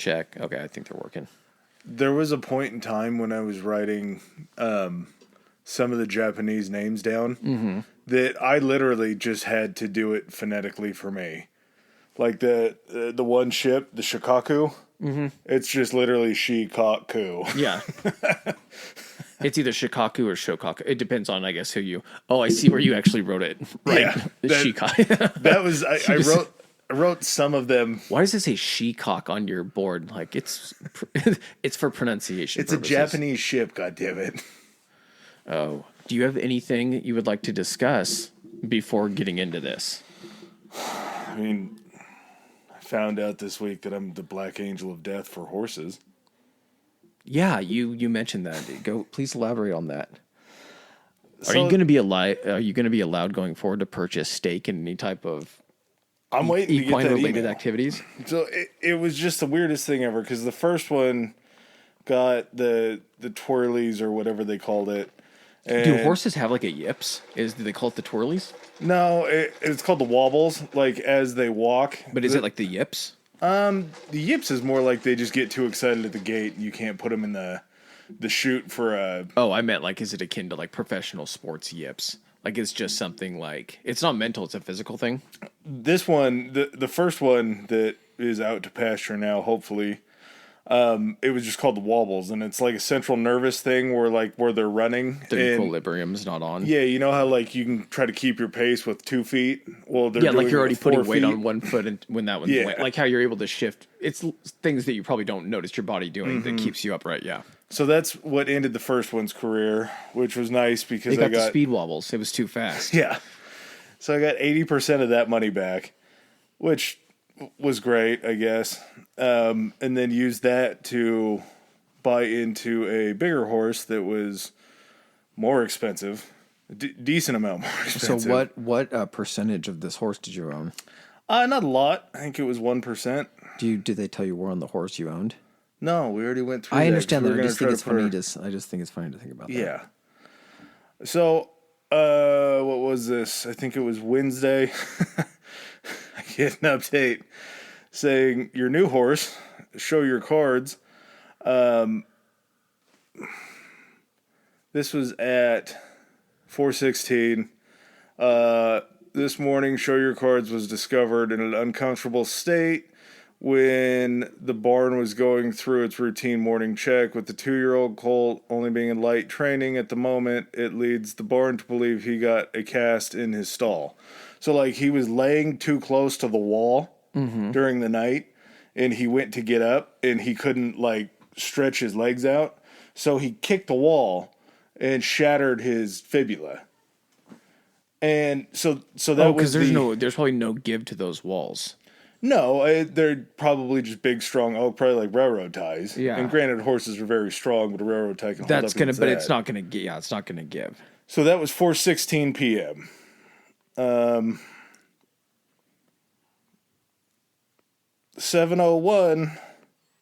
Check. Okay, I think they're working. There was a point in time when I was writing some of the Japanese names down that I literally just had to do it phonetically for me. Like the one ship, the Shikaku, it's just literally Shikaku. Yeah. It's either Shikaku or Shokaku. It depends on, I guess, who you... Oh, I see where you actually wrote it. Right. Yeah, The Shikaku. that was... I wrote some of them. Why does it say Shikok on your board? Like, it's for pronunciation It's purposes. a Japanese ship, goddammit. Oh. Do you have anything you would like to discuss before getting into this? I mean, I found out this week that I'm the Black Angel of Death for horses. Yeah, you mentioned that. Please elaborate on that. Are you going to be allowed going forward to purchase stake in any type of I'm waiting to get that related email. activities? So it was just the weirdest thing ever because the first one got the twirlies or whatever they called it. And Do horses have like a yips? Do they call it the twirlies? No, it's called the wobbles. Like as they walk. But is it like the yips? The yips is more like they just get too excited at the gate and you can't put them in the chute for a... Oh, I meant like, is it akin to like professional sports yips? Like it's just something like, it's not mental, it's a physical thing? This one, the first one that is out to pasture now, hopefully, it was just called the wobbles, and it's like a central nervous thing where they're running. Their equilibrium's not on. Yeah, you know how like you can try to keep your pace with 2 feet? Well, they're like doing you're it already with 4 putting weight feet. on one foot and when that one's like how you're able to shift. It's things that you probably don't notice your body doing that keeps you upright, yeah. So that's what ended the first one's career, which was nice because I got the speed wobbles. It was too fast. Yeah. So I got 80% of that money back, which was great, I guess. And then used that to buy into a bigger horse that was more expensive, decent amount more expensive. So what percentage of this horse did you own? Not a lot. I think it was 1%. Did they tell you where on the horse you owned? No, we already went through I that. understand that. I just think it's funny to think about that. Yeah. So, what was this? I think it was Wednesday. I get an update saying your new horse, show your cards. This was at 4:16. This morning, show your cards was discovered in an uncomfortable state when the barn was going through its routine morning check. With the 2-year-old colt only being in light training at the moment, it leads the barn to believe he got a cast in his stall. So, like, he was laying too close to the wall during the night, and he went to get up, and he couldn't, like, stretch his legs out. So he kicked the wall and shattered his fibula. And so that was there's probably no give to those walls. No, they're probably just big, strong oak, probably like railroad ties. Yeah. And granted, horses are very strong, but a railroad tie can hold up. It's not gonna give. Yeah, it's not gonna give. So that was 4:16 p.m. 7:01.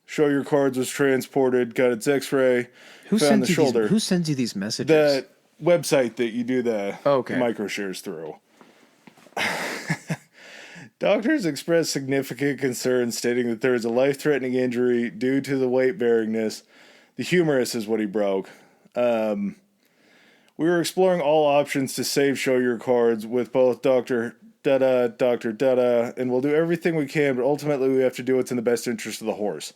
Show your cards was transported. Got its X-ray. Who found the shoulder. Who sends you these messages? The website that you do the micro shares through. Doctors expressed significant concern, stating that there is a life-threatening injury due to the weight-bearingness. The humerus is what he broke. We were exploring all options to save Show Your Cards with both Dr. Dada, and we'll do everything we can, but ultimately we have to do what's in the best interest of the horse.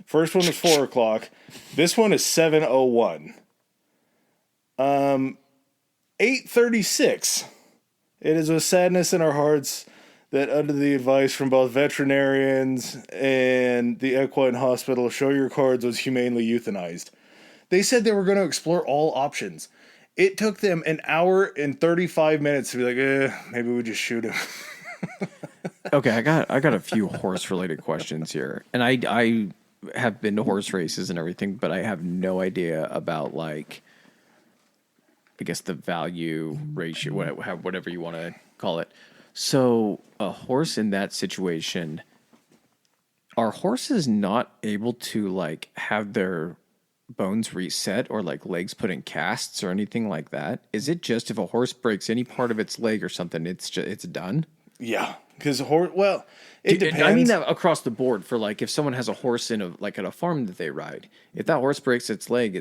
First one was 4 o'clock. This one is 7:01. 8:36. It is with sadness in our hearts that under the advice from both veterinarians and the equine hospital, Show Your Cards was humanely euthanized. They said they were going to explore all options. It took them an hour and 35 minutes to be like, maybe we just shoot him. Okay, I got a few horse-related questions here. And I have been to horse races and everything, but I have no idea about, like, I guess the value ratio, whatever you want to call it. So a horse in that situation, are horses not able to, like, have their bones reset or, like, legs put in casts or anything like that? Is it just if a horse breaks any part of its leg or something, it's done? Yeah, because it depends. I mean that across the board for like if someone has a horse in at a farm that they ride, if that horse breaks its leg,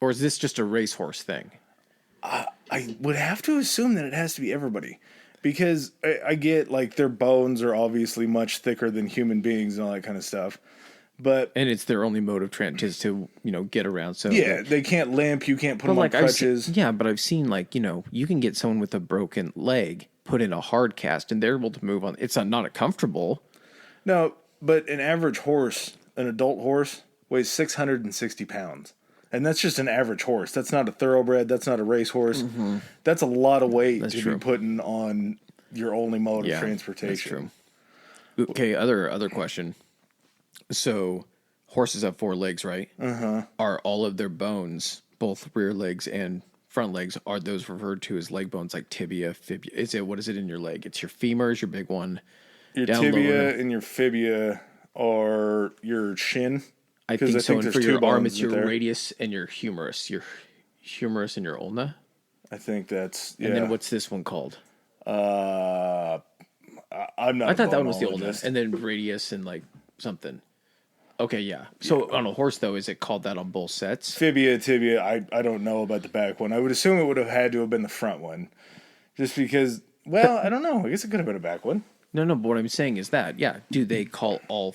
or is this just a racehorse thing? I would have to assume that it has to be everybody, because I get like their bones are obviously much thicker than human beings and all that kind of stuff, but And it's their only mode of transit to get around. So yeah, they can't limp. You can't put them on crutches. But I've seen you can get someone with a broken leg put in a hard cast and they're able to move on. It's not comfortable. No, but an average horse, an adult horse, weighs 660 pounds. And that's just an average horse. That's not a thoroughbred. That's not a racehorse. Mm-hmm. That's a lot of weight be putting on your only mode of transportation. That's true. Okay, other question. So horses have 4 legs, right? Uh-huh. Are all of their bones, both rear legs and front legs, are those referred to as leg bones like tibia, fibula? What is it in your leg? It's your femurs, your big one. Your tibia and your fibia are your shin. I think so. And for your arm, it's your radius and your humerus. Your humerus and your ulna. I think that's And then what's this one called? I'm not. I thought that one was the ulna, and then radius and like something. Okay, yeah. So on a horse though, is it called that on both sets? Fibia, tibia. I don't know about the back one. I would assume it would have had to have been the front one, just because. Well, I don't know. I guess it could have been a back one. No, but what I'm saying is that, do they call all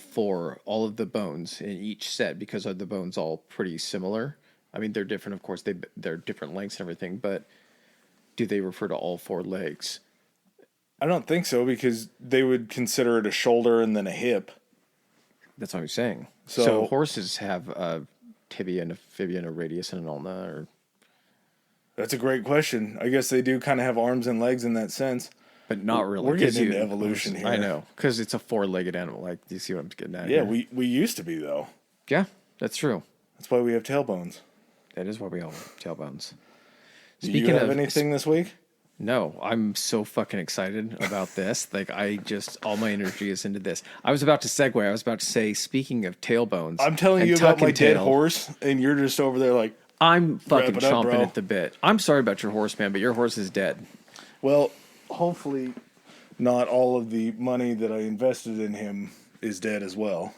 of the bones in each set, because are the bones all pretty similar? I mean, they're different, of course, they're different lengths and everything, but do they refer to all 4 legs? I don't think so, because they would consider it a shoulder and then a hip. That's what I'm saying. So horses have a tibia and a fibia and a radius and an ulna, or... That's a great question. I guess they do kind of have arms and legs in that sense. But not really. We're getting into evolution here. I know, because it's a 4-legged animal. Like, do you see what I'm getting at? Yeah, we used to be, though. Yeah, that's true. That's why we have tailbones. That is why we all have tailbones. Do you have anything this week? No, I'm so fucking excited about this. Like, all my energy is into this. I was about to segue. I was about to say, speaking of tailbones. I'm telling you about my dead horse, and you're just over there like... I'm fucking chomping at the bit. I'm sorry about your horse, man, but your horse is dead. Well... Hopefully, not all of the money that I invested in him is dead as well.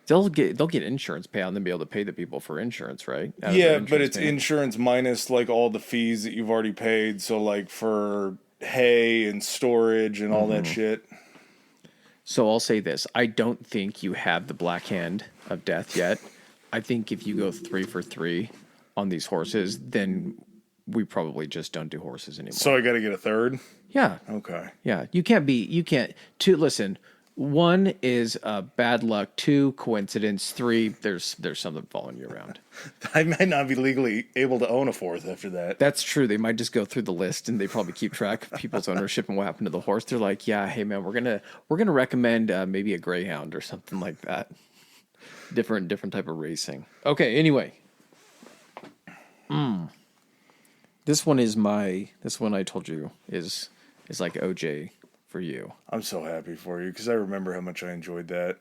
They'll get insurance payout and then be able to pay the people for insurance, right? Yeah, but it's insurance minus like all the fees that you've already paid. So like for hay and storage and all that shit. So I'll say this: I don't think you have the black hand of death yet. I think if you go 3 for 3 on these horses, then we probably just don't do horses anymore. So I got to get a third? Yeah. Okay. Yeah. You can't. 2, listen, 1 is bad luck. 2, coincidence. 3, there's something following you around. I might not be legally able to own a 4th after that. That's true. They might just go through the list and they probably keep track of people's ownership and what happened to the horse. They're like, yeah, hey man, we're gonna recommend maybe a greyhound or something like that. Different type of racing. Okay. Anyway. This one I told you is like OJ for you. I'm so happy for you because I remember how much I enjoyed that.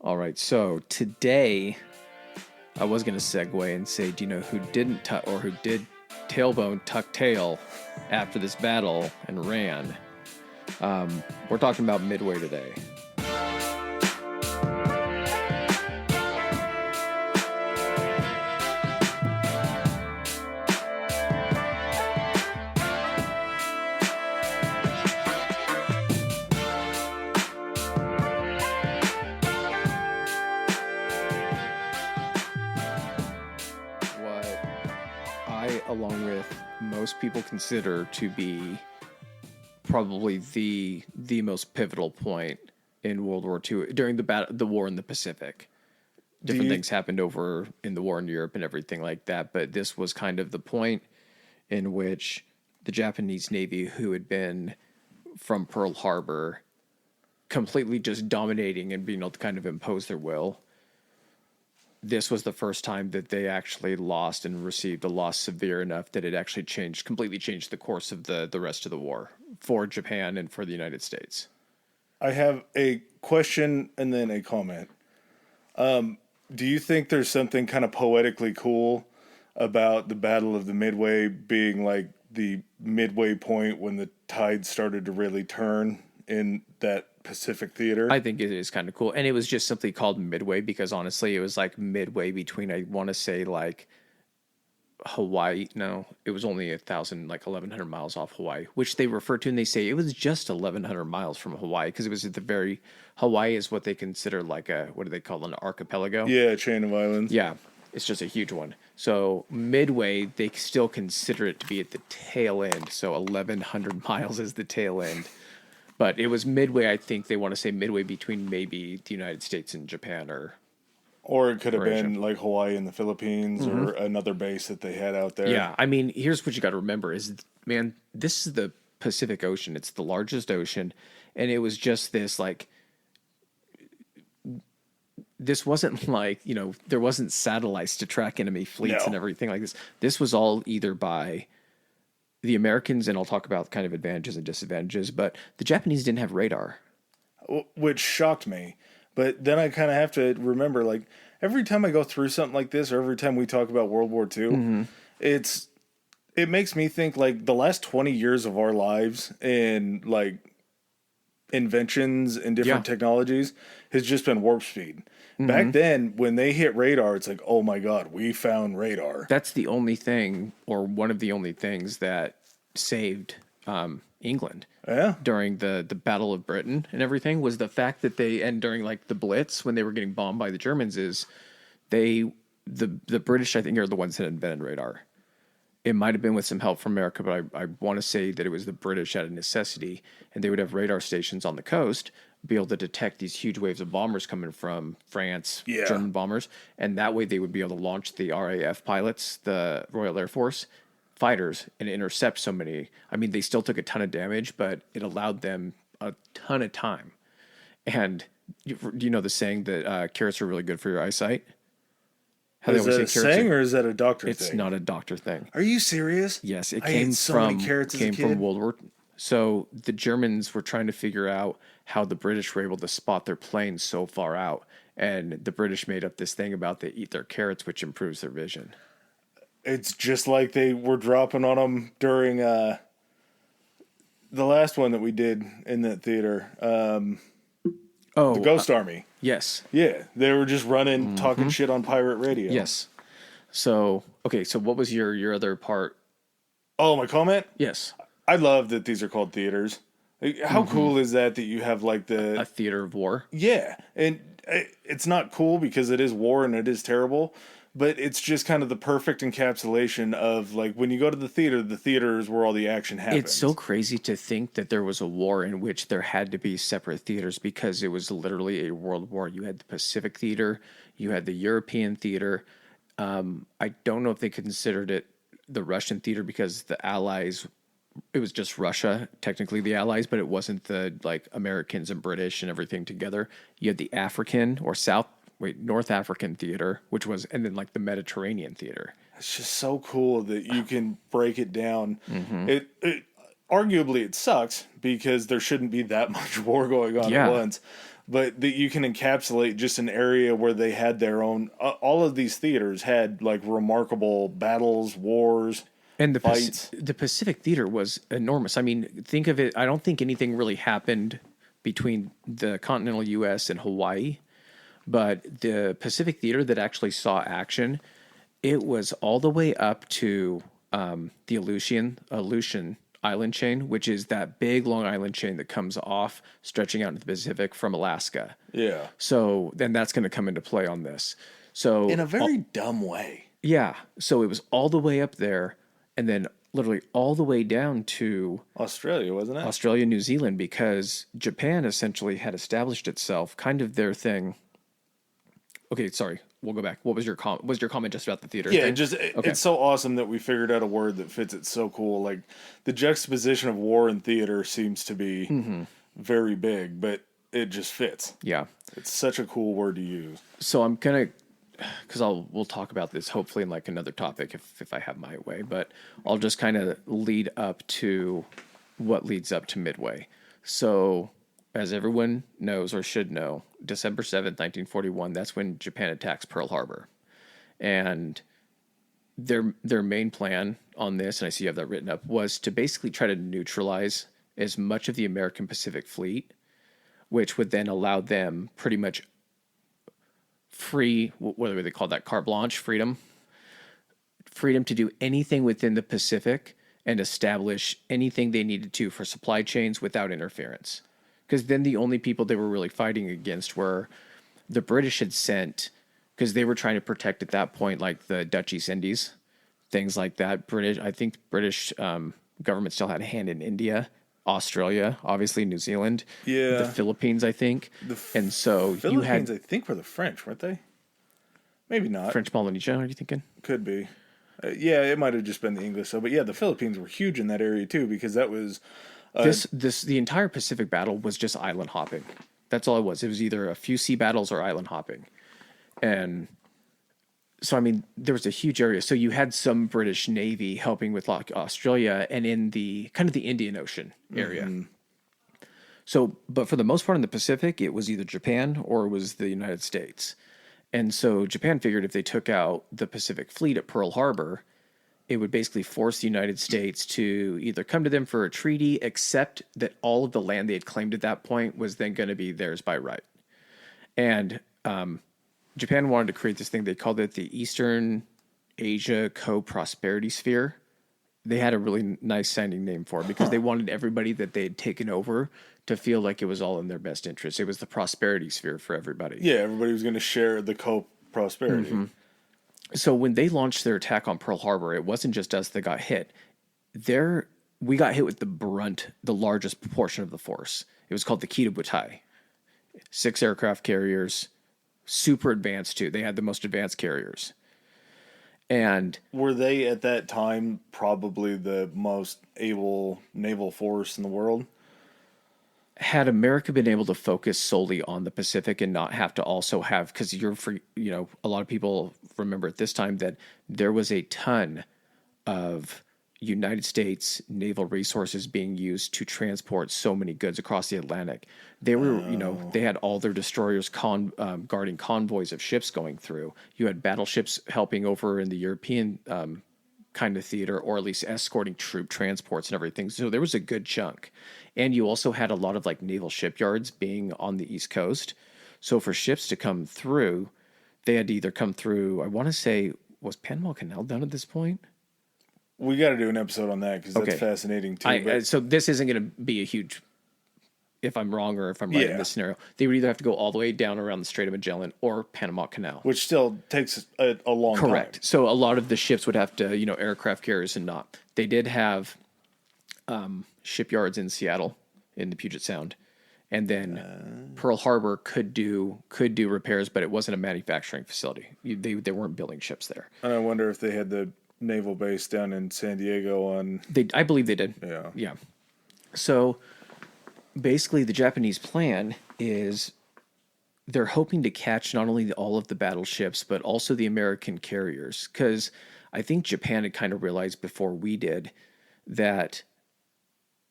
All right, so today I was going to segue and say, do you know who didn't who did tailbone tuck tail after this battle and ran? We're talking about Midway today. Along with most people consider to be probably the most pivotal point in World War II during the war in the Pacific. Different things happened over in the war in Europe and everything like that, but this was kind of the point in which the Japanese Navy, who had been from Pearl Harbor, completely just dominating and being able to kind of impose their will. This was the first time that they actually lost and received a loss severe enough that it actually completely changed the course of the rest of the war for Japan and for the United States. I have a question and then a comment. Do you think there's something kind of poetically cool about the Battle of the Midway being like the midway point when the tide started to really turn in that Pacific theater. I think it is kind of cool. And it was just simply called Midway because honestly, it was like midway between, I want to say like Hawaii. No, it was only 1,100 miles off Hawaii, which they refer to and they say it was just 1,100 miles from Hawaii because it was at the very, Hawaii is what they consider like a, what do they call an archipelago? Yeah, chain of islands. Yeah, it's just a huge one. So Midway, they still consider it to be at the tail end. So 1,100 miles is the tail end. But it was midway, I think they want to say midway between maybe the United States and Japan or it could have Asia. been like Hawaii and the Philippines or another base that they had out there. Yeah, I mean, here's what you got to remember is, man, this is the Pacific Ocean. It's the largest ocean. And it was just this, like, this wasn't like, there wasn't satellites to track enemy fleets and everything like this. This was all either by the Americans, and I'll talk about kind of advantages and disadvantages, but the Japanese didn't have radar. Which shocked me. But then I kind of have to remember, like, every time I go through something like this, or every time we talk about World War II, it makes me think, like, the last 20 years of our lives and, like, inventions and different technologies has just been warp speed. Back then, when they hit radar, it's like, oh my God, we found radar. That's the only thing, or one of the only things that saved England during the Battle of Britain and everything was the fact that and during like the Blitz when they were getting bombed by the Germans is the British, I think, are the ones that invented radar. It might have been with some help from America, but I want to say that it was the British out of necessity, and they would have radar stations on the coast, be able to detect these huge waves of bombers coming from France, German bombers, and that way they would be able to launch the RAF pilots, the Royal Air Force fighters, and intercept so many. I mean, they still took a ton of damage, but it allowed them a ton of time. And do you know the saying that carrots are really good for your eyesight? How is that a saying or is that a doctor thing? It's not a doctor thing. Are you serious? Yes, it came from World War. So the Germans were trying to figure out how the British were able to spot their planes so far out, and the British made up this thing about they eat their carrots, which improves their vision. It's just like they were dropping on them during the last one that we did in that theater. The Ghost Army. Yes. Yeah, they were just running, talking shit on pirate radio. Yes. So, okay, so what was your other part? Oh, my comment? Yes. I love that these are called theaters. How cool is that you have like a theater of war? Yeah, and it's not cool because it is war and it is terrible, but it's just kind of the perfect encapsulation of like when you go to the theater is where all the action happens. It's so crazy to think that there was a war in which there had to be separate theaters because it was literally a world war. You had the Pacific theater, you had the European theater. I don't know if they considered it the Russian theater because the Allies, it was just Russia, technically the Allies, but it wasn't the like Americans and British and everything together. You had the African or North African theater, which was, and then like the Mediterranean theater. It's just so cool that you can break it down. It arguably it sucks because there shouldn't be that much war going on at once, but that you can encapsulate just an area where they had their own. All of these theaters had like remarkable battles, wars. And the Pacific theater was enormous. I mean, think of it. I don't think anything really happened between the continental U.S. and Hawaii. But the Pacific theater that actually saw action, it was all the way up to the Aleutian island chain, which is that big long island chain that comes off, stretching out into the Pacific from Alaska. Yeah. So then that's going to come into play on this. So in a very dumb way. Yeah. So it was all the way up there, and then literally all the way down to Australia, wasn't it? Australia, New Zealand, because Japan essentially had established itself, kind of their thing. Okay, sorry. We'll go back. What was your comment? Was your comment just about the theater? Yeah, thing? It's so awesome that we figured out a word that fits it so cool. Like the juxtaposition of war and theater seems to be very big, but it just fits. Yeah, it's such a cool word to use. So I'm gonna, because we'll talk about this hopefully in like another topic if I have my way, but I'll just kind of lead up to what leads up to Midway. So, as everyone knows or should know, December 7th, 1941, that's when Japan attacks Pearl Harbor. And their main plan on this, and I see you have that written up, was to basically try to neutralize as much of the American Pacific Fleet, which would then allow them pretty much free, what do they call that, carte blanche, freedom to do anything within the Pacific and establish anything they needed to for supply chains without interference. Because then the only people they were really fighting against were the British had sent, because they were trying to protect at that point, like the Dutch East Indies, things like that. I think British government still had a hand in India, Australia, obviously New Zealand, the Philippines, I think. And so Philippines, you had, I think, were the French, weren't they? Maybe not. French Polynesia, are you thinking? Could be. Yeah, it might have just been the English. So, but yeah, the Philippines were huge in that area too, because that was the entire Pacific battle was just island hopping. That's all it was. It was either a few sea battles or island hopping. And so, I mean, there was a huge area. So you had some British Navy helping with like Australia and in the kind of the Indian Ocean area. Mm-hmm. So, but for the most part in the Pacific, it was either Japan or it was the United States. And so Japan figured if they took out the Pacific Fleet at Pearl Harbor, it would basically force the United States to either come to them for a treaty, accept that all of the land they had claimed at that point was then going to be theirs by right. And Japan wanted to create this thing. They called it the Eastern Asia Co-Prosperity Sphere. They had a really nice sounding name for it because they wanted everybody that they had taken over to feel like it was all in their best interest. It was the prosperity sphere for everybody. Yeah, everybody was going to share the co-prosperity. Mm-hmm. So when they launched their attack on Pearl Harbor, it wasn't just us that got hit. We got hit with the largest proportion of the force. It was called the Kido-Butai. 6 aircraft carriers, super advanced too. They had the most advanced carriers. And were they at that time probably the most able naval force in the world? Had America been able to focus solely on the Pacific and not have to also have, because a lot of people remember at this time that there was a ton of United States naval resources being used to transport so many goods across the Atlantic. They were, they had all their destroyers guarding convoys of ships going through. You had battleships helping over in the European kind of theater, or at least escorting troop transports and everything. So there was a good chunk. And you also had a lot of like naval shipyards being on the East Coast. So for ships to come through, they had to either come through, I want to say, was Panama Canal done at this point? We got to do an episode on that because that's fascinating too. So this isn't going to be a huge, if I'm wrong or if I'm right in this scenario. They would either have to go all the way down around the Strait of Magellan or Panama Canal. Which still takes a long time. Correct. So a lot of the ships would have to, aircraft carriers and not. They did have shipyards in Seattle in the Puget Sound. And then Pearl Harbor could do repairs, but it wasn't a manufacturing facility. They weren't building ships there. And I wonder if they had the naval base down in San Diego I believe they did. Yeah. So basically the Japanese plan is they're hoping to catch not only all of the battleships, but also the American carriers. Because I think Japan had kind of realized before we did that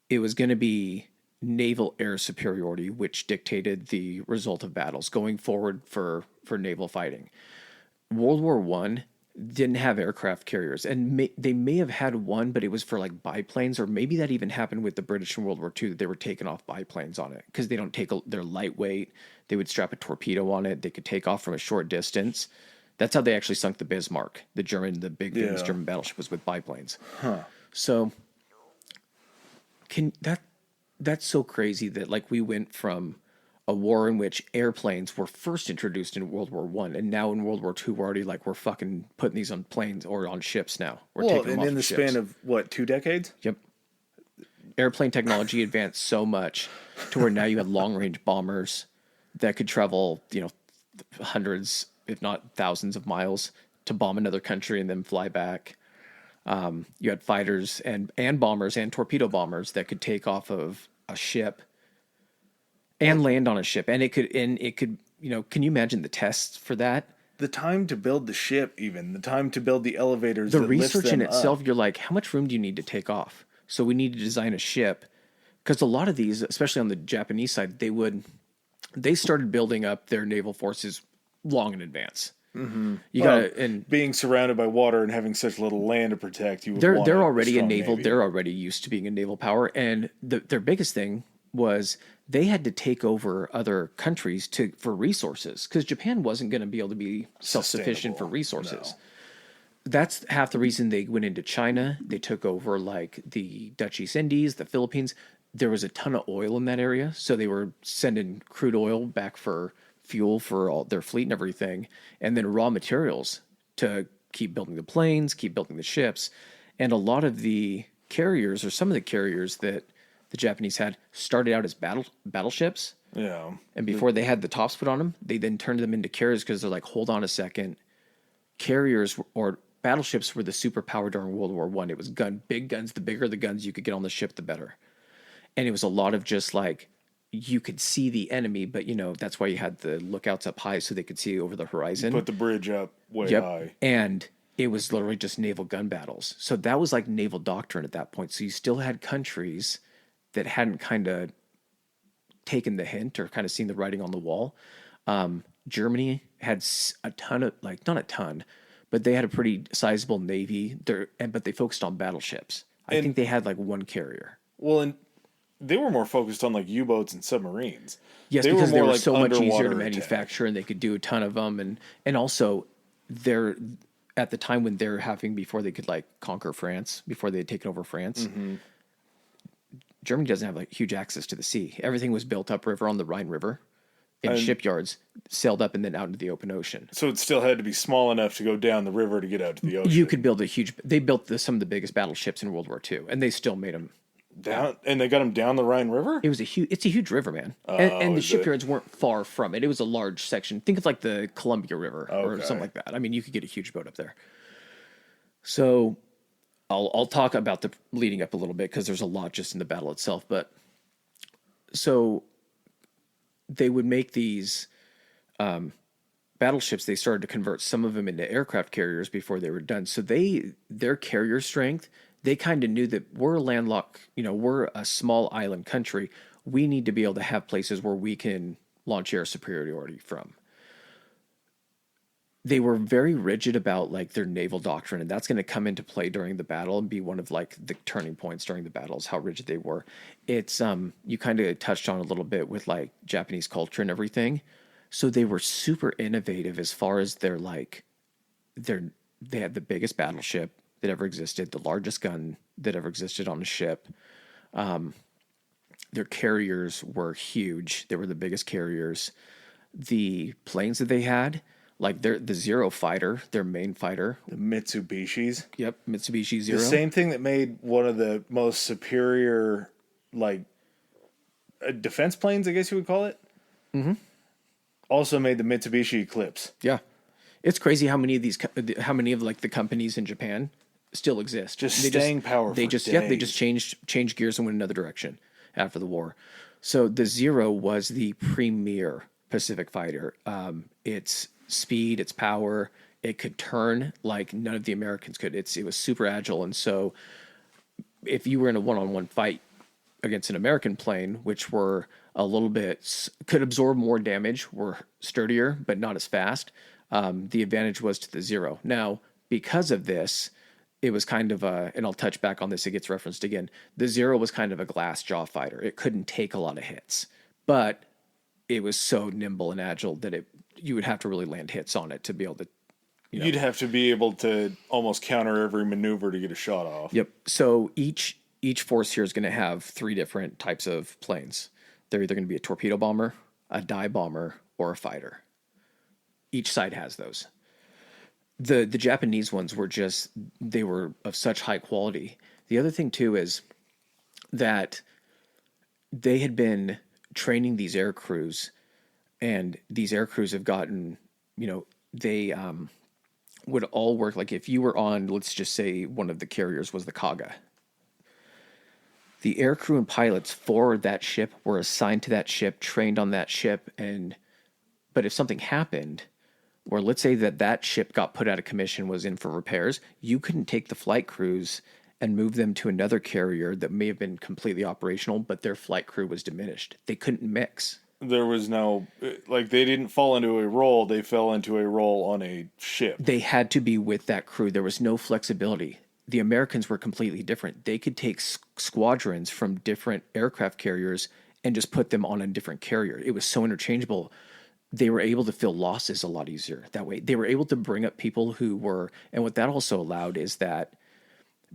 it was going to be naval air superiority, which dictated the result of battles going forward for naval fighting. World War I didn't have aircraft carriers, and they may have had one, but it was for like biplanes, or maybe that even happened with the British in World War II. They were taking off biplanes on it because they don't they're lightweight. They would strap a torpedo on it. They could take off from a short distance. That's how they actually sunk the Bismarck. The big famous German battleship was with biplanes. So that's so crazy that like we went from a war in which airplanes were first introduced in World War I, and now in World War II, we're already like, we're fucking putting these on planes or on ships now. We're taking them off in the ships. Span of, what, 2 decades? Yep. Airplane technology advanced so much to where now you had long-range bombers that could travel, hundreds, if not thousands of miles to bomb another country and then fly back. You had fighters and bombers and torpedo bombers that could take off of a ship and land on a ship, and it could, can you imagine the tests for that? The time to build the ship, even the time to build the elevators, the research in itself, you're like, how much room do you need to take off? So we need to design a ship, because a lot of these, especially on the Japanese side, they started building up their naval forces long in advance. You gotta, and being surrounded by water and having such little land to protect, you would want they're a already a strong naval. navy. They're already used to being a naval power, and their biggest thing was they had to take over other countries for resources because Japan wasn't going to be able to be self-sufficient for Sustainable. resources. No. That's half the reason they went into China. They took over like the Dutch East Indies, the Philippines. There was a ton of oil in that area, so they were sending crude oil back for fuel for all their fleet and everything, and then raw materials to keep building the planes, keep building the ships. And a lot of the carriers, or some of the carriers that the Japanese had, started out as battleships. Yeah. And before they had the tops put on them, they then turned them into carriers because they're like, hold on a second. Carriers or battleships were the superpower during World War One. It was big guns. The bigger the guns you could get on the ship, the better. And it was a lot of just like, you could see the enemy, but that's why you had the lookouts up high so they could see over the horizon. Put the bridge up way high. And it was literally just naval gun battles. So that was like naval doctrine at that point. So you still had countries that hadn't kind of taken the hint or kind of seen the writing on the wall. Germany had a ton of, like, not a ton, but they had a pretty sizable navy there, but they focused on battleships. I think they had like one carrier. Well, and they were more focused on like U-boats and submarines. Yes, because they were so much easier to underwater manufacture and they could do a ton of them. And also they're at the time when they're having, before they could like conquer France, before they had taken over France, Germany doesn't have like huge access to the sea. Everything was built upriver on the Rhine River in shipyards, sailed up and then out into the open ocean. So it still had to be small enough to go down the river to get out to the ocean. You could build they built some of the biggest battleships in World War II, and they still made them. Down, and they got them down the Rhine River? It's a huge river, man. And the shipyards weren't far from it. It was a large section. Think of like the Columbia River or something like that. I mean, you could get a huge boat up there. So I'll talk about the leading up a little bit because there's a lot just in the battle itself. But so they would make these battleships. They started to convert some of them into aircraft carriers before they were done. So their carrier strength, they kind of knew that we're a landlocked, we're a small island country. We need to be able to have places where we can launch air superiority from. They were very rigid about like their naval doctrine, and that's going to come into play during the battle and be one of like the turning points during the battles, how rigid they were. It's you kind of touched on a little bit with like Japanese culture and everything. So they were super innovative as far as they had the biggest battleship that ever existed, the largest gun that ever existed on a ship. Their carriers were huge. They were the biggest carriers. The planes that they had, like the Zero fighter, their main fighter. The Mitsubishis. Yep, Mitsubishi Zero. The same thing that made one of the most superior, like, defense planes, I guess you would call it. Mm-hmm. Also made the Mitsubishi Eclipse. Yeah. It's crazy how many of like the companies in Japan still exist. Staying power. They just changed gears and went another direction after the war. So the Zero was the premier Pacific fighter. Its speed, its power, it could turn like none of the Americans could. It was super agile, and so if you were in a one-on-one fight against an American plane, which were a little bit could absorb more damage, were sturdier but not as fast, the advantage was to the Zero. Now, because of this, it was kind of and I'll touch back on this, it gets referenced again, the Zero was kind of a glass jaw fighter. It couldn't take a lot of hits, but it was so nimble and agile that you would have to really land hits on it to be able to, You'd have to be able to almost counter every maneuver to get a shot off. Yep. So each force here is going to have 3 different types of planes. They're either going to be a torpedo bomber, a dive bomber, or a fighter. Each side has those. The Japanese ones they were of such high quality. The other thing too is that they had been training these air crews, and these air crews have gotten, they would all work. Like if you were on, let's just say one of the carriers was the Kaga. The air crew and pilots for that ship were assigned to that ship, trained on that ship, but if something happened, or let's say that ship got put out of commission, was in for repairs, you couldn't take the flight crews and move them to another carrier that may have been completely operational, but their flight crew was diminished. They couldn't mix. There was no, like, they didn't fall into a role. They fell into a role on a ship. They had to be with that crew. There was no flexibility. The Americans were completely different. They could take squadrons from different aircraft carriers and just put them on a different carrier. It was so interchangeable. They were able to fill losses a lot easier that way. They were able to bring up people who were, and what that also allowed is that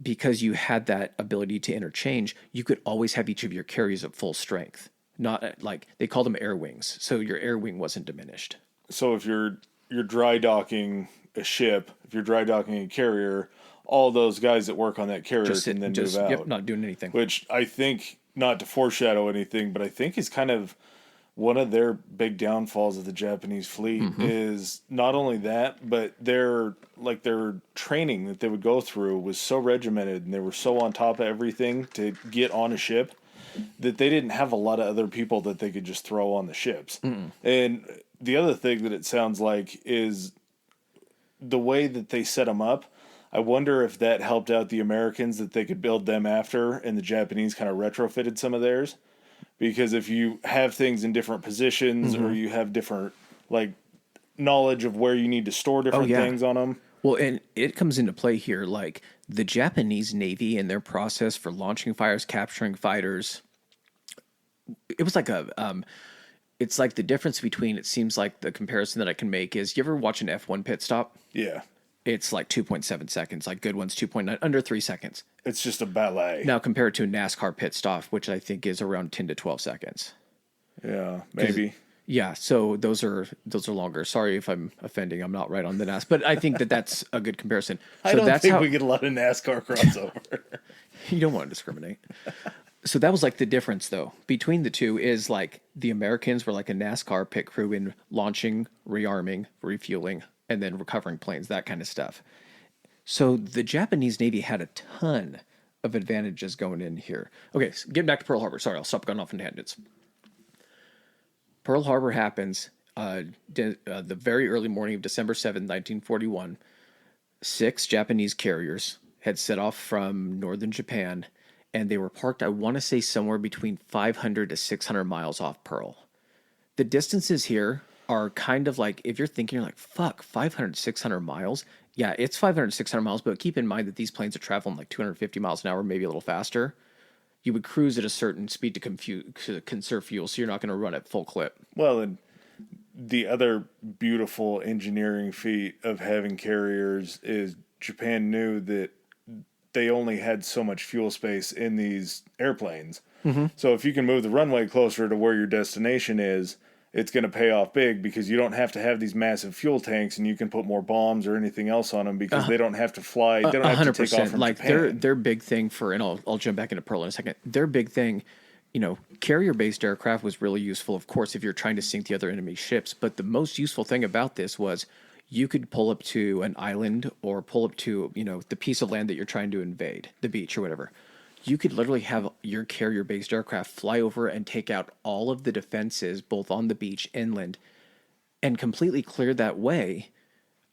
because you had that ability to interchange, you could always have each of your carriers at full strength. Not like they called them air wings, so your air wing wasn't diminished. So if you're dry docking a ship, if you're dry docking a carrier, all those guys that work on that carrier can then move out. Yep, not doing anything. Which I think, not to foreshadow anything, but I think is kind of one of their big downfalls of the Japanese fleet is not only that, but their training that they would go through was so regimented and they were so on top of everything to get on a ship that they didn't have a lot of other people that they could just throw on the ships. And the other thing that it sounds like is the way that they set them up. I wonder if that helped out the Americans that they could build them after, and the Japanese kind of retrofitted some of theirs. Because if you have things in different positions or you have different, like, knowledge of where you need to store different things on them. Well, and it comes into play here, like the Japanese Navy and their process for launching fires, capturing fighters. It was like it's like the difference between, it seems like the comparison that I can make is, you ever watch an F1 pit stop? Yeah. It's like 2.7 seconds, like good ones 2.9, under 3 seconds. It's just a ballet. Now compare it to a NASCAR pit stop, which I think is around 10 to 12 seconds. Yeah, maybe. Yeah, so those are longer. Sorry if I'm offending. I'm not right on the NASCAR, but I think that's a good comparison. So I don't that's think how we get a lot of NASCAR crossover. you don't want to discriminate. So that was like the difference, though, between the two is like the Americans were like a NASCAR pit crew in launching, rearming, refueling, and then recovering planes, that kind of stuff. So the Japanese Navy had a ton of advantages going in here. Okay, so getting back to Pearl Harbor. Sorry, I'll stop going off in tangents. Pearl Harbor happens the very early morning of December 7th, 1941. 6 Japanese carriers had set off from northern Japan, and they were parked, I want to say, somewhere between 500 to 600 miles off Pearl. The distances here are kind of like, if you're thinking, you're like, fuck, 500, 600 miles? Yeah, it's 500, 600 miles, but keep in mind that these planes are traveling like 250 miles an hour, maybe a little faster. You would cruise at a certain speed to conserve fuel, so you're not going to run at full clip. Well, and the other beautiful engineering feat of having carriers is Japan knew that they only had so much fuel space in these airplanes. So if you can move the runway closer to where your destination is, it's going to pay off big, because you don't have to have these massive fuel tanks, and you can put more bombs or anything else on them, because they don't have to fly. They don't have to take off from like Japan. their big thing for, and I'll jump back into Pearl in a second. Their big thing, carrier-based aircraft was really useful, of course, if you're trying to sink the other enemy ships. But the most useful thing about this was you could pull up to an island or pull up to, the piece of land that you're trying to invade, the beach or whatever. You could literally have your carrier-based aircraft fly over and take out all of the defenses, both on the beach, inland, and completely clear that way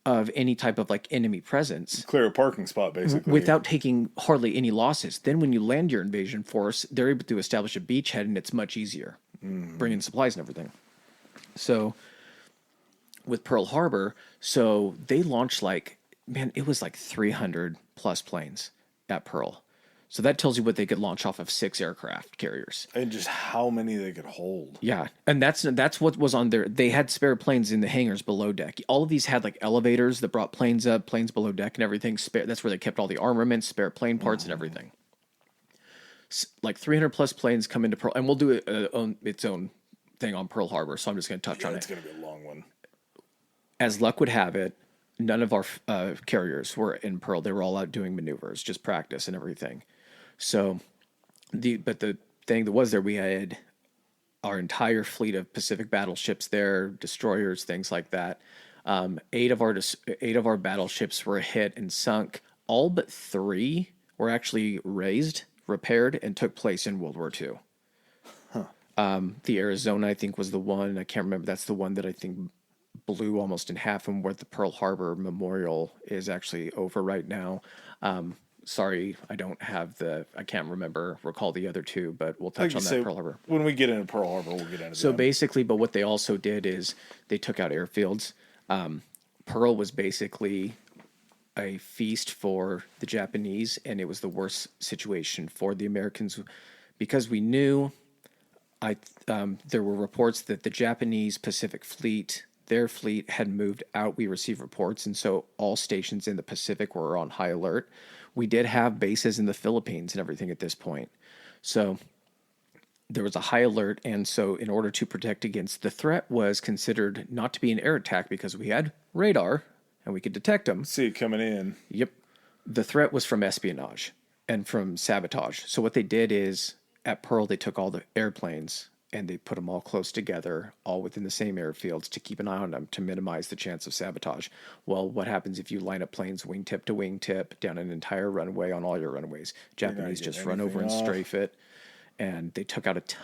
of any type of like enemy presence. Clear a parking spot, basically. Without taking hardly any losses. Then when you land your invasion force, they're able to establish a beachhead, and it's much easier. Bringing supplies and everything. So with Pearl Harbor, so they launched it was like 300 plus planes at Pearl. So that tells you what they could launch off of 6 aircraft carriers. And just how many they could hold. Yeah, and that's what was on there. They had spare planes in the hangars below deck. All of these had like elevators that brought planes up, planes below deck and everything. That's where they kept all the armaments, spare plane parts and everything. Like 300 plus planes come into Pearl, and we'll do its own thing on Pearl Harbor, so I'm just going to touch on it. It's going to be a long one. As luck would have it, none of our carriers were in Pearl. They were all out doing maneuvers, just practice and everything. So, but the thing that was there, we had our entire fleet of Pacific battleships there, destroyers, things like that. 8 of our battleships were hit and sunk. All but 3 were actually repaired, and took place in World War II. The Arizona, I think, was the one. I can't remember. That's the one that I think blew almost in half, and where the Pearl Harbor Memorial is actually over right now. sorry, I can't recall the other two, but we'll Like touch you on that say, Pearl Harbor. when we get into Pearl Harbor, we'll get into So them. basically, but what they also did is they took out airfields. Pearl was basically a feast for the Japanese, and it was the worst situation for the Americans because we knew there were reports that the Japanese Pacific Fleet, their fleet had moved out. We received reports, and so all stations in the Pacific were on high alert. We did have bases in the Philippines and everything at this point. So there was a high alert, and so in order to protect against the threat was considered not to be an air attack because we had radar and we could detect them. See it coming in. Yep. The threat was from espionage and from sabotage. So what they did is at Pearl, they took all the airplanes and they put them all close together, all within the same airfields to keep an eye on them to minimize the chance of sabotage. Well, what happens if you line up planes wingtip to wingtip down an entire runway on all your runways? Japanese just run over and strafe it. And they took out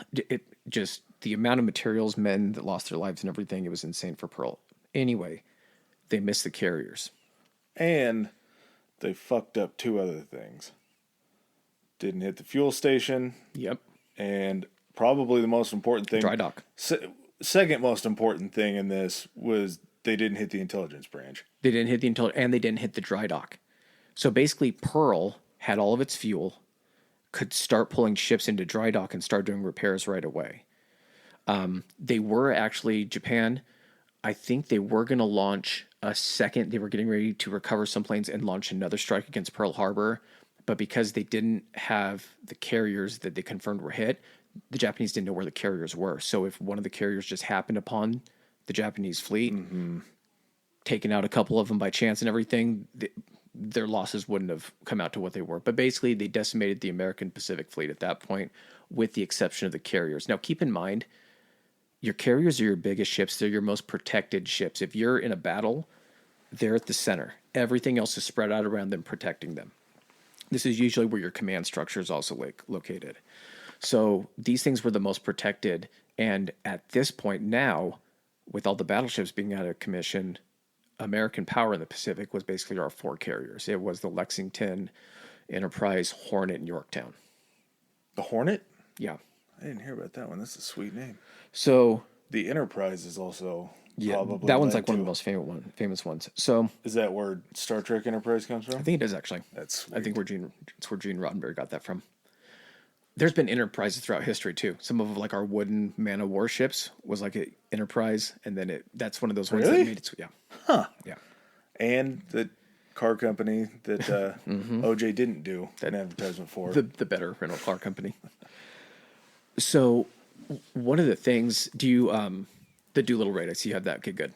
just the amount of materials, men that lost their lives and everything. It was insane for Pearl. Anyway, they missed the carriers. And they fucked up two other things. Didn't hit the fuel station. Yep. And probably the most important thing. Dry dock. Second most important thing in this was they didn't hit the intelligence branch. They didn't hit the intelligence, and they didn't hit the dry dock. So basically, Pearl had all of its fuel, could start pulling ships into dry dock and start doing repairs right away. They were actually, Japan, I think they were going to launch a second. They were getting ready to recover some planes and launch another strike against Pearl Harbor. But because they didn't have the carriers that they confirmed were hit, the Japanese didn't know where the carriers were. So if one of the carriers just happened upon the Japanese fleet, taking out a couple of them by chance and everything, their losses wouldn't have come out to what they were. But basically, they decimated the American Pacific Fleet at that point, with the exception of the carriers. Now, keep in mind, your carriers are your biggest ships. They're your most protected ships. If you're in a battle, they're at the center. Everything else is spread out around them, protecting them. This is usually where your command structure is also located. So these things were the most protected. And at this point now, with all the battleships being out of commission, American power in the Pacific was basically our four carriers. It was the Lexington, Enterprise, Hornet, and Yorktown. The Hornet? Yeah. I didn't hear about that one. That's a sweet name. So the Enterprise is also probably that one's like one of the most famous ones. So is that where Star Trek Enterprise comes from? I think it is actually. That's sweet. I think it's where Gene Roddenberry got that from. There's been Enterprises throughout history too. Some of like our wooden man of war ships was like an Enterprise, and then that's one of those ones that made it. Yeah. Huh. Yeah. And the car company that OJ didn't do an advertisement for. The better rental car company. So one of the things, do you the Doolittle raid? I see you have that. Okay, good.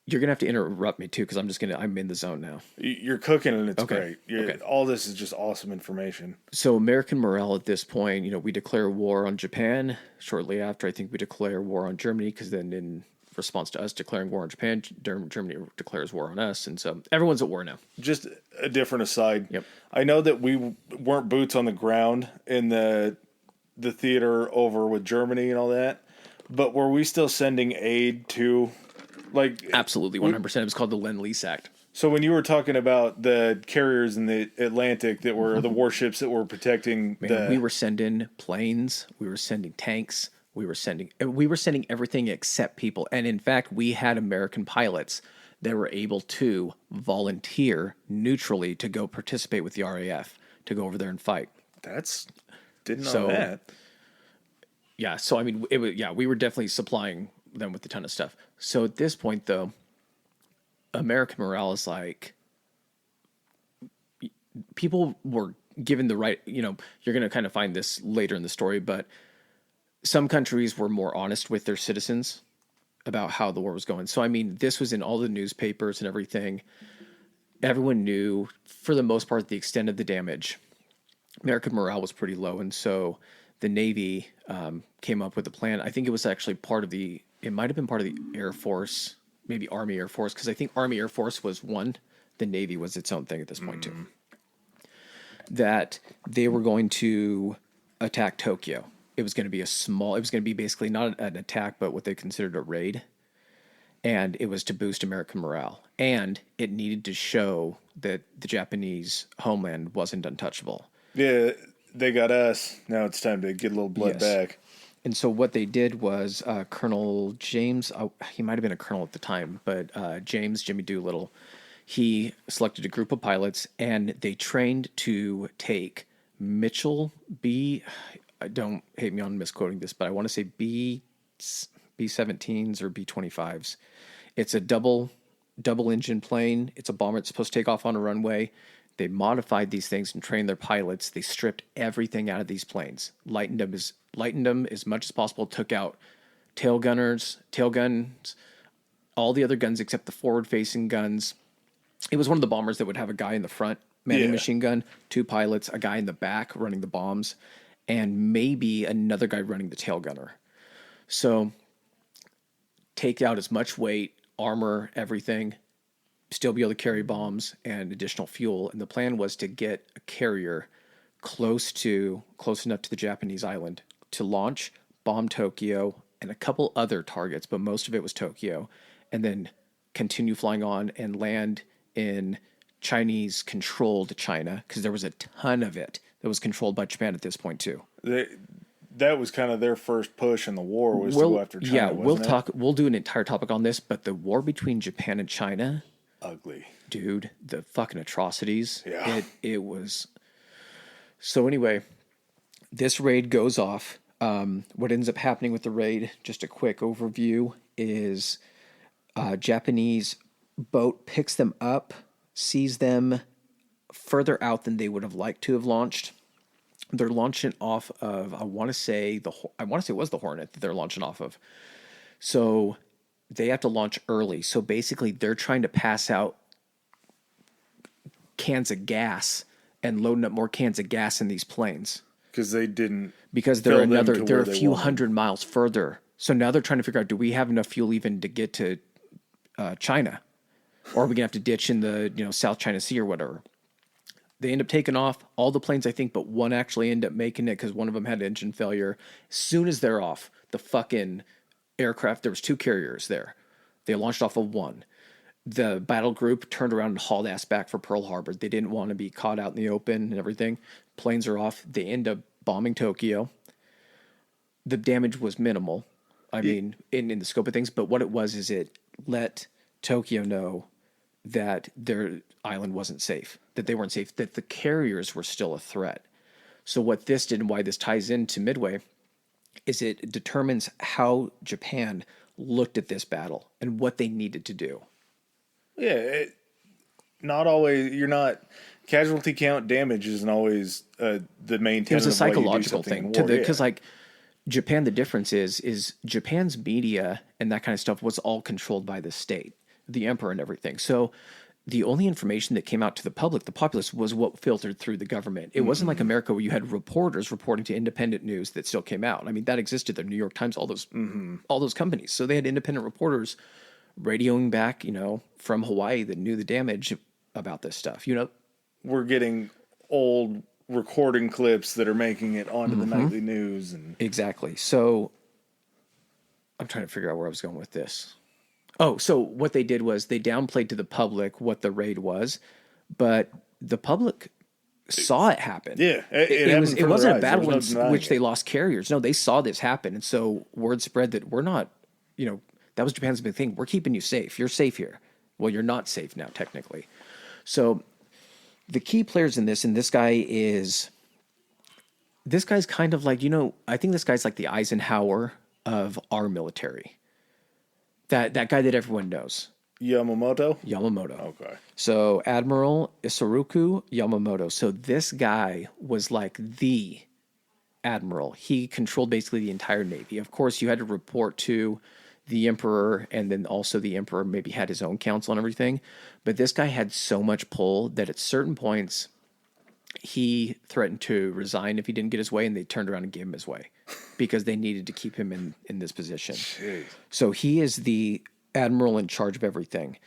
You're gonna have to interrupt me too, because I'm in the zone now. You're cooking and it's Okay. great. Okay. All this is just awesome information. So American morale at this point, we declare war on Japan. Shortly after, I think we declare war on Germany, because then in response to us declaring war on Japan, Germany declares war on us, and so everyone's at war now. Just a different aside. Yep. I know that we weren't boots on the ground in the theater over with Germany and all that, but were we still sending aid to, like, Absolutely, 100%. It was called the Lend-Lease Act. So when you were talking about the carriers in the Atlantic that were the warships that were protecting we were sending planes, we were sending tanks, we were sending everything except people. And in fact, we had American pilots that were able to volunteer neutrally to go participate with the RAF, to go over there and fight. Didn't know that. Yeah, so I mean, we were definitely supplying them with a ton of stuff. So at this point, though, American morale is like, people were given the right, you're going to kind of find this later in the story, but some countries were more honest with their citizens about how the war was going. So, I mean, this was in all the newspapers and everything. Everyone knew, for the most part, the extent of the damage. American morale was pretty low, and so the Navy came up with a plan. I think it was actually it might have been part of the Air Force, maybe Army Air Force, because I think Army Air Force was one. The Navy was its own thing at this point, too. That they were going to attack Tokyo. It was going to be basically not an attack, but what they considered a raid. and it was to boost American morale. And it needed to show that the Japanese homeland wasn't untouchable. Yeah, they got us. Now it's time to get a little blood back. And so what they did was Colonel James, he might have been a colonel at the time, but Jimmy Doolittle, he selected a group of pilots and they trained to take Mitchell don't hate me on misquoting this, but I want to say B-17s or B-25s. It's a double engine plane. It's a bomber. It's supposed to take off on a runway. They modified these things and trained their pilots. They stripped everything out of these planes, lightened them as much as possible, took out tail guns, all the other guns except the forward-facing guns. It was one of the bombers that would have a guy in the front manning machine gun, 2 pilots, a guy in the back running the bombs, and maybe another guy running the tail gunner. So take out as much weight, armor, everything, still be able to carry bombs and additional fuel. And the plan was to get a carrier close enough to the Japanese island to launch, bomb Tokyo, and a couple other targets, but most of it was Tokyo, and then continue flying on and land in Chinese-controlled China, because there was a ton of it that was controlled by Japan at this point too. That was kind of their first push in the war was to go after China. Yeah, we'll do an entire topic on this, but the war between Japan and China, ugly, dude, the fucking atrocities. Yeah, it was. So anyway, this raid goes off. What ends up happening with the raid, just a quick overview, is Japanese boat picks them up, sees them further out than they would have liked to have launched. They're launching off of, I want to say it was the Hornet that they're launching off of. So they have to launch early. So basically they're trying to pass out cans of gas and loading up more cans of gas in these planes. Because they're a few hundred miles further. So now they're trying to figure out, do we have enough fuel even to get to China? Or are we going to have to ditch in the South China Sea or whatever? They end up taking off. All the planes, I think, but one actually ended up making it because one of them had engine failure. As soon as they're off, the fucking aircraft, there was 2 carriers there. They launched off of one. The battle group turned around and hauled ass back for Pearl Harbor. They didn't want to be caught out in the open and everything. Planes are off. They end up bombing Tokyo. The damage was minimal. I mean, in the scope of things. But what it was is it let Tokyo know that their island wasn't safe, that they weren't safe, that the carriers were still a threat. So what this did and why this ties into Midway is it determines how Japan looked at this battle and what they needed to do. Yeah, casualty count damage isn't always the main tenet. It's a of why you do psychological something thing in war, because like Japan, the difference is Japan's media and that kind of stuff was all controlled by the state, the emperor and everything. So the only information that came out to the public, the populace, was what filtered through the government. It wasn't like America where you had reporters reporting to independent news that still came out. I mean, that existed. The New York Times, all those companies. So they had independent reporters radioing back, from Hawaii that knew the damage about this stuff. We're getting old recording clips that are making it onto the nightly news. And exactly. So I'm trying to figure out where I was going with this. Oh, so what they did was they downplayed to the public what the raid was, but the public saw it happen. Yeah, it wasn't a battle in which they lost carriers. No, they saw this happen, and so word spread that we're not, that was Japan's big thing. We're keeping you safe. You're safe here. Well, you're not safe now, technically. So the key players in this, and this guy's kind of like, I think this guy's like the Eisenhower of our military. That guy that everyone knows. Yamamoto? Yamamoto. Okay. So Admiral Isoroku Yamamoto. So this guy was like the admiral. He controlled basically the entire Navy. Of course, you had to report to the emperor, and then also the emperor maybe had his own council and everything. But this guy had so much pull that at certain points, he threatened to resign if he didn't get his way, and they turned around and gave him his way because they needed to keep him in this position. Jeez. So he is the admiral in charge of everything.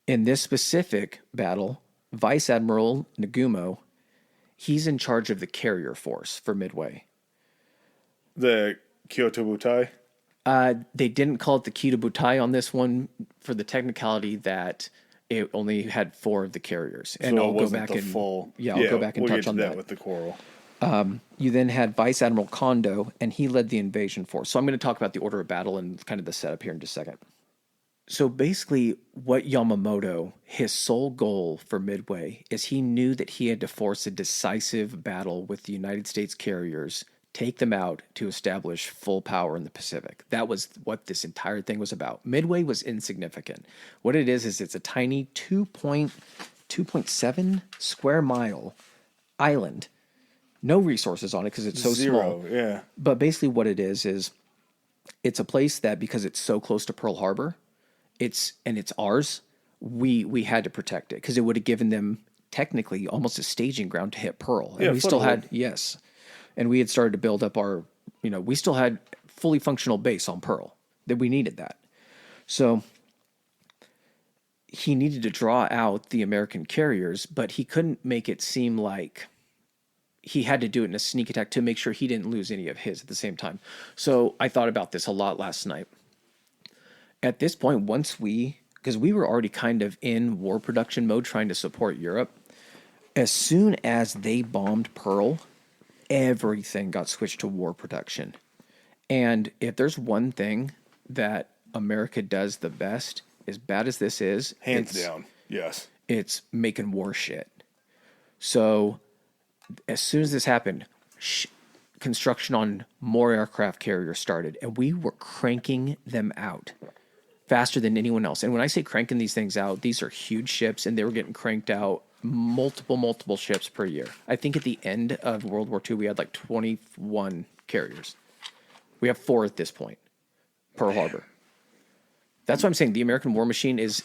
In this specific battle, Vice Admiral Nagumo, he's in charge of the carrier force for Midway. The Kyoto Butai? They didn't call it the Kyoto Butai on this one for the technicality that it only had 4 of the carriers. And So I'll it go wasn't back the and full. I'll go back and we'll touch get on to that. with the Coral. You then had Vice Admiral Kondo, and he led the invasion force. So I'm going to talk about the order of battle and kind of the setup here in just a second. So basically, what Yamamoto, his sole goal for Midway, is he knew that he had to force a decisive battle with the United States carriers, take them out to establish full power in the Pacific. That was what this entire thing was about. Midway was insignificant. What it is it's a tiny 2.7 square mile island. No resources on it because it's so small. Yeah. But basically what it is it's a place that, because it's so close to Pearl Harbor, it's ours, we had to protect it because it would have given them technically almost a staging ground to hit Pearl. And we still had, yes. And we had started to build up our, we still had fully functional base on Pearl, that we needed that. So he needed to draw out the American carriers, but he couldn't make it seem like he had to do it in a sneak attack to make sure he didn't lose any of his at the same time. So I thought about this a lot last night. At this point, because we were already kind of in war production mode trying to support Europe, as soon as they bombed Pearl, everything got switched to war production. And if there's one thing that America does the best, as bad as this is, hands down, yes, it's making war shit. So as soon as this happened, construction on more aircraft carriers started, and we were cranking them out faster than anyone else. And when I say cranking these things out, these are huge ships, and they were getting cranked out multiple ships per year. I think at the end of World War II, we had like 21 carriers. We have 4 at this point. Pearl Harbor. That's what I'm saying. The American war machine is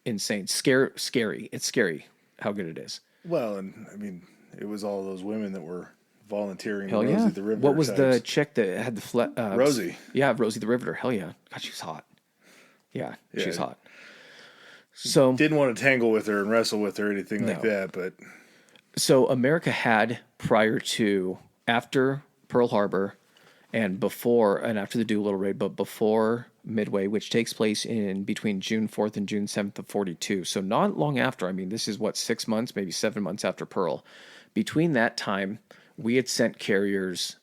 insane. Scary. It's scary how good it is. Well, and I mean, it was all those women that were volunteering. Hell Rosie yeah. the Riveter. What was types. the chick that had the Rosie? Yeah, Rosie the Riveter. Hell yeah. God, she was hot. Yeah, she was hot. So didn't want to tangle with her and wrestle with her or anything like that, but so America had after Pearl Harbor and after the Doolittle raid, but before Midway, which takes place in between June 4th and June 7th of 42. So not long after. I mean, this is 6 months, maybe 7 months after Pearl. Between that time, we had sent carriers,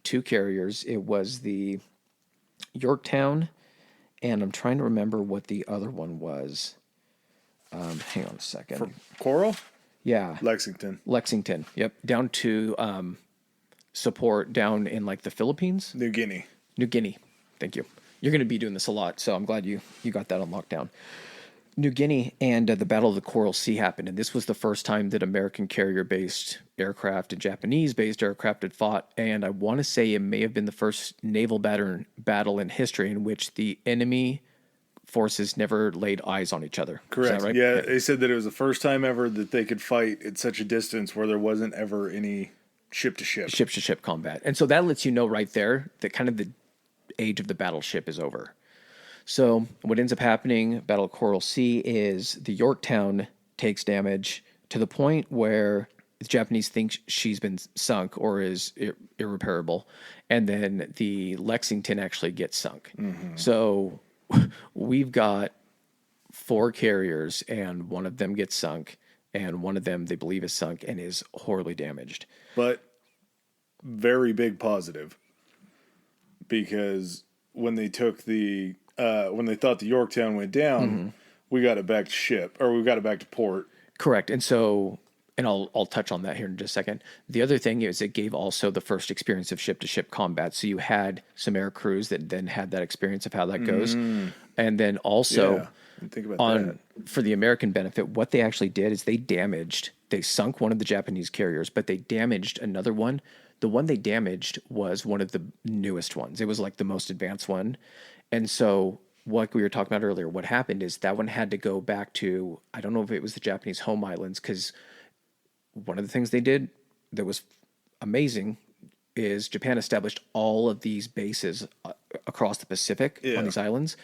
2 carriers. It was the Yorktown, and I'm trying to remember what the other one was. Hang on a second. for Coral? Yeah. Lexington. Yep. Down to support down in like the Philippines. New Guinea. Thank you. You're going to be doing this a lot, so I'm glad you got that on lockdown. New Guinea and the Battle of the Coral Sea happened, and this was the first time that American carrier-based aircraft and Japanese-based aircraft had fought, and I want to say it may have been the first naval battle in history in which the enemy forces never laid eyes on each other. Correct. Is that right? Yeah, they said that it was the first time ever that they could fight at such a distance where there wasn't ever any ship-to-ship combat. And so that lets you know right there that kind of the age of the battleship is over. So what ends up happening, Battle of Coral Sea, is the Yorktown takes damage to the point where the Japanese think she's been sunk or is irreparable, and then the Lexington actually gets sunk. Mm-hmm. So we've got 4 carriers, and one of them gets sunk, and one of them they believe is sunk and is horribly damaged. But very big positive, because when they took when they thought the Yorktown went down, mm-hmm. we got it back to port. Correct. And so, and I'll touch on that here in just a second. The other thing is it gave also the first experience of ship-to-ship combat. So you had some air crews that then had that experience of how that goes. And then also, think about that. For the American benefit, what they actually did is they sunk one of the Japanese carriers, but they damaged another one. The one they damaged was one of the newest ones. It was like the most advanced one. And so what we were talking about earlier, what happened is that one had to go back to, I don't know if it was the Japanese home islands, because one of the things they did that was amazing is Japan established all of these bases across the Pacific on these islands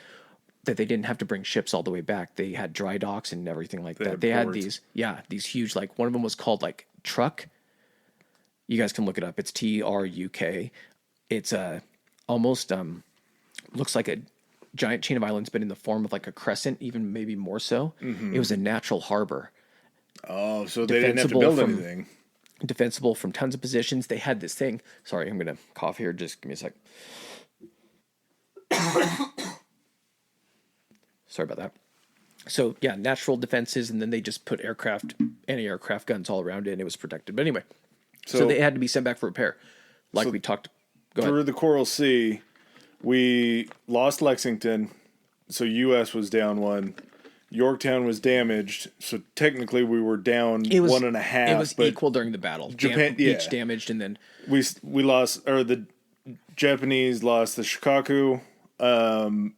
that they didn't have to bring ships all the way back. They had dry docks and everything like that. They had these huge, like one of them was called like Truck. You guys can look it up. It's TRUK. It's almost looks like giant chain of islands, but in the form of like a crescent, even maybe more so. It was a natural harbor. Oh, so they didn't have to build anything. Defensible from tons of positions. They had this thing. Sorry, I'm going to cough here. Just give me a sec. Sorry about that. So, yeah, natural defenses, and then they just put anti-aircraft guns all around it, and it was protected. But anyway, so they had to be sent back for repair. Like we talked. Go ahead. Through the Coral Sea, we lost Lexington, so U.S. was down one. Yorktown was damaged, so technically we were down 1.5. It was equal during the battle. Japan, each damaged, and then we lost, or the Japanese lost the Shikaku, and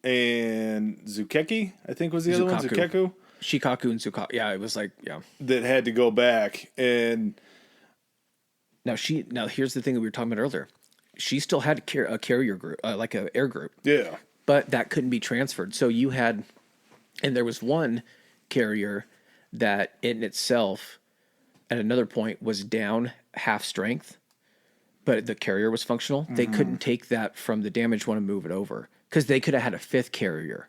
Zukeki, I think was the other one. Shikaku and Zukaku. Yeah, it was like that had to go back. And now here's the thing that we were talking about earlier. She still had a carrier group, like an air group. Yeah, but that couldn't be transferred. So you had. And there was one carrier that in itself, at another point, was down half strength, but the carrier was functional. They couldn't take that from the damaged one and move it over because they could have had a fifth carrier.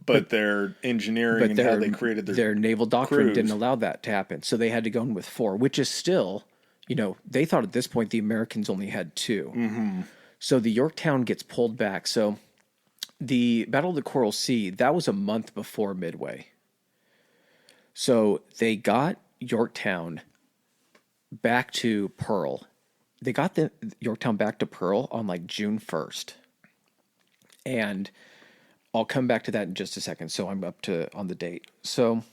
But their engineering and how they created their naval doctrine crews didn't allow that to happen. So they had to go in with 4, which is still, they thought at this point the Americans only had 2. Mm-hmm. So the Yorktown gets pulled back. So the Battle of the Coral Sea, that was a month before Midway. So they got Yorktown back to Pearl. They got the Yorktown back to Pearl on like June 1st. And I'll come back to that in just a second. So I'm on the date. So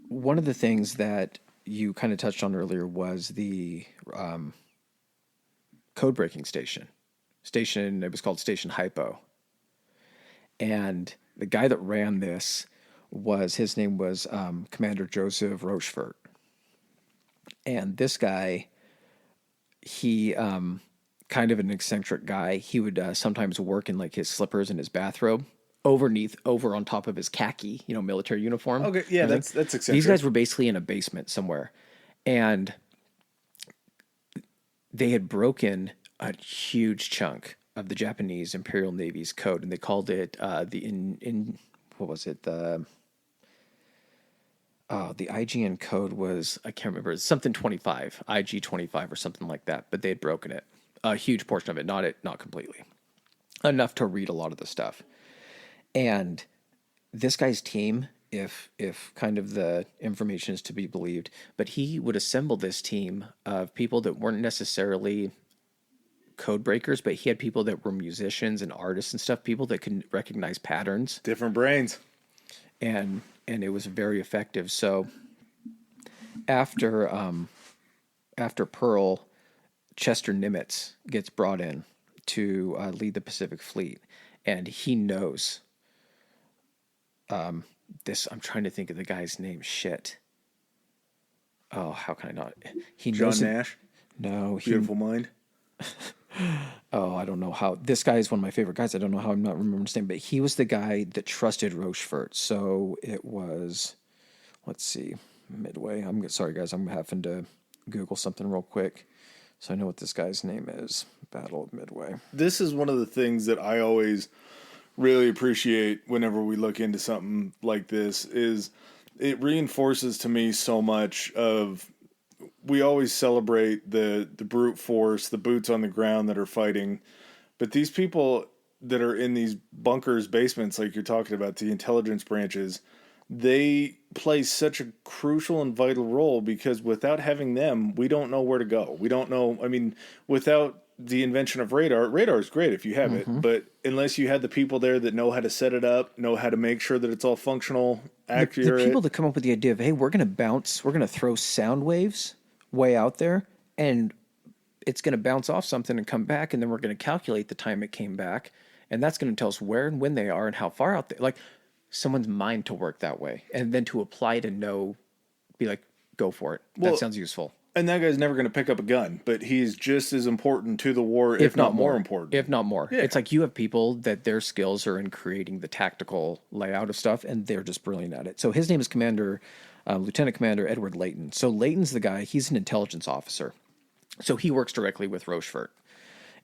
one of the things that you kind of touched on earlier was the code breaking station. It was called Station Hypo. And the guy that ran this his name was Commander Joseph Rochefort. And this guy, he kind of an eccentric guy. He would sometimes work in like his slippers and his bathrobe over on top of his khaki, military uniform. Okay, yeah, that's eccentric. These guys were basically in a basement somewhere. And they had broken a huge chunk of the Japanese Imperial Navy's code, and they called it what was it? The IGN code was, I can't remember, something 25, IG 25 or something like that, but they had broken it. A huge portion of it, not completely. Enough to read a lot of the stuff. And this guy's team, if kind of the information is to be believed, but he would assemble this team of people that weren't necessarily code breakers, but he had people that were musicians and artists and stuff, people that could recognize patterns. Different brains. And it was very effective. So after Pearl, Chester Nimitz gets brought in to lead the Pacific Fleet, and he knows this. I'm trying to think of the guy's name. Shit. Oh, how can I not? He knows John Nash. No, Beautiful Mind. Oh, I don't know how. This guy is one of my favorite guys. I don't know how I'm not remembering his name, but he was the guy that trusted Rochefort. So it was, let's see, Midway. Sorry, guys. I'm having to Google something real quick so I know what this guy's name is. Battle of Midway. This is one of the things that I always really appreciate whenever we look into something like this is it reinforces to me so much of we always celebrate the brute force, the boots on the ground that are fighting, but these people that are in these bunkers, basements, like you're talking about, the intelligence branches, they play such a crucial and vital role because without having them, we don't know where to go. We don't know. I mean, without the invention of radar is great if you have it, but unless you had the people there that know how to set it up, know how to make sure that it's all functional, accurate. The people that come up with the idea of, hey, we're going to throw sound waves way out there, and it's going to bounce off something and come back, and then we're going to calculate the time it came back, and that's going to tell us where and when they are and how far out they, like someone's mind to work that way, and then to apply to know, be like, go for it. That sounds useful. And that guy's never going to pick up a gun, but he's just as important to the war, if not more important. If not more. Yeah. It's like you have people that their skills are in creating the tactical layout of stuff, and they're just brilliant at it. So his name is Lieutenant Commander Edward Layton. So Layton's the guy, he's an intelligence officer. So he works directly with Rochefort.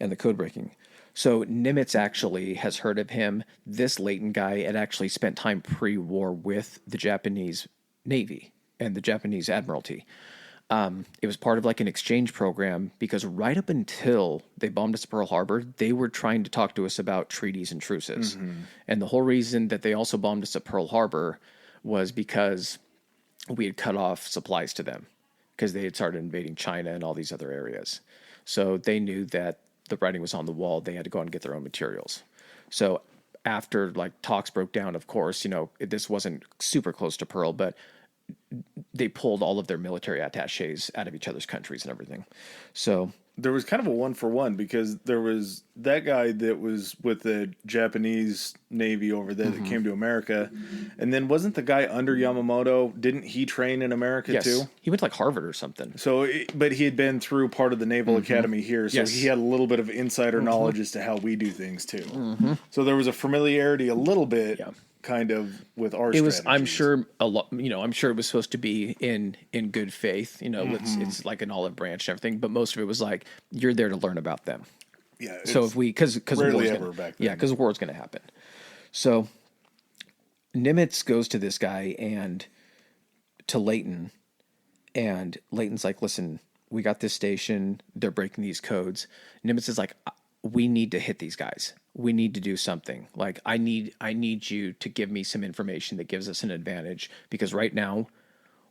and the code breaking. So Nimitz actually has heard of him. This Leighton guy had actually spent time pre-war with the Japanese Navy and the Japanese Admiralty. It was part of like an exchange program because right up until they bombed us at Pearl Harbor, they were trying to talk to us about treaties and truces. And the whole reason that they also bombed us at Pearl Harbor was because we had cut off supplies to them because they had started invading China and all these other areas. So they knew that the writing was on the wall. They had to go out and get their own materials. So after like talks broke down, of course, this wasn't super close to Pearl, but they pulled all of their military attaches out of each other's countries and everything. So There was kind of a 1-for-1 because there was that guy that was with the Japanese Navy over there that came to America. And then wasn't the guy under Yamamoto, didn't he train in America yes, too? he went to like Harvard or something. So, but he had been through part of the Naval Academy here, so Yes. he had a little bit of insider knowledge as to how we do things too. So there was a familiarity a little bit, kind of with our. It was, I'm strategies. sure a lot, I'm sure it was supposed to be in good faith, it's like an olive branch and everything, but most of it was like, you're there to learn about them. Yeah. So if we, cause rarely war's ever gonna, back yeah, then. cause war's going to happen. So Nimitz goes to this guy and to Leighton, and Leighton's like, listen, we got this station. They're breaking these codes. Nimitz is like, we need to hit these guys. We need to do something. Like, I need you to give me some information that gives us an advantage because right now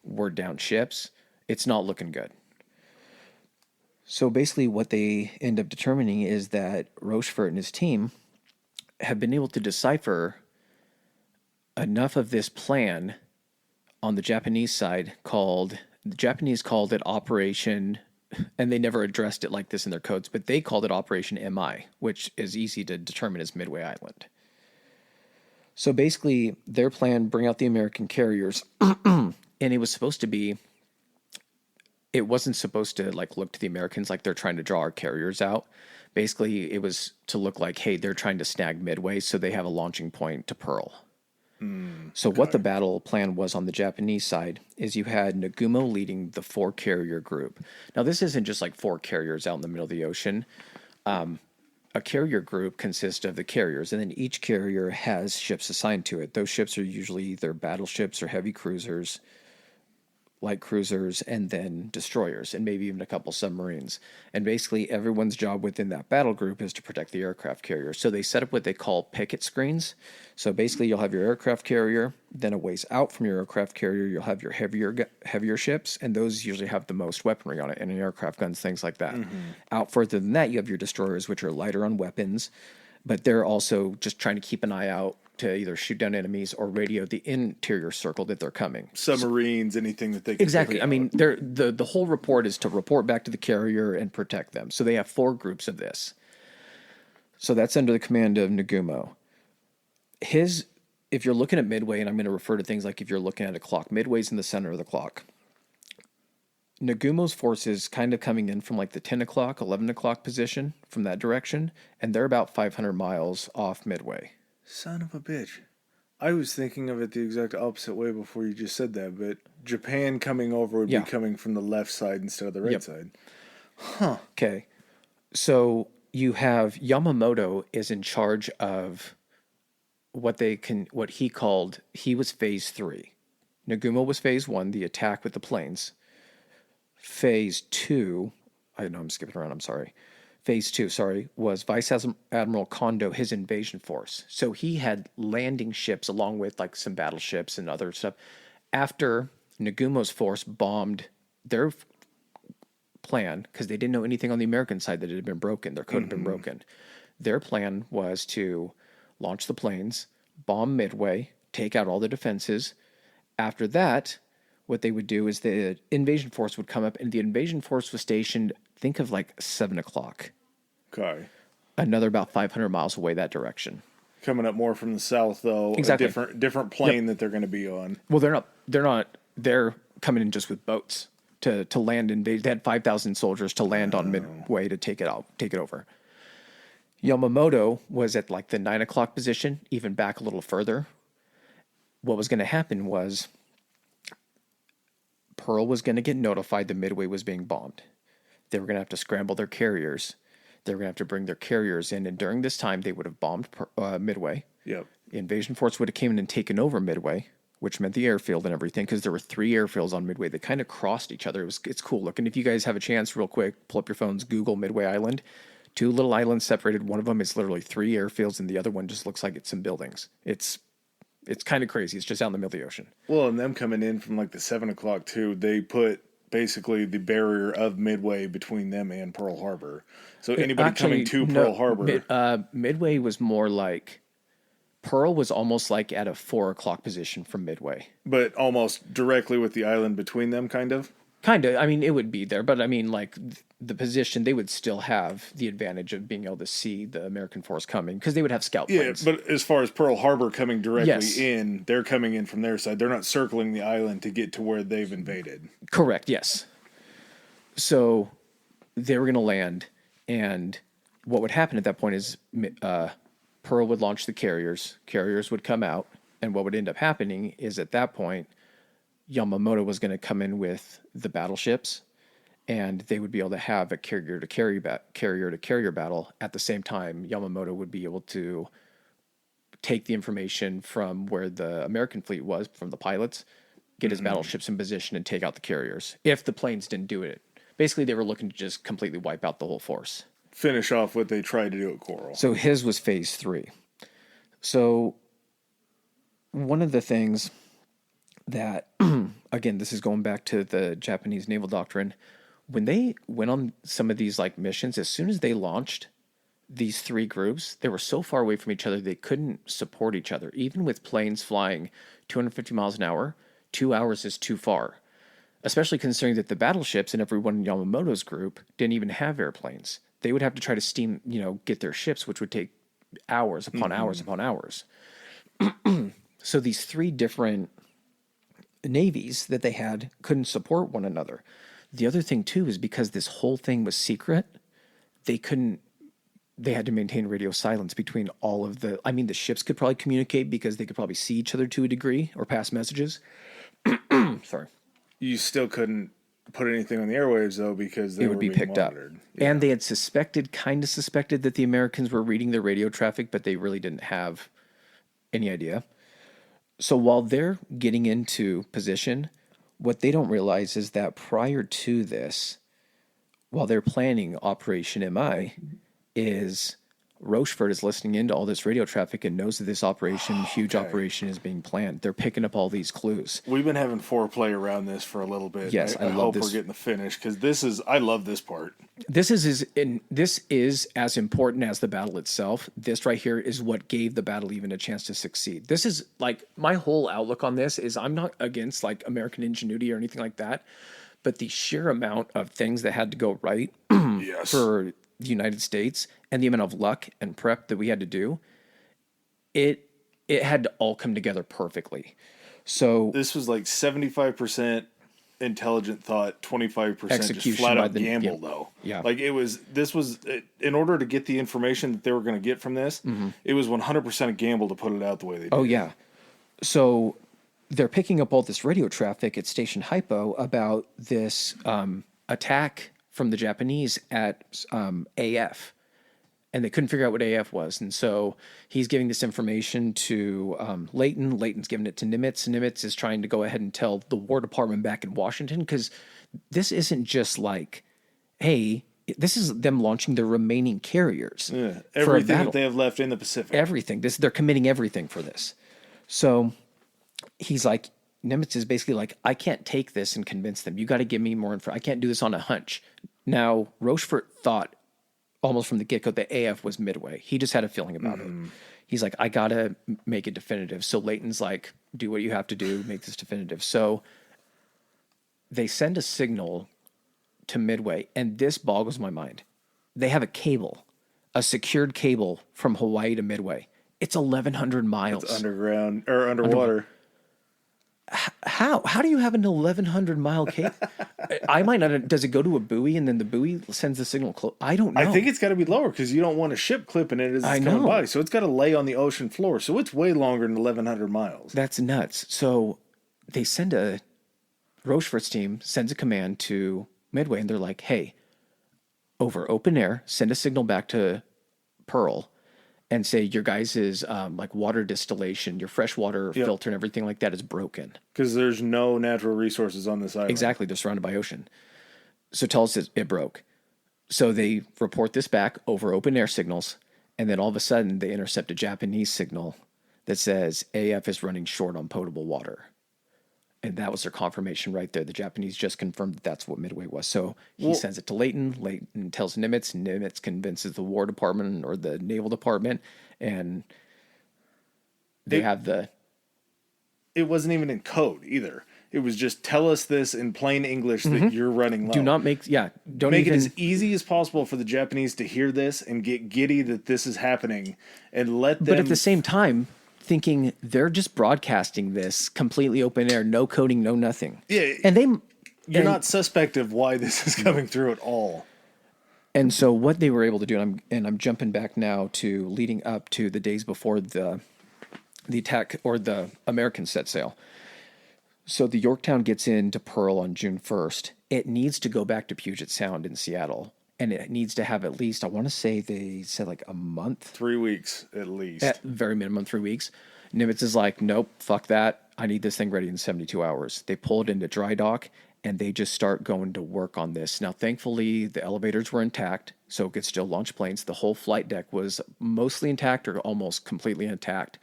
we're down ships. It's not looking good. So basically what they end up determining is that Rochefort and his team have been able to decipher enough of this plan on the Japanese side the Japanese called it Operation, and they never addressed it like this in their codes, but they called it Operation MI, which is easy to determine as Midway Island. So basically their plan, bring out the American carriers, and it wasn't supposed to like look to the Americans like they're trying to draw our carriers out. Basically, it was to look like, hey, they're trying to snag Midway so they have a launching point to Pearl. So what the battle plan was on the Japanese side is you had Nagumo leading the 4-carrier group. Now, this isn't just like 4 carriers out in the middle of the ocean. A carrier group consists of the carriers, and then each carrier has ships assigned to it. Those ships are usually either battleships or heavy cruisers, light cruisers, and then destroyers, and maybe even a couple submarines. And basically everyone's job within that battle group is to protect the aircraft carrier. So they set up what they call picket screens. So basically you'll have your aircraft carrier, then a ways out from your aircraft carrier, you'll have your heavier ships, and those usually have the most weaponry on it, and aircraft guns, things like that. Out further than that, you have your destroyers, which are lighter on weapons, but they're also just trying to keep an eye out to either shoot down enemies or radio the interior circle that they're coming. Submarines, anything that they can Exactly. pick I mean, out. the whole report is to report back to the carrier and protect them. So they have 4 groups of this. So that's under the command of Nagumo. If you're looking at Midway, and I'm going to refer to things like if you're looking at a clock, Midway's in the center of the clock. Nagumo's forces kind of coming in from like the 10 o'clock, 11 o'clock position from that direction, and they're about 500 miles off Midway. Son of a bitch. I was thinking of it the exact opposite way before you just said that, but Japan coming over would Yeah. be coming from the left side instead of the right Yep. side. Okay. So you have Yamamoto is in charge of what he was phase 3. Nagumo was phase 1, the attack with the planes. Phase 2, I know I'm skipping around, I'm sorry. Phase 2, was Vice Admiral Kondo, his invasion force. So he had landing ships along with like some battleships and other stuff. After Nagumo's force bombed their plan, because they didn't know anything on the American side that it had been broken, their code had been broken. Their plan was to launch the planes, bomb Midway, take out all the defenses. After that, what they would do is the invasion force would come up, and the invasion force was stationed, think of like 7 o'clock. Okay. Another about 500 miles away that direction. Coming up more from the south, though. Exactly. A different plane that they're going to be on. Well, they're coming in just with boats to land in. They had 5,000 soldiers to land on Midway to take it over. Yamamoto was at like the 9 o'clock position, even back a little further. What was going to happen was Pearl was going to get notified that Midway was being bombed. They were going to have to scramble their carriers. They were going to have to bring their carriers in. And during this time, they would have bombed Midway. Yep. The invasion force would have came in and taken over Midway, which meant the airfield and everything, because there were 3 airfields on Midway that kind of crossed each other. It's cool looking. If you guys have a chance, real quick, pull up your phones, Google Midway Island. 2 little islands separated. One of them is literally 3 airfields, and the other one just looks like it's some buildings. It's kind of crazy. It's just out in the middle of the ocean. Well, and them coming in from like the 7 o'clock too, they put basically the barrier of Midway between them and Pearl Harbor. So anybody coming to Pearl Harbor, Midway was more like Pearl was almost like at a 4 o'clock position from Midway, but almost directly with the island between them, kind of. Kind of. I mean, it would be there, but I mean, like the position, they would still have the advantage of being able to see the American force coming because they would have scout planes. Yeah, but as far as Pearl Harbor coming directly Yes. in, they're coming in from their side. They're not circling the island to get to where they've invaded. Correct. Yes. So they were going to land, and what would happen at that point is Pearl would launch the carriers. Carriers would come out, and what would end up happening is at that point, Yamamoto was going to come in with the battleships, and they would be able to have a carrier to carrier battle. At the same time, Yamamoto would be able to take the information from where the American fleet was, from the pilots, get his battleships in position, and take out the carriers. If the planes didn't do it, basically they were looking to just completely wipe out the whole force. Finish off what they tried to do at Coral. So his was phase 3. So one of the things that, again, this is going back to the Japanese naval doctrine. When they went on some of these like missions, as soon as they launched these 3 groups, they were so far away from each other, they couldn't support each other. Even with planes flying 250 miles an hour, 2 hours is too far, especially considering that the battleships and everyone in Yamamoto's group didn't even have airplanes. They would have to try to get their ships, which would take hours upon hours upon hours. So these 3 different navies that they had couldn't support one another. The other thing too is because this whole thing was secret, they had to maintain radio silence between all of the ships could probably communicate because they could probably see each other to a degree or pass messages. Sorry. You still couldn't put anything on the airwaves though because they would be picked monitored. up. Yeah. And they had kind of suspected that the Americans were reading their radio traffic, but they really didn't have any idea. So while they're getting into position, what they don't realize is that prior to this, while they're planning Operation MI, is Rochefort is listening into all this radio traffic and knows that this huge operation is being planned. They're picking up all these clues. We've been having foreplay around this for a little bit. Yes, I hope we're getting the finish because I love this part. This is as important as the battle itself. This right here is what gave the battle even a chance to succeed. This is like my whole outlook on this is I'm not against like American ingenuity or anything like that, but the sheer amount of things that had to go right Yes. for the United States and the amount of luck and prep that we had to do, it had to all come together perfectly. So this was like 75% intelligent thought, 25% execution just flat by out the gamble though. Yeah. Like this was in order to get the information that they were going to get from this, it was 100% a gamble to put it out the way they did. Oh yeah. So they're picking up all this radio traffic at Station Hypo about this attack from the Japanese at AF, and they couldn't figure out what AF was. And so he's giving this information to Leighton. Leighton's giving it to Nimitz. Nimitz is trying to go ahead and tell the War Department back in Washington, because this isn't just like, hey, this is them launching their remaining carriers. Yeah, for a everything battle. that they have left in the Pacific. Everything. They're committing everything for this. So he's like, Nimitz is basically like, I can't take this and convince them. You got to give me more info. I can't do this on a hunch. Now, Rochefort thought almost from the get-go that AF was Midway. He just had a feeling about it. He's like, I got to make it definitive. So Leighton's like, do what you have to do, make this definitive. So they send a signal to Midway, and this boggles my mind. They have a secured cable from Hawaii to Midway. It's 1,100 miles. It's underground or underwater. How do you have an 1,100 mile cable? I might not. Does it go to a buoy and then the buoy sends the signal? I don't know. I think it's got to be lower because you don't want a ship clipping it as it's coming by. So it's got to lay on the ocean floor. So it's way longer than 1,100 miles. That's nuts. So they Rochefort's team sends a command to Midway, and they're like, hey, over open air, send a signal back to Pearl, and say your guys' like water distillation, your freshwater Yep. filter and everything like that is broken. Because there's no natural resources on this island. Exactly, they're surrounded by ocean. So tell us it broke. So they report this back over open air signals, and then all of a sudden they intercept a Japanese signal that says AF is running short on potable water. And that was their confirmation right there. The Japanese just confirmed that that's what Midway was. So he sends it to Leighton. Leighton tells Nimitz. Nimitz convinces the War Department or the Naval Department, and they have the... It wasn't even in code either. It was just tell us this in plain English that you're running low. Do not make... Yeah, don't Make even... it as easy as possible for the Japanese to hear this and get giddy that this is happening, and let them... But at the same time, thinking they're just broadcasting this completely open air, no coding, no nothing. Yeah, And they... you're not suspect of why this is coming through at all. And so what they were able to do, and I'm jumping back now to leading up to the days before the attack or the Americans set sail. So the Yorktown gets into Pearl on June 1st. It needs to go back to Puget Sound in Seattle. And it needs to have at least, I want to say they said like a month. 3 weeks at least. At very minimum 3 weeks. Nimitz is like, nope, fuck that. I need this thing ready in 72 hours. They pull it into dry dock and they just start going to work on this. Now, thankfully, the elevators were intact, so it could still launch planes. The whole flight deck was mostly intact or almost completely intact.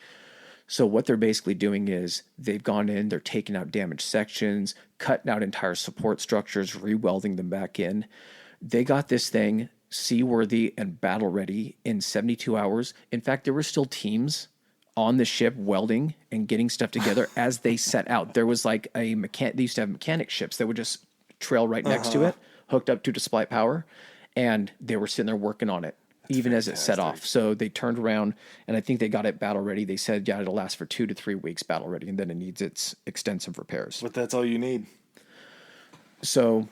So what they're basically doing is they've gone in, they're taking out damaged sections, cutting out entire support structures, re-welding them back in. They got this thing seaworthy and battle ready in 72 hours. In fact, there were still teams on the ship welding and getting stuff together as they set out. There was like they used to have mechanic ships that would just trail right next to it, hooked up to display power, and they were sitting there working on it. Even as it set off. So they turned around, and I think they got it battle ready. They said, yeah, it'll last for 2 to 3 weeks battle ready, and then it needs its extensive repairs. But that's all you need. So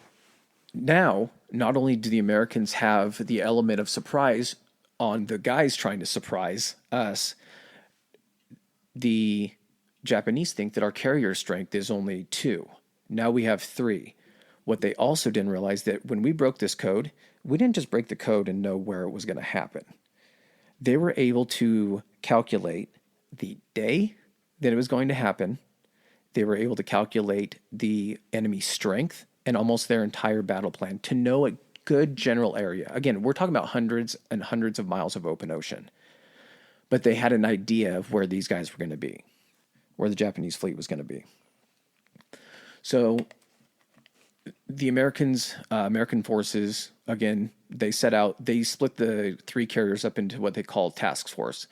now, not only do the Americans have the element of surprise on the guys trying to surprise us, the Japanese think that our carrier strength is only 2. Now we have 3. What they also didn't realize that when we broke this code, we didn't just break the code and know where it was going to happen. They were able to calculate the day that it was going to happen. They were able to calculate the enemy strength and almost their entire battle plan to know a good general area. Again, we're talking about hundreds and hundreds of miles of open ocean. But they had an idea of where these guys were going to be, where the Japanese fleet was going to be. So the American forces, again, they set out, they split the 3 carriers up into what they call task forces.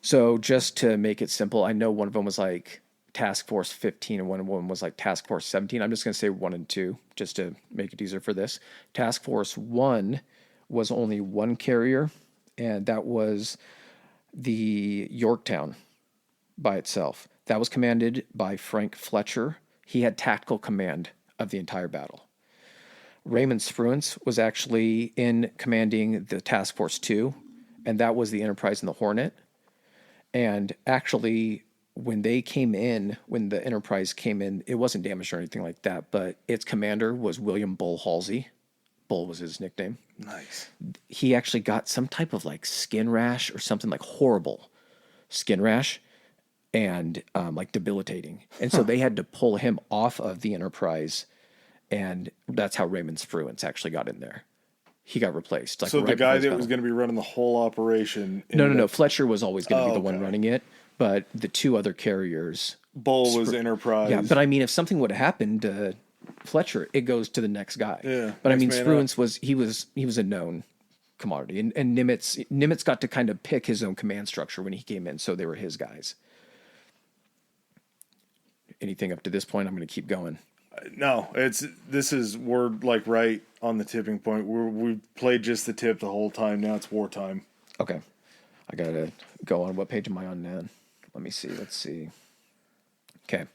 So just to make it simple, I know one of them was like Task Force 15 and one of them was like Task Force 17. I'm just going to say 1 and 2 just to make it easier for this. Task Force 1 was only 1 carrier, and that was the Yorktown by itself. That was commanded by Frank Fletcher. He had tactical command of the entire battle. Raymond Spruance was actually in commanding the Task Force 2, and that was the Enterprise and the Hornet. And actually, when the Enterprise came in, it wasn't damaged or anything like that, but its commander was William Bull Halsey. Bull was his nickname. Nice. He actually got some type of like skin rash or something, like horrible skin rash and like debilitating. And so they had to pull him off of the Enterprise, and that's how Raymond Spruance actually got in there. He got replaced. Like, so right the guy that before his was going to be running the whole operation... No. Fletcher was always going to be the one running it, but the 2 other carriers... Bull was Enterprise. Yeah, but I mean, if something would have happened to Fletcher, it goes to the next guy. Yeah, but I mean, next man Spruance was a known commodity, and Nimitz got to kind of pick his own command structure when he came in, so they were his guys. Anything up to this point, I'm going to keep going. No, we're like right on the tipping point. We've played just the tip the whole time. Now it's wartime. Okay. I got to go on. What page am I on now? Let me see. Let's see. Okay.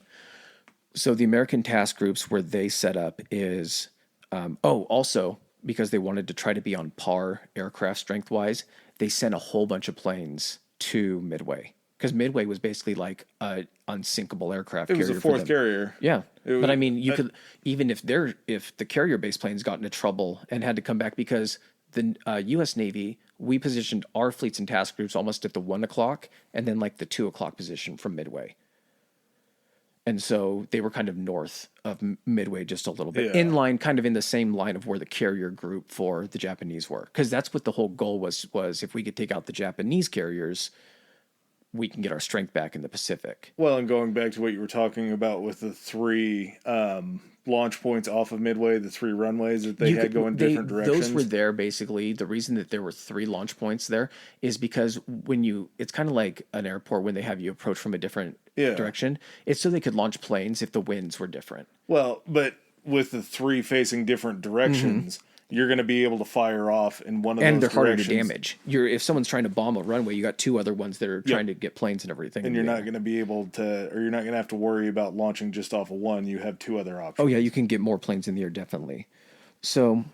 So the American task groups where they set up is, also because they wanted to try to be on par aircraft strength wise, they sent a whole bunch of planes to Midway because Midway was basically like a unsinkable aircraft It was carrier a for fourth them. carrier. Yeah, It but I was- mean, you could even if the carrier based planes got into trouble and had to come back because the U.S. Navy, we positioned our fleets and task groups almost at the 1 o'clock and then like the 2 o'clock position from Midway. And so they were kind of north of Midway just a little bit, Yeah. in line, kind of in the same line of where the carrier group for the Japanese were. Because that's what the whole goal was if we could take out the Japanese carriers, we can get our strength back in the Pacific. Well, and going back to what you were talking about with the 3 launch points off of Midway, the 3 runways that they had going different directions. Those were there basically. The reason that there were 3 launch points there is because it's kind of like an airport when they have you approach from a different direction. It's so they could launch planes if the winds were different. Well, but with the 3 facing different directions, you're going to be able to fire off in one of And those they're harder to directions. damage. If someone's trying to bomb a runway, you got 2 other ones that are trying to get planes and everything. And you're not going to be able to, or you're not going to have to worry about launching just off of one. You have 2 other options. Oh yeah, you can get more planes in the air, definitely. So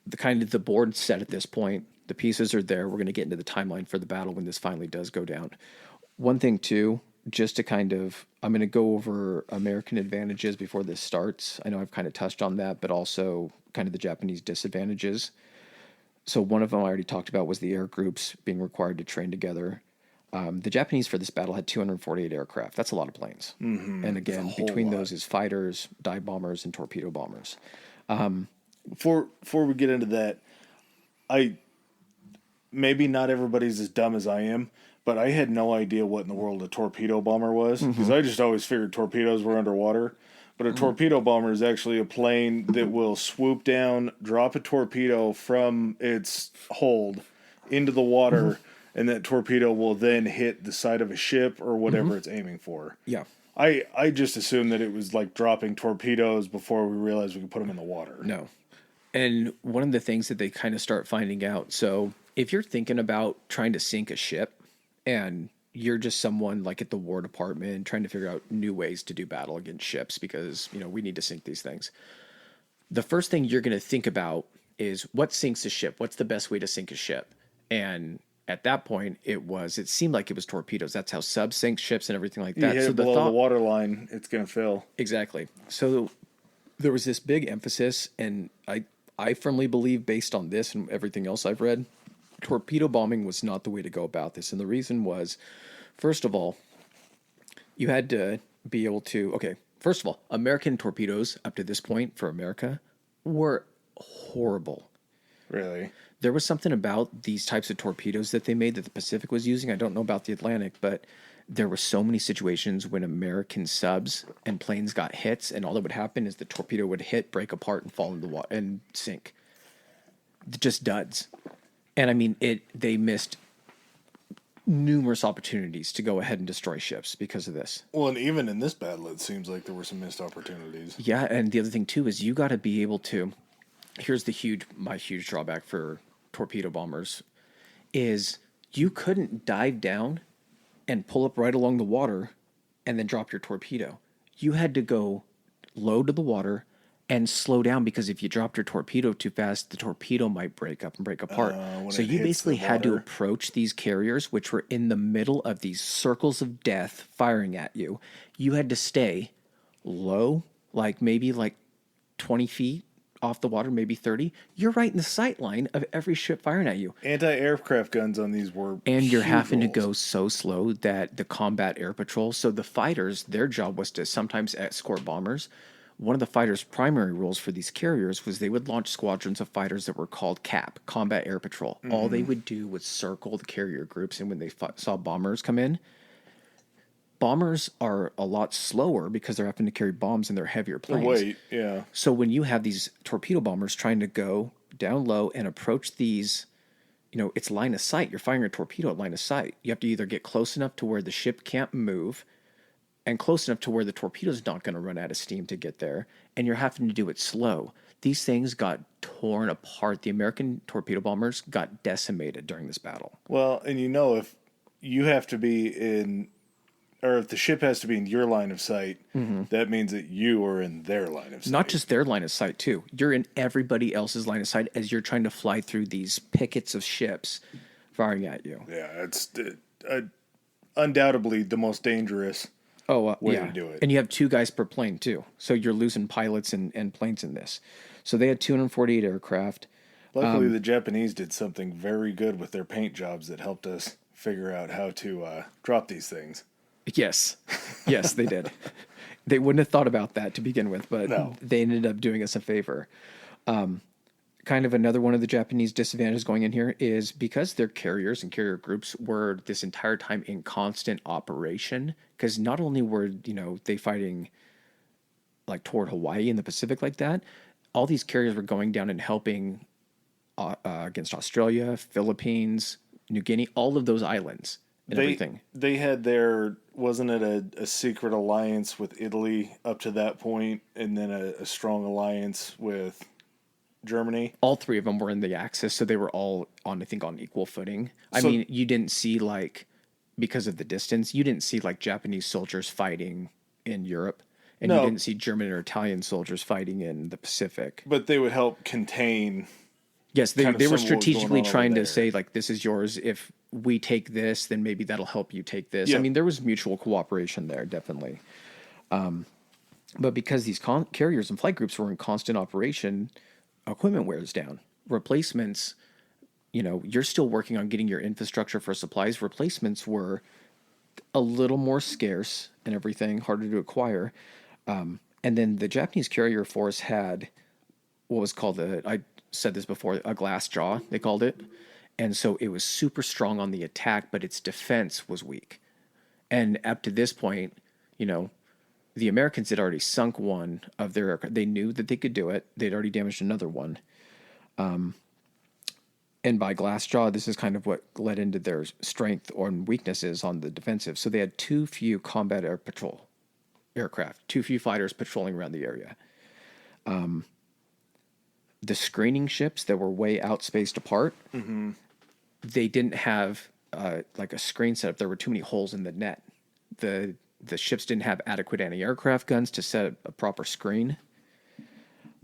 the board's set at this point. The pieces are there. We're going to get into the timeline for the battle when this finally does go down. One thing too, just to I'm going to go over American advantages before this starts. I know I've kind of touched on that, but also kind of the Japanese disadvantages. So one of them I already talked about was the air groups being required to train together. The Japanese for this battle had 248 aircraft. That's a lot of planes. Mm-hmm. And again, between those is fighters, dive bombers, and torpedo bombers. Before we get into that, maybe not everybody's as dumb as I am, but I had no idea what in the world a torpedo bomber was, because I just always figured torpedoes were underwater. But a torpedo bomber is actually a plane that will swoop down, drop a torpedo from its hold into the water, and that torpedo will then hit the side of a ship or whatever it's aiming for. Yeah. I just assumed that it was like dropping torpedoes before we realized we could put them in the water. No. And one of the things that they kind of start finding out, so if you're thinking about trying to sink a ship and you're just someone like at the War Department trying to figure out new ways to do battle against ships because, we need to sink these things. The first thing you're going to think about is what sinks a ship? What's the best way to sink a ship? And at that point, it seemed like it was torpedoes. That's how subs sink ships and everything like that. You hit So it below the water line, it's going to fill. Exactly. So there was this big emphasis, and I firmly believe, based on this and everything else I've read, torpedo bombing was not the way to go about this. And the reason was, first of all, you had to be able to, first of all, American torpedoes up to this point for America were horrible. Really? There was something about these types of torpedoes that they made that the Pacific was using. I don't know about the Atlantic, but there were so many situations when American subs and planes got hits, and all that would happen is the torpedo would hit, break apart, and fall into the water and sink. Just duds. And I mean, they missed numerous opportunities to go ahead and destroy ships because of this. Well, and even in this battle, it seems like there were some missed opportunities. Yeah, and the other thing too is you got to be able to. Here's my huge drawback for torpedo bombers is you couldn't dive down and pull up right along the water and then drop your torpedo. You had to go low to the water and slow down, because if you dropped your torpedo too fast, the torpedo might break up and break apart. So you basically had to approach these carriers, which were in the middle of these circles of death firing at you. You had to stay low, maybe 20 feet off the water, maybe 30. You're right in the sight line of every ship firing at you. Anti-aircraft guns on these were And you're having to rolls. go so slow that the combat air patrol, so the fighters, their job was to sometimes escort bombers. One of the fighters' primary roles for these carriers was they would launch squadrons of fighters that were called CAP, Combat Air Patrol. Mm-hmm. All they would do was circle the carrier groups, and when they saw bombers come in, bombers are a lot slower because they're having to carry bombs in their heavier planes. Weight, yeah. So when you have these torpedo bombers trying to go down low and approach these, it's line of sight. You're firing a torpedo at line of sight. You have to either get close enough to where the ship can't move and close enough to where the torpedo's not going to run out of steam to get there, and you're having to do it slow. These things got torn apart. The American torpedo bombers got decimated during this battle. Well, and if you have to be in, or if the ship has to be in your line of sight, that means that you are in their line of sight. Not just their line of sight, too. You're in everybody else's line of sight as you're trying to fly through these pickets of ships firing at you. Yeah, undoubtedly the most dangerous way to do it. And you have 2 guys per plane too, so you're losing pilots and planes in this. So they had 248 aircraft. Luckily, the Japanese did something very good with their paint jobs that helped us figure out how to drop these things. Yes, they did. They wouldn't have thought about that to begin with, but No. they ended up doing us a favor. Kind of another one of the Japanese disadvantages going in here is because their carriers and carrier groups were this entire time in constant operation, because not only were, they fighting like toward Hawaii in the Pacific like that, all these carriers were going down and helping against Australia, Philippines, New Guinea, all of those islands and everything. They had wasn't it a secret alliance with Italy up to that point, and then a strong alliance with Germany? All 3 of them were in the Axis, so they were all on equal footing. I mean, you didn't see because of the distance, you didn't see Japanese soldiers fighting in Europe, and you didn't see German or Italian soldiers fighting in the Pacific. But they would help contain. Yes, they were strategically trying to say, this is yours. If we take this, then maybe that'll help you take this. Yep. I mean, there was mutual cooperation there, definitely. But because these carriers and flight groups were in constant operation, equipment wears down. Replacements, you're still working on getting your infrastructure for supplies. Replacements were a little more scarce and everything, harder to acquire. And then the Japanese carrier force had what was called I said this before, a glass jaw, they called it. And so it was super strong on the attack, but its defense was weak. And up to this point, the Americans had already sunk one of their aircraft. They knew that they could do it. They'd already damaged another one. And by glass jaw, this is kind of what led into their strength or weaknesses on the defensive. So they had too few combat air patrol aircraft, too few fighters patrolling around the area. The screening ships that were way outspaced apart, they didn't have a screen setup. There were too many holes in the net. The ships didn't have adequate anti-aircraft guns to set a proper screen.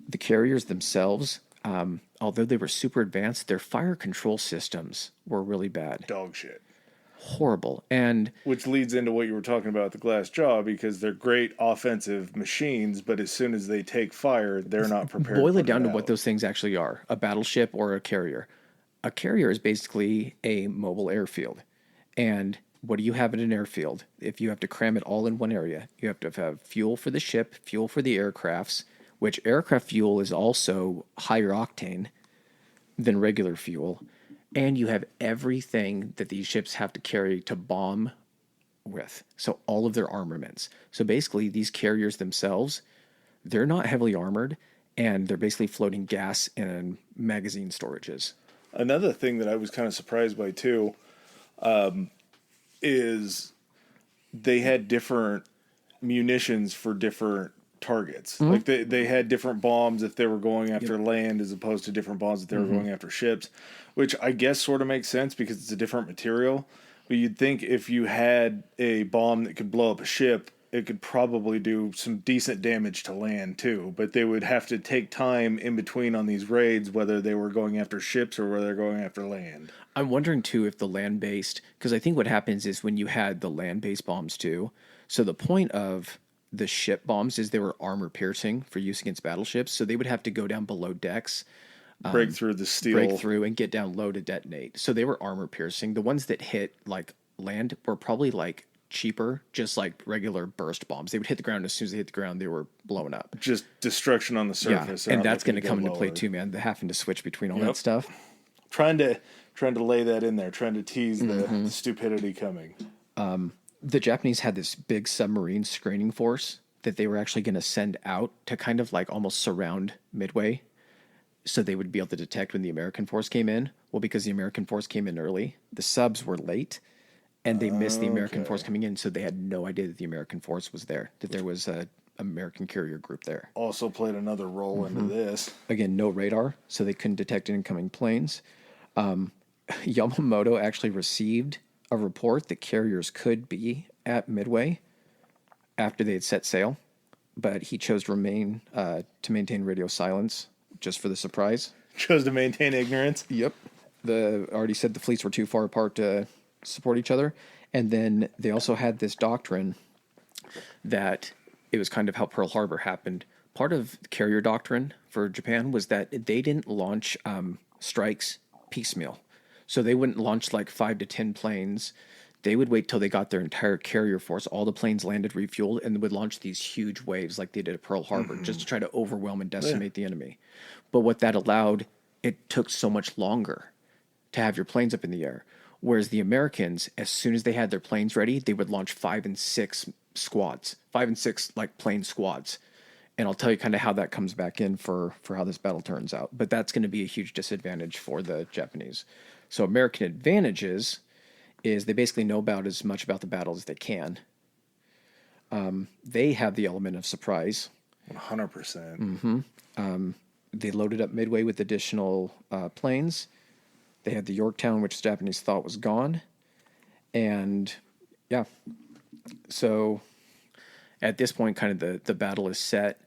The carriers themselves, although they were super advanced, their fire control systems were really bad. Dog shit. Horrible. And which leads into what you were talking about, the glass jaw, because they're great offensive machines, but as soon as they take fire, they're not prepared. Boil it down to what those things actually are: a battleship or a carrier. A carrier is basically a mobile airfield. And what do you have in an airfield? If you have to cram it all in one area, you have to have fuel for the ship, fuel for the aircrafts, which aircraft fuel is also higher octane than regular fuel. And you have everything that these ships have to carry to bomb with. So all of their armaments. So basically these carriers themselves, they're not heavily armored, and they're basically floating gas in magazine storages. Another thing that I was kind of surprised by too, is they had different munitions for different targets. Like they had different bombs if they were going after land, as opposed to different bombs if they were going after ships, which I guess sort of makes sense because it's a different material. But you'd think if you had a bomb that could blow up a ship, it could probably do some decent damage to land too. But they would have to take time in between on these raids, whether they were going after ships or whether they're going after land. I'm wondering too if the land-based, because I think what happens is when you had the land-based bombs too, so the point of the ship bombs is they were armor piercing for use against battleships, so they would have to go down below decks, Break through the steel. break through and get down low to detonate. So they were armor piercing. The ones that hit land were probably cheaper, just like regular burst bombs. They would hit the ground, as soon as they hit the ground, they were blowing up. Just destruction on the surface. Yeah, and that's going to come into play too, man. Having to switch between all that stuff. Trying to lay that in there, trying to tease the stupidity coming. The Japanese had this big submarine screening force that they were actually going to send out to kind of almost surround Midway, so they would be able to detect when the American force came in. Well, because the American force came in early, the subs were late, and they missed the American force coming in, so they had no idea that the American force was there, that there was a American carrier group there. Also played another role into this. Again, no radar, so they couldn't detect incoming planes. Yamamoto actually received a report that carriers could be at Midway after they had set sail, but he chose to maintain radio silence just for the surprise. Chose to maintain ignorance. Yep. Already said the fleets were too far apart to support each other. And then they also had this doctrine that it was kind of how Pearl Harbor happened. Part of the carrier doctrine for Japan was that they didn't launch strikes piecemeal. So they wouldn't launch like 5 to 10 planes. They would wait till they got their entire carrier force, all the planes landed, refueled, and would launch these huge waves like they did at Pearl Harbor, just to try to overwhelm and decimate the enemy. But what that allowed, it took so much longer to have your planes up in the air. Whereas the Americans, as soon as they had their planes ready, they would launch 5 and 6 squads, 5 and 6 like plane squads. And I'll tell you kind of how that comes back in for how this battle turns out. But that's going to be a huge disadvantage for the Japanese. So American advantages is they basically know about as much about the battle as they can. They have the element of surprise. 100%. They loaded up Midway with additional planes. They had the Yorktown, which the Japanese thought was gone. And yeah, so at this point, kind of the battle is set.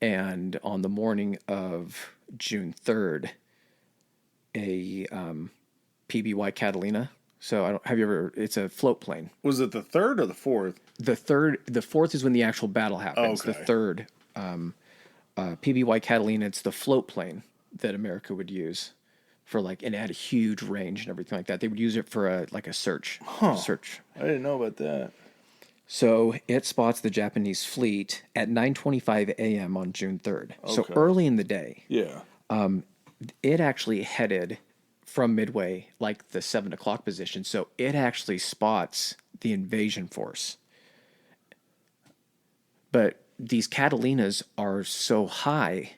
And on the morning of June 3rd, a PBY Catalina. So have you ever? It's a float plane. Was it the third or the fourth? The fourth is when the actual battle happens. Okay. The third, PBY Catalina. It's the float plane that America would use for like, and it had a huge range and everything like that. They would use it for a search. Search. I didn't know about that. So it spots the Japanese fleet at 9:25 a.m. on June 3rd. Okay. So early in the day. Yeah. It actually headed from Midway, like the 7 o'clock position. So it actually spots the invasion force. But these Catalinas are so high,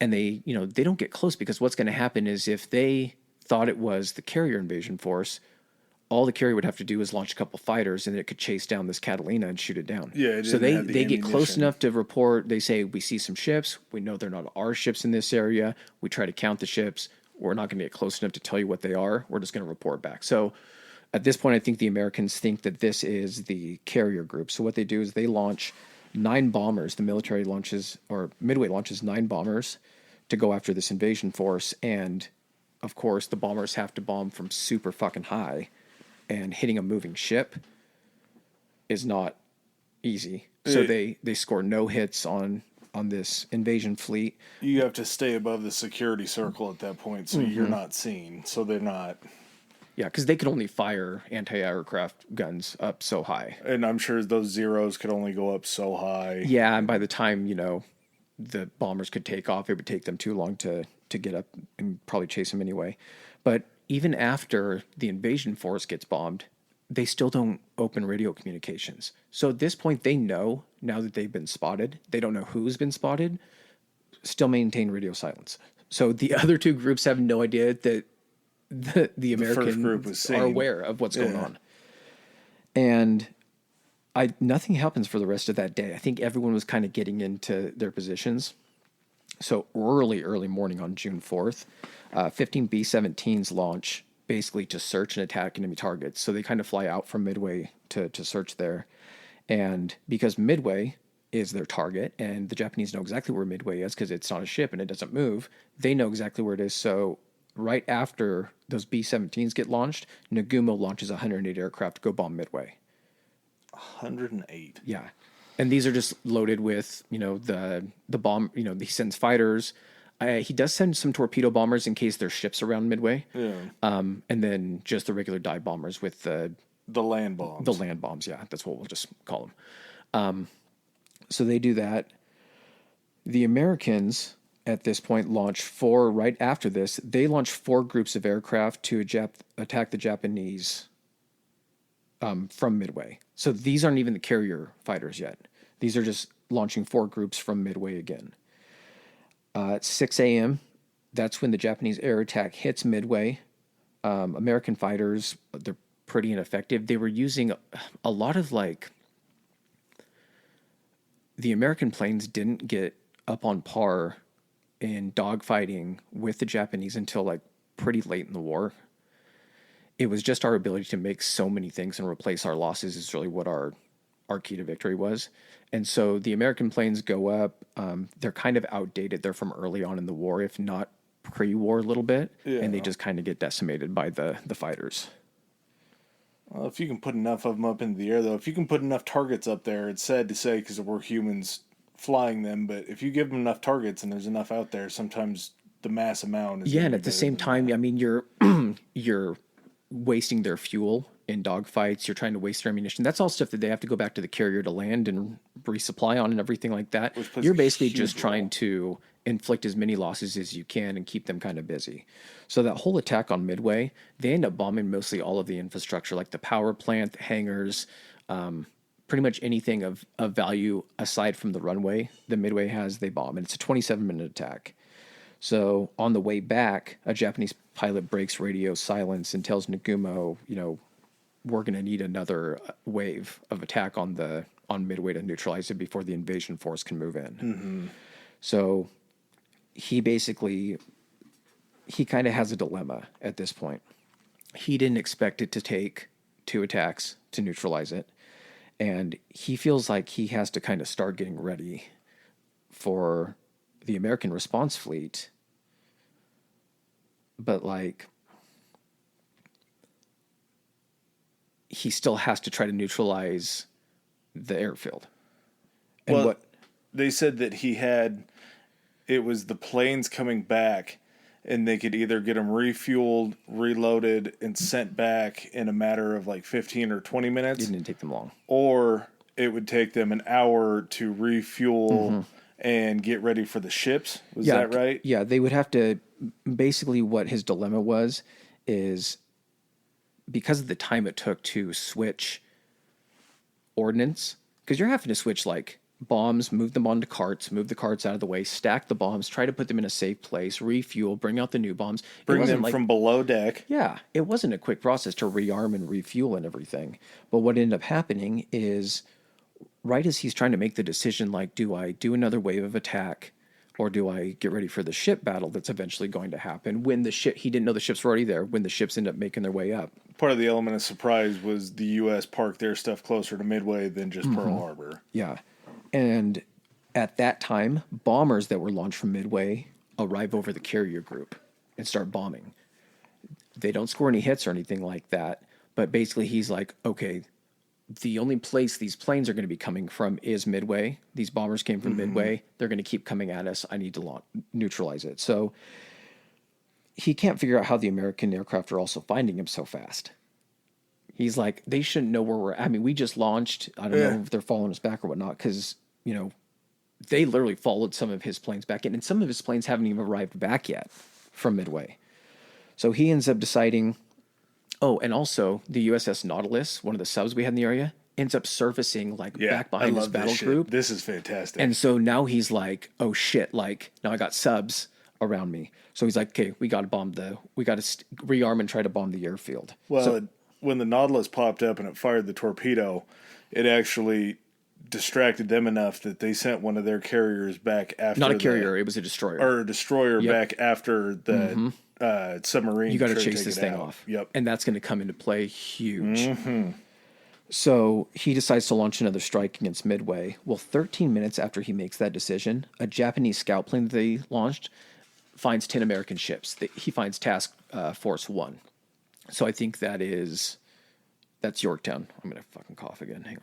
and they don't get close, because what's going to happen is if they thought it was the carrier invasion force, all the carrier would have to do is launch a couple fighters, and it could chase down this Catalina and shoot it down. Yeah. So they get close enough to report. They say, we see some ships. We know they're not our ships in this area. We try to count the ships. We're not going to get close enough to tell you what they are. We're just going to report back. So at this point, I think the Americans think that this is the carrier group. So what they do is they launch 9 bombers. The military launches, or Midway launches 9 bombers to go after this invasion force. And of course, the bombers have to bomb from super fucking high. And hitting a moving ship is not easy. So they score no hits on this invasion fleet. You have to stay above the security circle at that point, so you're not seen. So they're not. Yeah, because they could only fire anti-aircraft guns up so high. And I'm sure those zeros could only go up so high. Yeah, and by the time, the bombers could take off, it would take them too long to get up and probably chase them anyway. But even after the invasion force gets bombed, they still don't open radio communications. So at this point, they know, now that they've been spotted, they don't know who's been spotted, still maintain radio silence. So the other 2 groups have no idea that the Americans are aware of what's going on. And nothing happens for the rest of that day. I think everyone was kind of getting into their positions. So early morning on June 4th, 15 B-17s launch basically to search and attack enemy targets. So they kind of fly out from Midway to search there. And because Midway is their target, and the Japanese know exactly where Midway is because it's not a ship and it doesn't move, they know exactly where it is. So right after those B-17s get launched, Nagumo launches 108 aircraft to go bomb Midway. 108. Yeah. And these are just loaded with, the bomb, he sends fighters. He does send some torpedo bombers in case there's ships around Midway. Yeah. And then just the regular dive bombers with the land bombs. The land bombs, yeah. That's what we'll just call them. So they do that. The Americans, at this point, launch 4, right after this, they launch 4 groups of aircraft to attack the Japanese from Midway. So these aren't even the carrier fighters yet. These are just launching 4 groups from Midway again. At 6 a.m., that's when the Japanese air attack hits Midway. American fighters, they're pretty ineffective. They were using a lot of the American planes didn't get up on par in dogfighting with the Japanese until pretty late in the war. It was just our ability to make so many things and replace our losses is really what our key to victory was. And so the American planes go up. They're kind of outdated. They're from early on in the war, if not pre-war a little bit. Yeah. And they just kind of get decimated by the fighters. Well, if you can put enough of them up into the air, though, if you can put enough targets up there, it's sad to say because we're humans flying them, but if you give them enough targets and there's enough out there, sometimes the mass amount is Yeah, gonna and be at the better same than time, that. I mean, you're wasting their fuel in dogfights. You're trying to waste their ammunition. That's all stuff that they have to go back to the carrier to land and resupply on and everything like that. Which plays You're a basically huge just trying role. to inflict as many losses as you can and keep them kind of busy. So that whole attack on Midway, they end up bombing mostly all of the infrastructure, like the power plant, the hangars, pretty much anything of value aside from the runway the Midway has, they bomb. And it's a 27-minute attack. So on the way back, a Japanese pilot breaks radio silence and tells Nagumo, we're going to need another wave of attack on Midway to neutralize it before the invasion force can move in. Mm-hmm. So he kind of has a dilemma at this point. He didn't expect it to take 2 attacks to neutralize it. And he feels like he has to kind of start getting ready for the American response fleet. But like, he still has to try to neutralize the airfield. And Well, they said that it was the planes coming back, and they could either get them refueled, reloaded, and sent back in a matter of like 15 or 20 minutes. It didn't take them long. Or it would take them an hour to refuel and get ready for the ships. Was that right? Yeah, they would have to. Basically, what his dilemma was is because of the time it took to switch ordnance, because you're having to switch like bombs, move them onto carts, move the carts out of the way, stack the bombs, try to put them in a safe place, refuel, bring out the new bombs. Bring them from below deck. Yeah, it wasn't a quick process to rearm and refuel and everything. But what ended up happening is right as he's trying to make the decision, like, do I do another wave of attack or do I get ready for the ship battle that's eventually going to happen when he didn't know the ships were already there, when the ships end up making their way up. Part of the element of surprise was the U.S. parked their stuff closer to Midway than just Pearl Harbor. Yeah. And at that time, bombers that were launched from Midway arrive over the carrier group and start bombing. They don't score any hits or anything like that. But basically he's like, okay, the only place these planes are going to be coming from is Midway. These bombers came from Midway. They're going to keep coming at us. I need to neutralize it. So he can't figure out how the American aircraft are also finding him so fast. He's like, they shouldn't know where we're at. I mean, we just launched. I don't know if they're following us back or whatnot, because, they literally followed some of his planes back in, and some of his planes haven't even arrived back yet from Midway. So he ends up deciding, and also the USS Nautilus, one of the subs we had in the area, ends up surfacing back behind his battle group. This is fantastic. And so now he's like, oh shit, now I got subs around me. So he's like, okay, we got to rearm and try to bomb the airfield. Well, when the Nautilus popped up and it fired the torpedo, it actually distracted them enough that they sent one of their carriers back after. Not a carrier, it was a destroyer. Or a destroyer back after the submarine. You got to chase this thing off. Yep. And that's going to come into play huge. So he decides to launch another strike against Midway. Well, 13 minutes after he makes that decision, a Japanese scout plane that they launched finds 10 American ships. He finds Task Force 1. So I think that's Yorktown. I'm going to fucking cough again. Hang on.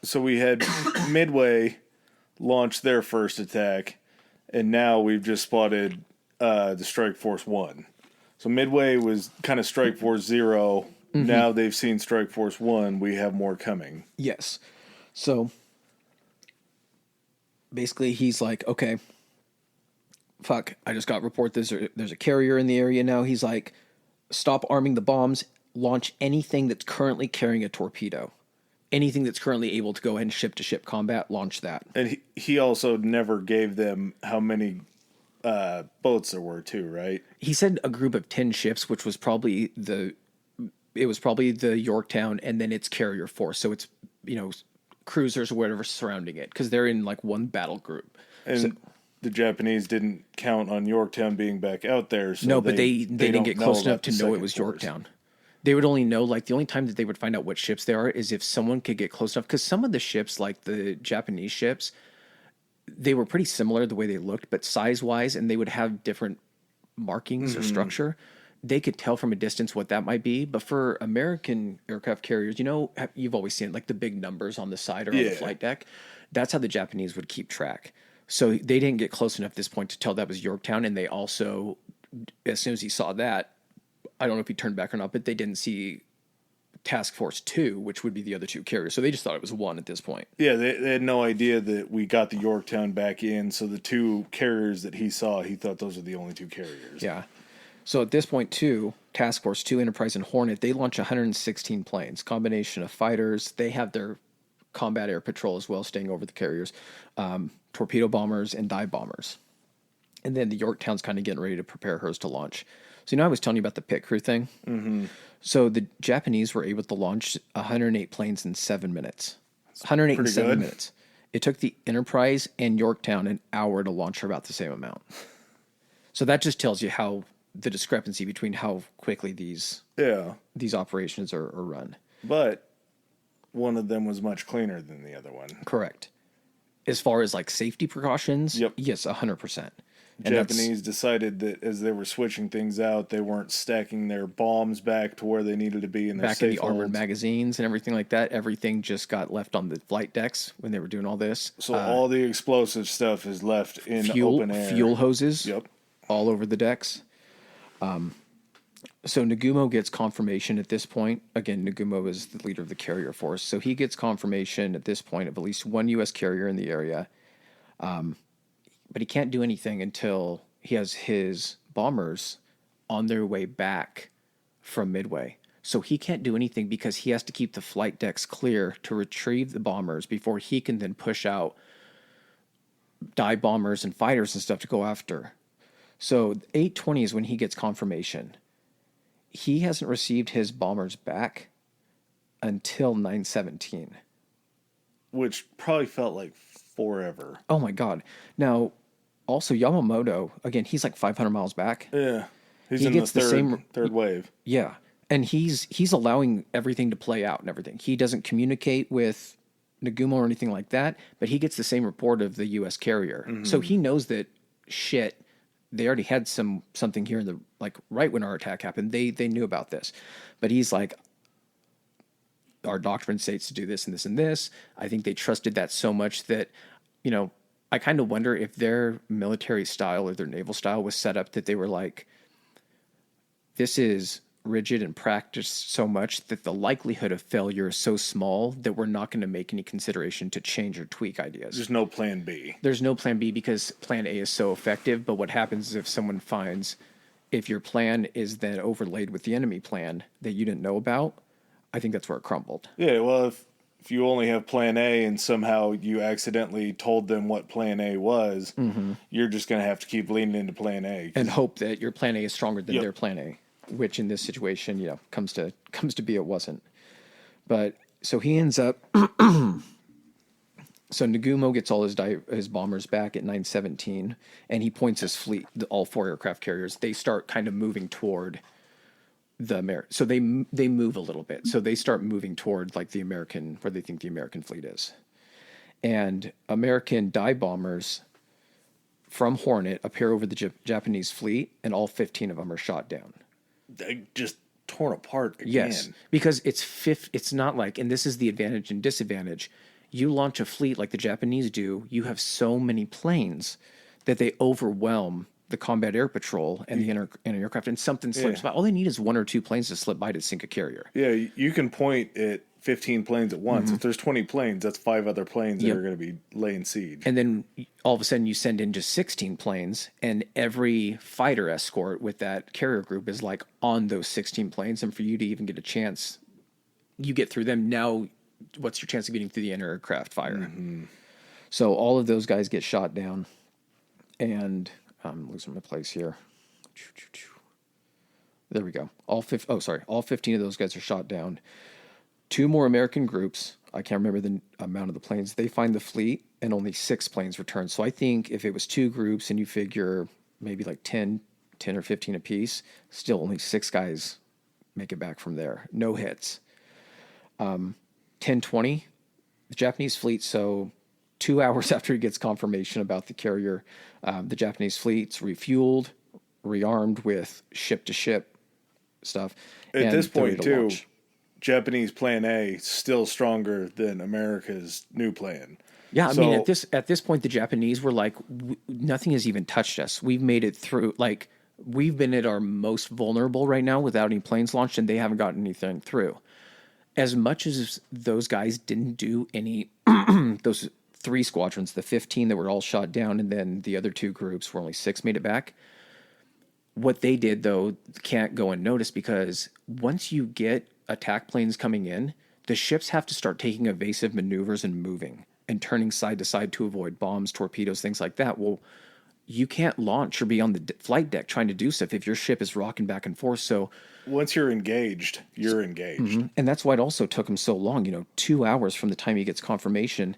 So we had Midway launch their first attack, and now we've just spotted the Strike Force 1. So Midway was kind of Strike Force 0. Now they've seen Strike Force 1. We have more coming. Yes. So basically he's like, okay, fuck, I just got report there's a carrier in the area now. He's like, stop arming the bombs, launch anything that's currently carrying a torpedo. Anything that's currently able to go ahead and ship-to-ship combat, launch that. And he also never gave them how many boats there were too, right? He said a group of 10 ships, which was probably the Yorktown and then its carrier force. So it's, cruisers or whatever surrounding it, because they're in one battle group. And the Japanese didn't count on Yorktown being back out there. So no, but they didn't get close enough to know it was force. Yorktown. They would only know, the only time that they would find out what ships they are is if someone could get close enough. Because some of the ships, like the Japanese ships, they were pretty similar the way they looked, but size-wise, and they would have different markings or structure. they could tell from a distance what that might be. But for American aircraft carriers, you've always seen like the big numbers on the side or on the flight deck. That's how the Japanese would keep track. So they didn't get close enough at this point to tell that was Yorktown. And they also, as soon as he saw that, I don't know if he turned back or not, but they didn't see Task Force 2, which would be the other two carriers. So they just thought it was one at this point. Yeah, they had no idea that we got the Yorktown back in. So the two carriers that he saw, he thought those were the only two carriers. Yeah. So at this point, too, Task Force 2, Enterprise, and Hornet, they launch 116 planes, combination of fighters. They have their combat air patrol as well, staying over the carriers, torpedo bombers, and dive bombers. And then the Yorktown's kind of getting ready to prepare hers to launch. So, I was telling you about the pit crew thing? Mm-hmm. So the Japanese were able to launch 108 planes in 7 minutes. 108 in 7 minutes. It took the Enterprise and Yorktown an hour to launch for about the same amount. So that just tells you how the discrepancy between how quickly these operations are run. But one of them was much cleaner than the other one. Correct. As far as like safety precautions, yes, 100%. And Japanese decided that as they were switching things out, they weren't stacking their bombs back to where they needed to be in their back safe in the armored holds. Magazines and everything like that. Everything just got left on the flight decks when they were doing all this. So all the explosive stuff is left in open air. Fuel hoses. Yep. All over the decks. So Nagumo gets confirmation at this point. Again, Nagumo is the leader of the carrier force. So he gets confirmation at this point of at least one U.S. carrier in the area. But he can't do anything until he has his bombers on their way back from Midway. So he can't do anything because he has to keep the flight decks clear to retrieve the bombers before he can then push out dive bombers and fighters and stuff to go after. So 8:20 is when he gets confirmation. He hasn't received his bombers back until 9:17. Which probably felt like forever. Oh my God. Now, also Yamamoto, again, he's like 500 miles back. Yeah. He gets the third wave. Yeah. And he's allowing everything to play out and everything. He doesn't communicate with Nagumo or anything like that, but he gets the same report of the U.S. carrier. Mm-hmm. So he knows that they already had something here in the, like, right when our attack happened. They knew about this. But he's like, our doctrine states to do this and this and this. I think they trusted that so much that, I kind of wonder if their military style or their naval style was set up that they were like, this is rigid and practiced so much that the likelihood of failure is so small that we're not going to make any consideration to change or tweak ideas. There's no plan B. There's no plan B because plan A is so effective. But what happens is if your plan is then overlaid with the enemy plan that you didn't know about, I think that's where it crumbled. Yeah, well, if you only have plan A and somehow you accidentally told them what plan A was, you're just going to have to keep leaning into plan A. And hope that your plan A is stronger than their plan A, which in this situation, comes to be it wasn't. But so he ends up... So Nagumo gets all his bombers back at 9:17, and he points his fleet, all 4 aircraft carriers. They start kind of moving toward so they move a little bit. So they start moving toward like the American, where they think the American fleet is. And American dive bombers from Hornet appear over the Japanese fleet, and all 15 of them are shot down. They just torn apart again. Yes, because it's not like, and this is the advantage and disadvantage. You launch a fleet like the Japanese do, you have so many planes that they overwhelm the combat air patrol and the anti-aircraft, and something slips by. All they need is 1 or 2 planes to slip by to sink a carrier. Yeah, you can point at 15 planes at once. If there's 20 planes, that's 5 other planes that are going to be laying siege. And then all of a sudden you send in just 16 planes, and every fighter escort with that carrier group is like on those 16 planes. And for you to even get a chance, you get through them. Now, what's your chance of getting through the anti-aircraft fire? Mm-hmm. So all of those guys get shot down, and I'm losing my place here. There we go. All 15 of those guys are shot down. 2 more American groups, I can't remember the amount of the planes, they find the fleet, and only 6 planes return. So I think if it was 2 groups and you figure maybe like 10 or 15 apiece, still only 6 guys make it back from there. No hits. 10:20, the Japanese fleet, so 2 hours after he gets confirmation about the carrier, the Japanese fleet's refueled, rearmed with ship-to-ship stuff. At and this they're ready point, to too, launch. Japanese Plan A still stronger than America's new plan. Yeah, I So mean, at this point, the Japanese were like, nothing has even touched us. We've made it through. Like, we've been at our most vulnerable right now without any planes launched, and they haven't gotten anything through. As much as those guys didn't do any, those 3 squadrons, the 15 that were all shot down, and then the other 2 groups where only 6 made it back. What they did, though, can't go unnoticed, because once you get attack planes coming in, the ships have to start taking evasive maneuvers and moving and turning side to side to avoid bombs, torpedoes, things like that. Well, you can't launch or be on the flight deck trying to do stuff if your ship is rocking back and forth. So, once you're engaged, you're engaged. and that's why it also took him so long. 2 hours from the time he gets confirmation.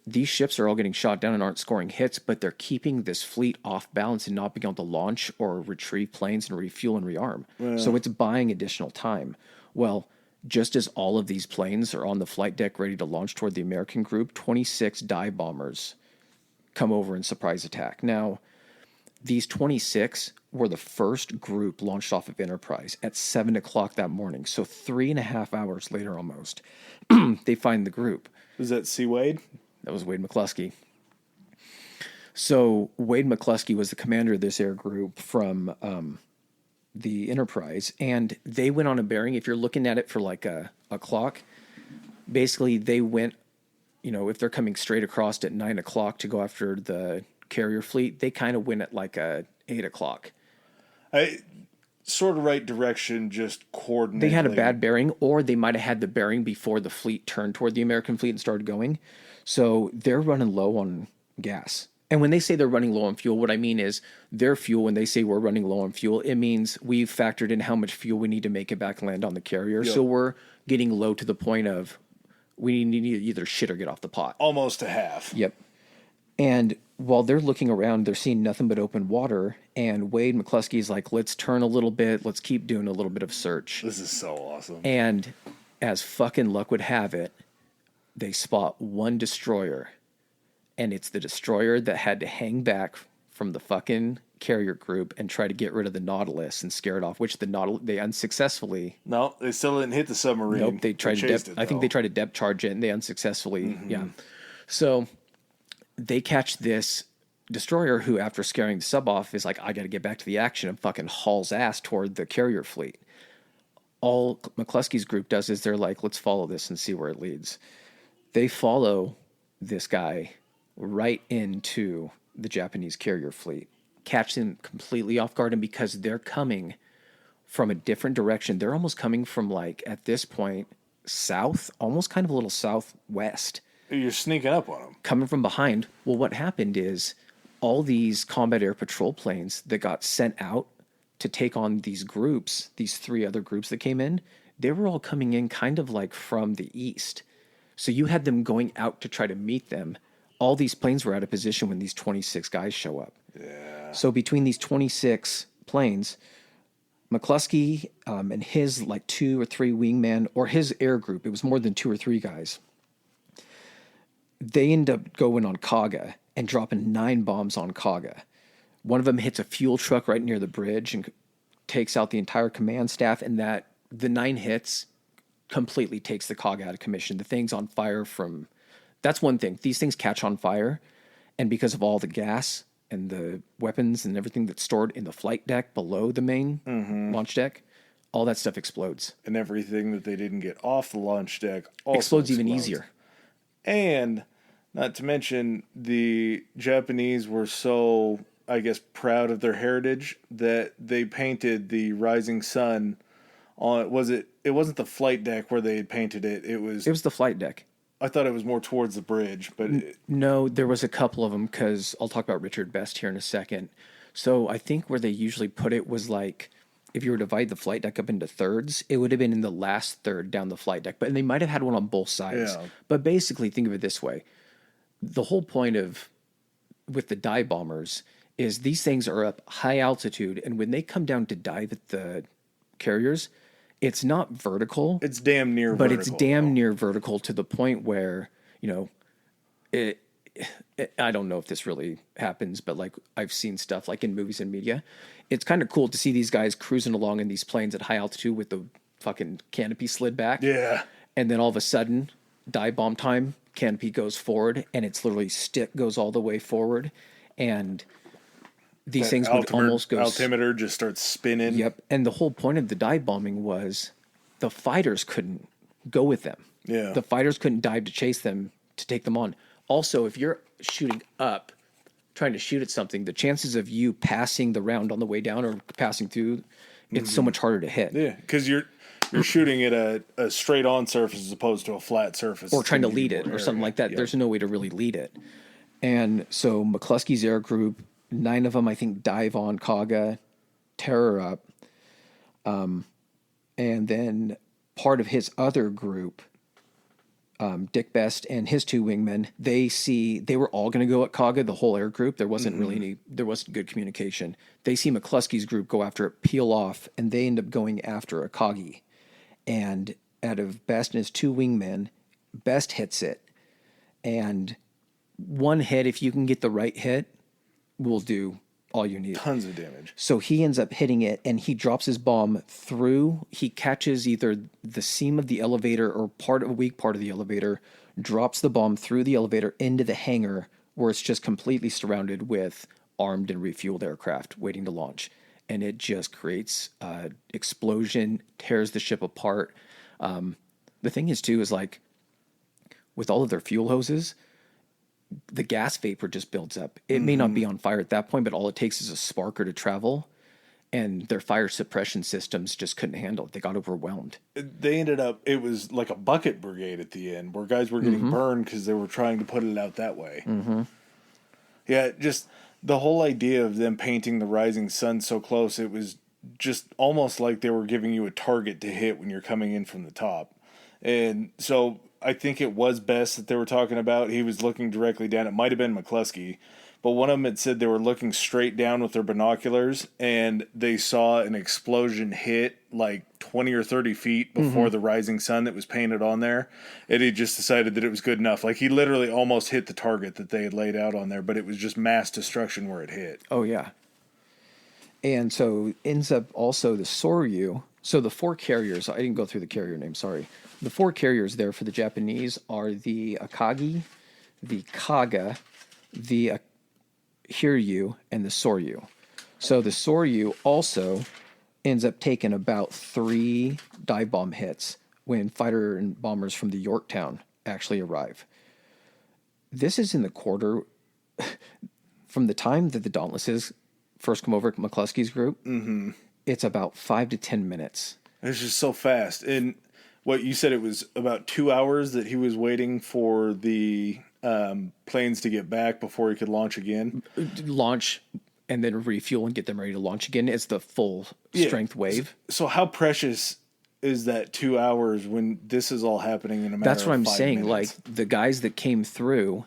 These ships are all getting shot down and aren't scoring hits, but they're keeping this fleet off balance and not being able to launch or retrieve planes and refuel and rearm. So it's buying additional time. Well, just as all of these planes are on the flight deck ready to launch toward the American group, 26 dive bombers come over and surprise attack. Now, these 26 were the first group launched off of Enterprise at 7 o'clock that morning. So 3.5 hours later almost, they find the group. Is that C. Wade? That was Wade McCluskey. So Wade McCluskey was the commander of this air group from the Enterprise, and they went on a bearing. If you're looking at it for like a clock, basically they went, if they're coming straight across at 9 o'clock to go after the carrier fleet, they kind of went at like 8 o'clock. Sort of right direction, just coordinate. They had a bad bearing, or they might have had the bearing before the fleet turned toward the American fleet and started going. So they're running low on gas. And when they say they're running low on fuel, what I mean is their fuel, when they say we're running low on fuel, it means we've factored in how much fuel we need to make it back and land on the carrier. Yep. So we're getting low to the point of we need to either shit or get off the pot. Almost a half. Yep. And while they're looking around, they're seeing nothing but open water. And Wade McCluskey's like, let's turn a little bit. Let's keep doing a little bit of search. This is so awesome. And as fucking luck would have it, they spot one destroyer. And it's the destroyer that had to hang back from the fucking carrier group and try to get rid of the Nautilus and scare it off, which they unsuccessfully... No, they still didn't hit the submarine. Nope, they tried I think they tried to depth charge it, and they unsuccessfully... Yeah. So they catch this destroyer who, after scaring the sub off, is like, I got to get back to the action, and fucking hauls ass toward the carrier fleet. All McCluskey's group does is they're like, let's follow this and see where it leads. They follow this guy right into the Japanese carrier fleet, catch them completely off guard, and because they're coming from a different direction, they're almost coming from, like, at this point, south, almost kind of a little southwest. You're sneaking up on them. Coming from behind. Well, what happened is all these combat air patrol planes that got sent out to take on these groups, these 3 other groups that came in, they were all coming in kind of like from the east. So you had them going out to try to meet them. All these planes were out of position when these 26 guys show up. Yeah. So between these 26 planes, McCluskey and his like 2 or 3 wingmen, or his air group, it was more than 2 or 3 guys, they end up going on Kaga and dropping 9 bombs on Kaga. One of them hits a fuel truck right near the bridge and takes out the entire command staff, and the 9 hits completely takes the Kaga out of commission. The thing's on fire from... That's one thing. These things catch on fire, and because of all the gas and the weapons and everything that's stored in the flight deck below the main launch deck, all that stuff explodes. And everything that they didn't get off the launch deck also explodes even easier. And not to mention, the Japanese were so, I guess, proud of their heritage that they painted the rising sun on... It wasn't the flight deck where they had painted it. It was the flight deck. I thought it was more towards the bridge, but... No, there was a couple of them, because I'll talk about Richard Best here in a second. So I think where they usually put it was like, if you were to divide the flight deck up into thirds, it would have been in the last third down the flight deck. But they might have had one on both sides. Yeah. But basically, think of it this way. The whole point with the dive bombers is these things are up high altitude, and when they come down to dive at the carriers... It's not vertical. It's damn near but vertical. It's damn near vertical to the point where, it I don't know if this really happens, but like I've seen stuff like in movies and media. It's kind of cool to see these guys cruising along in these planes at high altitude with the fucking canopy slid back. Yeah. And then all of a sudden, dive bomb time, canopy goes forward, and it's literally stick goes all the way forward. And these That things would almost go... altimeter just starts spinning. Yep. And the whole point of the dive bombing was the fighters couldn't go with them. Yeah. The fighters couldn't dive to chase them, to take them on. Also, if you're shooting up, trying to shoot at something, the chances of you passing the round on the way down or passing through, it's so much harder to hit. Yeah, because you're shooting at a straight on surface as opposed to a flat surface. Or trying to lead it or something like that. Yep. There's no way to really lead it. And so McCluskey's air group, 9 of them, I think, dive on Kaga, tear her up. And then part of his other group, Dick Best and his 2 wingmen, they were all going to go at Kaga, the whole air group. There wasn't really there wasn't good communication. They see McCluskey's group go after it, peel off, and they end up going after Akagi. And out of Best and his 2 wingmen, Best hits it. And one hit, if you can get the right hit, will do all you need. Tons of damage. So he ends up hitting it, and he drops his bomb through. He catches either the seam of the elevator or a weak part of the elevator, drops the bomb through the elevator into the hangar, where it's just completely surrounded with armed and refueled aircraft waiting to launch. And it just creates an explosion, tears the ship apart. The thing is, too, is like with all of their fuel hoses, the gas vapor just builds up. It may not be on fire at that point, but all it takes is a sparker to travel, and their fire suppression systems just couldn't handle it. They got overwhelmed. They ended up, it was like a bucket brigade at the end, where guys were getting burned because they were trying to put it out that way. Yeah, just the whole idea of them painting the rising sun so close, it was just almost like they were giving you a target to hit when you're coming in from the top. And so I think it was Best that they were talking about. He was looking directly down. It might have been McCluskey, but one of them had said they were looking straight down with their binoculars, and they saw an explosion hit like 20 or 30 feet before the rising sun that was painted on there. And he just decided that it was good enough. Like, he literally almost hit the target that they had laid out on there, but it was just mass destruction where it hit. Oh, yeah. And so ends up also the Soryu. So the 4 carriers, I didn't go through the carrier name, sorry. The 4 carriers there for the Japanese are the Akagi, the Kaga, the Hiryu, and the Soryu. So the Soryu also ends up taking about 3 dive bomb hits when fighter and bombers from the Yorktown actually arrive. This is in the quarter from the time that the Dauntlesses first come over to McCluskey's group. It's about 5 to 10 minutes. It's just so fast. And what you said, it was about 2 hours that he was waiting for the planes to get back before he could launch again. Launch and then refuel and get them ready to launch again. It's the full strength wave. So how precious is that 2 hours when this is all happening in a matter of 5 minutes? That's what I'm saying. Like the guys that came through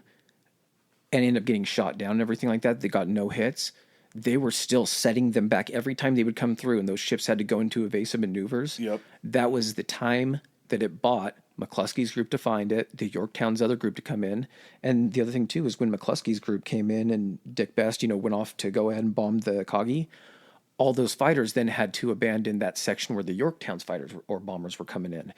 and ended up getting shot down and everything like that, they got no hits. They were still setting them back every time they would come through, and those ships had to go into evasive maneuvers. Yep. That was the time that it bought McCluskey's group to find it, the Yorktown's other group to come in. And the other thing, too, is when McCluskey's group came in and Dick Best, went off to go ahead and bomb the Akagi, all those fighters then had to abandon that section where the Yorktown's fighters or bombers were coming in,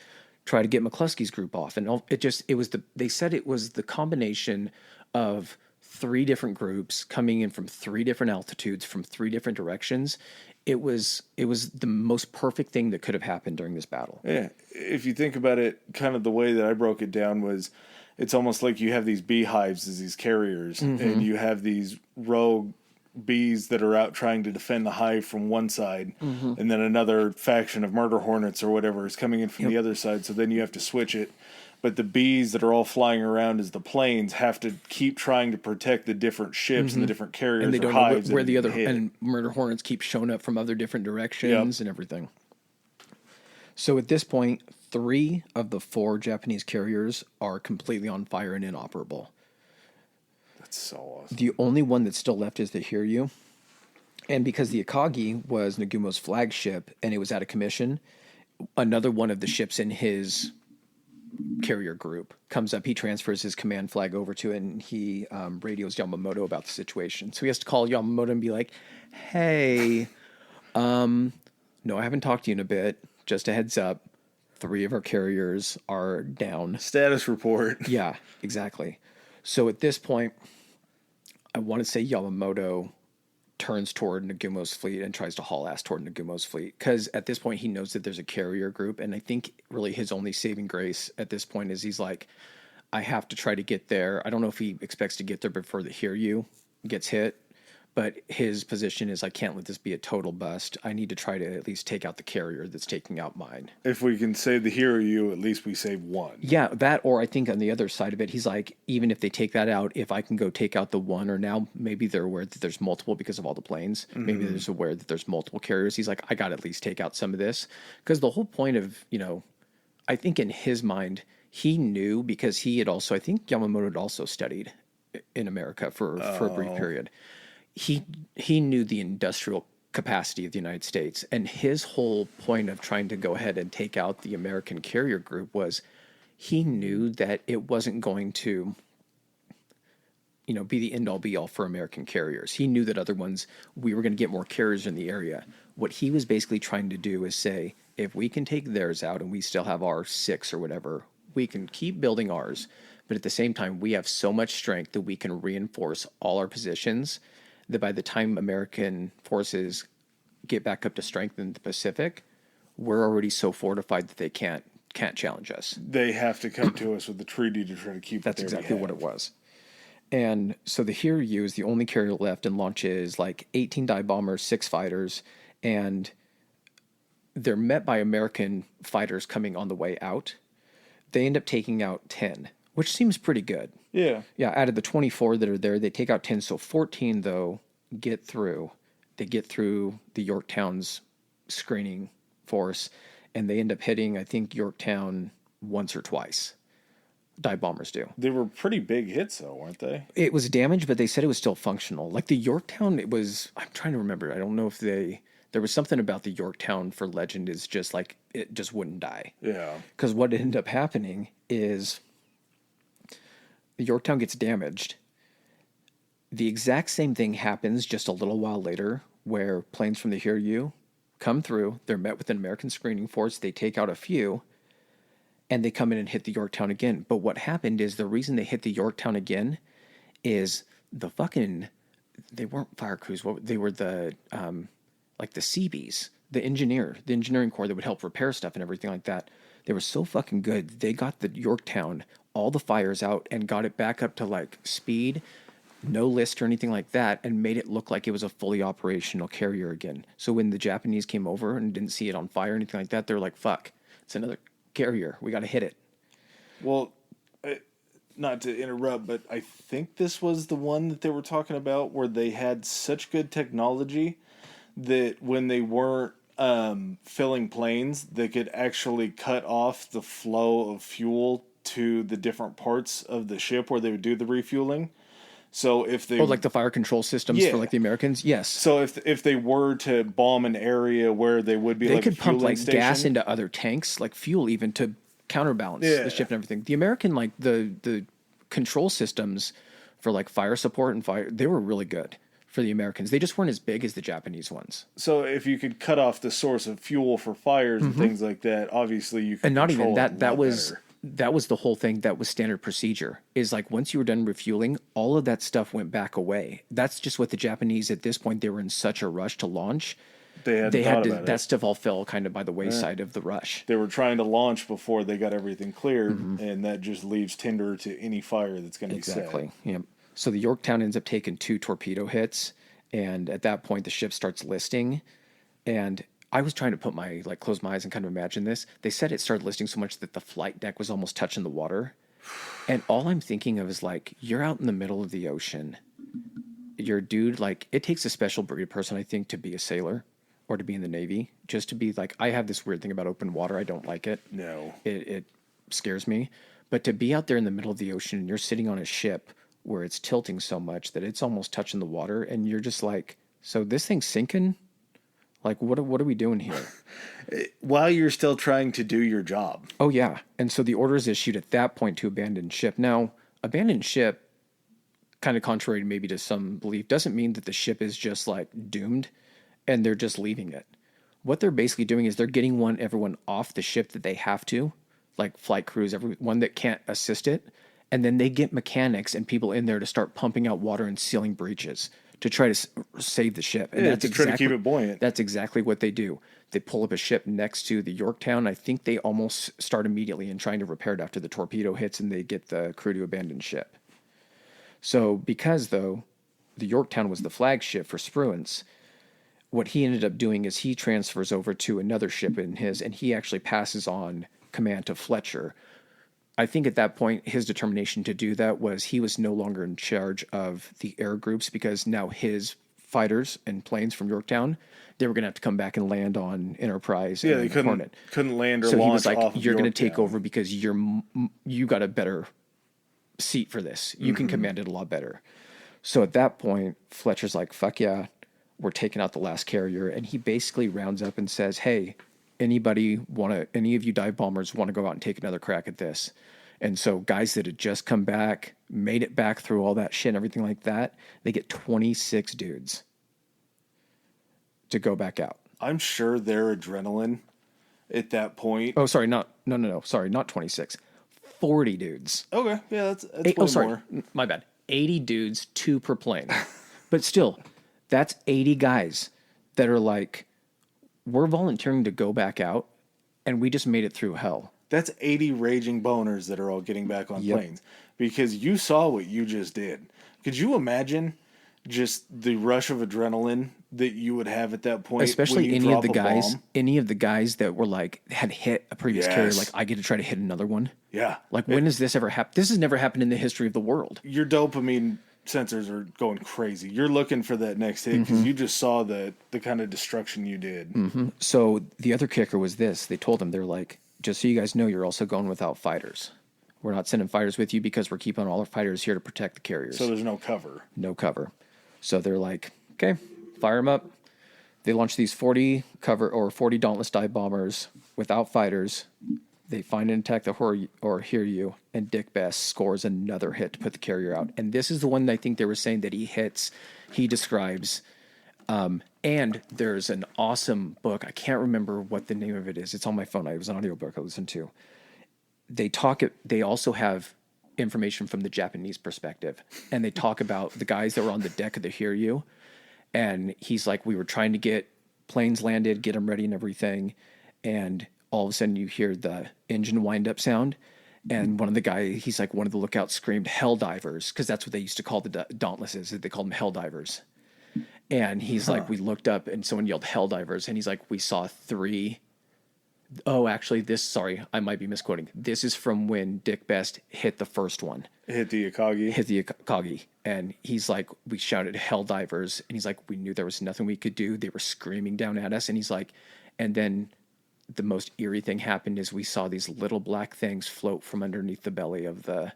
try to get McCluskey's group off. And they said it was the combination of 3 different groups coming in from 3 different altitudes, from 3 different directions. It was the most perfect thing that could have happened during this battle. Yeah. If you think about it, kind of the way that I broke it down was, it's almost like you have these beehives as these carriers, and you have these rogue bees that are out trying to defend the hive from one side, and then another faction of murder hornets or whatever is coming in from the other side. So then you have to switch it. But the bees that are all flying around as the planes have to keep trying to protect the different ships and the different carriers, and they or don't hives know where the other hit. And murder hornets keep showing up from other different directions and everything. So at this point, 3 of the 4 Japanese carriers are completely on fire and inoperable. That's so awesome. The only one that's still left is the Hiryu. And because the Akagi was Nagumo's flagship and it was out of commission, another one of the ships in his carrier group comes up. He transfers his command flag over to it, and he radios Yamamoto about the situation. So he has to call Yamamoto and be like, hey, no, I haven't talked to you in a bit. Just a heads up. 3 of our carriers are down. Status report. Yeah, exactly. So at this point, I want to say Yamamoto turns toward Nagumo's fleet and tries to haul ass toward Nagumo's fleet. Because at this point, he knows that there's a carrier group. And I think really his only saving grace at this point is he's like, I have to try to get there. I don't know if he expects to get there before the Hiryu gets hit. But his position is, I can't let this be a total bust. I need to try to at least take out the carrier that's taking out mine. If we can save the Hiryu, at least we save one. Yeah, that, or I think on the other side of it, he's like, even if they take that out, if I can go take out the one, or now maybe they're aware that there's multiple because of all the planes. Mm-hmm. Maybe they're aware that there's multiple carriers. He's like, I got to at least take out some of this. Because the whole point of, I think in his mind, he knew because he had also, I think Yamamoto had also studied in America for a brief period. He knew the industrial capacity of the United States, and his whole point of trying to go ahead and take out the American carrier group was he knew that it wasn't going to be the end all be all for American carriers. He knew that other ones, we were going to get more carriers in the area. What he was basically trying to do is say, if we can take theirs out and we still have our 6 or whatever, we can keep building ours, but at the same time we have so much strength that we can reinforce all our positions that by the time American forces get back up to strength in the Pacific, we're already so fortified that they can't challenge us. They have to come to us with the treaty to try to keep. That's exactly what it was. And so the Hiryu is the only carrier left and launches like 18 dive bombers, 6 fighters, and they're met by American fighters coming on the way out. They end up taking out 10, which seems pretty good. Yeah. Yeah, out of the 24 that are there, they take out 10. So 14, though, get through. They get through the Yorktown's screening force, and they end up hitting, I think, Yorktown once or twice. Dive bombers do. They were pretty big hits, though, weren't they? It was damaged, but they said it was still functional. Like the Yorktown, it was, I'm trying to remember. I don't know if there was something about the Yorktown for legend is just like, it just wouldn't die. Yeah. Because what ended up happening is the Yorktown gets damaged. The exact same thing happens just a little while later where planes from the Hiryu come through. They're met with an American screening force. They take out a few, and they come in and hit the Yorktown again. But what happened is the reason they hit the Yorktown again is they weren't fire crews. They were the Seabees, the engineering corps that would help repair stuff and everything like that. They were so fucking good. They got the Yorktown, all the fires out, and got it back up to like speed, no list or anything like that, and made it look like it was a fully operational carrier again. So when the Japanese came over and didn't see it on fire or anything like that, they're like, fuck, it's another carrier. We got to hit it. Well, not to interrupt, but I think this was the one that they were talking about where they had such good technology that when they weren't filling planes, they could actually cut off the flow of fuel to the different parts of the ship where they would do the refueling. So if they like the fire control systems for like the Americans, yes. So if they were to bomb an area where they would be, they like could a pump like station, gas into other tanks, like fuel even to counterbalance the ship and everything. The American like the control systems for like fire support and fire, they were really good for the Americans. They just weren't as big as the Japanese ones. So if you could cut off the source of fuel for fires and things like that, obviously you could. And not even that. That was the whole thing. That was standard procedure. Is like once you were done refueling, all of that stuff went back away. That's just what the Japanese at this point, they were in such a rush to launch. They had to, that stuff all fell kind of by the wayside of the rush. They were trying to launch before they got everything cleared, and that just leaves tinder to any fire that's going to be set. Exactly. Yeah. So the Yorktown ends up taking 2 torpedo hits, and at that point the ship starts listing. And I was trying to put close my eyes and kind of imagine this. They said it started listing so much that the flight deck was almost touching the water. And all I'm thinking of is like, you're out in the middle of the ocean. You're a dude, like, it takes a special breed of person, I think, to be a sailor or to be in the Navy. Just to be like, I have this weird thing about open water. I don't like it. No. It scares me. But to be out there in the middle of the ocean and you're sitting on a ship where it's tilting so much that it's almost touching the water, and you're just like, so this thing's sinking? Like, what are we doing here? While you're still trying to do your job. Oh, yeah. And so the order is issued at that point to abandon ship. Now, abandon ship, kind of contrary maybe to some belief, doesn't mean that the ship is just like doomed and they're just leaving it. What they're basically doing is they're getting everyone off the ship that they have to, like flight crews, everyone that can't assist it. And then they get mechanics and people in there to start pumping out water and sealing breaches to try to save the ship. And that's try to keep it buoyant. That's exactly what they do. They pull up a ship next to the Yorktown. I think they almost start immediately in trying to repair it after the torpedo hits and they get the crew to abandon ship. So because, though, the Yorktown was the flagship for Spruance, what he ended up doing is he transfers over to another ship in his, and he actually passes on command to Fletcher. I think at that point, his determination to do that was he was no longer in charge of the air groups because now his fighters and planes from Yorktown, they were going to have to come back and land on Enterprise. Yeah, and they couldn't Hornet. Couldn't land or so launch. He was like, off of "You're going to take Yorktown. over because you got a better seat for this. You can command it a lot better." So at that point, Fletcher's like, "Fuck yeah, we're taking out the last carrier," and he basically rounds up and says, "Hey, any of you dive bombers want to go out and take another crack at this?" And so guys that had just come back, made it back through all that shit and everything like that, they get 26 dudes to go back out. I'm sure their adrenaline at that point. Oh, sorry, no. Sorry, not 26. 40 dudes. Okay, yeah, that's way more. My bad. 80 dudes, 2 per plane. But still, that's 80 guys that are like, we're volunteering to go back out, and we just made it through hell. That's 80 raging boners that are all getting back on planes. Because you saw what you just did. Could you imagine just the rush of adrenaline that you would have at that point? Especially any of the guys that were like, had hit a previous carrier, like, I get to try to hit another one. Yeah. Like, when has this ever happened? This has never happened in the history of the world. Your dopamine sensors are going crazy. You're looking for that next hit because you just saw the kind of destruction you did. So the other kicker was this. They told them, they're like, just so you guys know, you're also going without fighters. We're not sending fighters with you because we're keeping all our fighters here to protect the carriers. So there's no cover. No cover. So they're like, okay, fire them up. They launch these 40 Dauntless dive bombers without fighters. They find and attack the Hiryu, and Dick Best scores another hit to put the carrier out. And this is the one that I think they were saying that he describes. And there's an awesome book. I can't remember what the name of it is. It's on my phone. It was an audiobook I listened to. They also have information from the Japanese perspective. And they talk about the guys that were on the deck of the Hiryu. And he's like, we were trying to get planes landed, get them ready and everything. And all of a sudden you hear the engine wind up sound. And one of the lookouts screamed hell divers. Cause that's what they used to call the Dauntlesses. They called them hell divers. And he's like, we looked up and someone yelled hell divers. And he's like, we saw 3. Oh, actually I might be misquoting. This is from when Dick Best hit the first one. Hit the Akagi. And he's like, we shouted hell divers. And he's like, we knew there was nothing we could do. They were screaming down at us. And he's like, and then the most eerie thing happened is we saw these little black things float from underneath the belly of the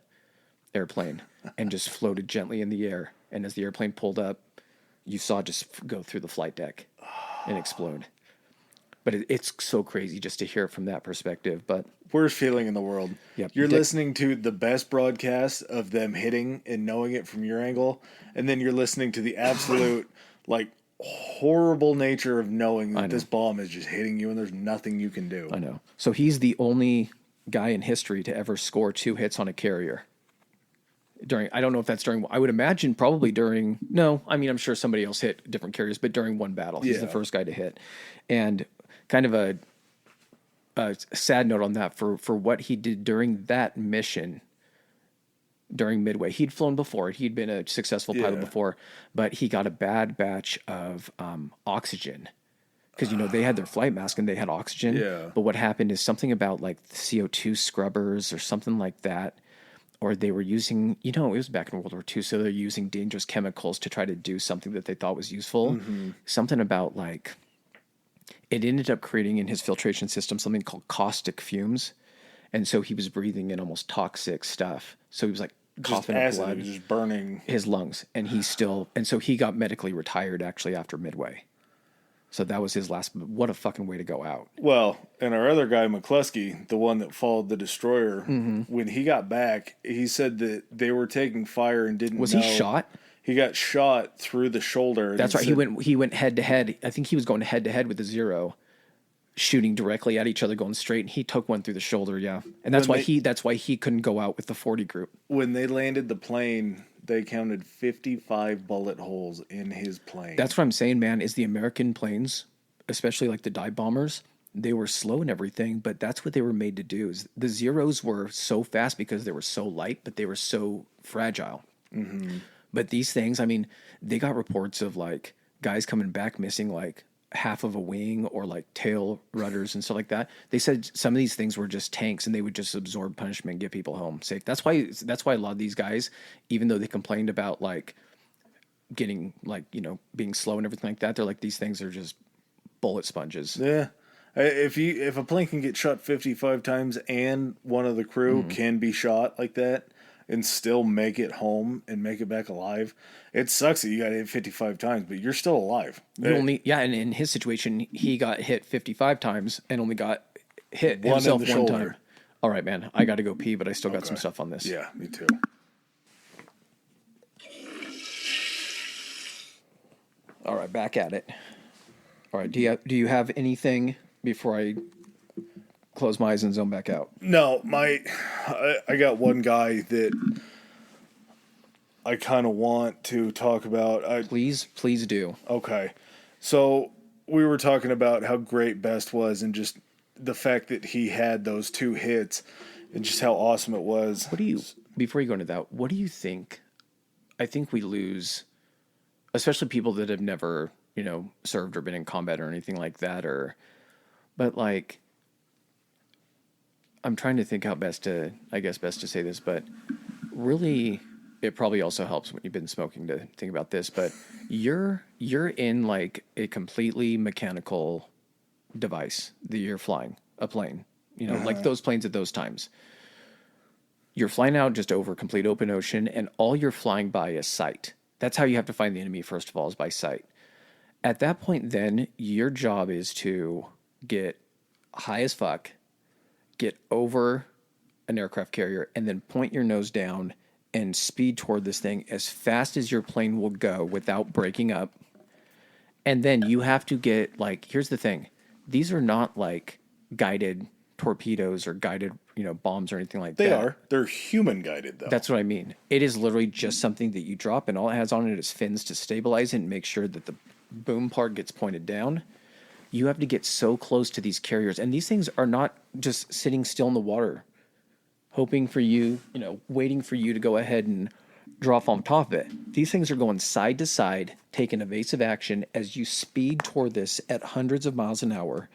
airplane and just floated gently in the air. And as the airplane pulled up, you saw just go through the flight deck and explode. But it's so crazy just to hear it from that perspective. But worst feeling in the world. Yep. You're listening to the best broadcast of them hitting and knowing it from your angle, and then you're listening to the absolute like horrible nature of knowing that this bomb is just hitting you and there's nothing you can do. I know. So he's the only guy in history to ever score 2 hits on a carrier. I don't know if that's I would imagine probably I'm sure somebody else hit different carriers, but during one battle, he's the first guy to hit. And kind of a sad note on that for what he did during that mission, during Midway. He'd flown before. He'd been a successful pilot before, but he got a bad batch of oxygen. Because, they had their flight mask and they had oxygen. Yeah. But what happened is something about like CO2 scrubbers or something like that. Or they were using, it was back in World War II, so they're using dangerous chemicals to try to do something that they thought was useful. Mm-hmm. Something about it ended up creating in his filtration system something called caustic fumes. And so he was breathing in almost toxic stuff. So he was like coughing up blood. He was just burning his lungs. And so he got medically retired actually after Midway. So that was his last. What a fucking way to go out. Well, and our other guy, McCluskey, the one that followed the destroyer, when he got back, he said that they were taking fire and didn't Was know. he shot? He got shot through the shoulder. That's right. He went head to head. I think he was going head to head with the Zero, shooting directly at each other, going straight. And he took one through the shoulder. Yeah, and that's why he couldn't go out with the 40 group. When they landed the plane, they counted 55 bullet holes in his plane. That's what I'm saying, man. Is the American planes, especially like the dive bombers, they were slow and everything, but that's what they were made to do. Is the Zeros were so fast because they were so light, but they were so fragile. Mm-hmm. But these things, I mean, they got reports of like guys coming back missing like half of a wing or like tail rudders and stuff like that. They said some of these things were just tanks and they would just absorb punishment and get people home safe. That's why a lot of these guys, even though they complained about like getting like, you know, being slow and everything like that, they're like, these things are just bullet sponges. Yeah. If a plane can get shot 55 times and one of the crew can be shot like that and still make it home and make it back alive, it sucks that you got hit 55 times, but you're still alive. And in his situation, he got hit 55 times and only got hit himself one time. All right, man, I got to go pee, but I still got some stuff on this. Yeah, me too. All right, back at it. All right, do you have anything before I close my eyes and zone back out? No, I got one guy that I kind of want to talk about. Please do. Okay. So we were talking about how great Best was and just the fact that he had those 2 hits and just how awesome it was. Before you go into that, what do you think? I think we lose, especially people that have never, you know, served or been in combat or anything like that, but like, I'm trying to think how best to say this, but really, it probably also helps when you've been smoking to think about this, but you're in like a completely mechanical device that you're flying, a plane, you know, like those planes at those times. You're flying out just over complete open ocean and all you're flying by is sight. That's how you have to find the enemy, first of all, is by sight. At that point, then, your job is to get high as fuck, get over an aircraft carrier, and then point your nose down and speed toward this thing as fast as your plane will go without breaking up. And then you have to get, like, here's the thing. These are not, like, guided torpedoes or guided, you know, bombs or anything like that. They are. They're human guided, though. That's what I mean. It is literally just something that you drop, and all it has on it is fins to stabilize it and make sure that the boom part gets pointed down. You have to get so close to these carriers, and these things are not just sitting still in the water, hoping for you, you know, waiting for you to go ahead and drop on top of it. These things are going side to side, taking evasive action as you speed toward this at hundreds of miles an hour,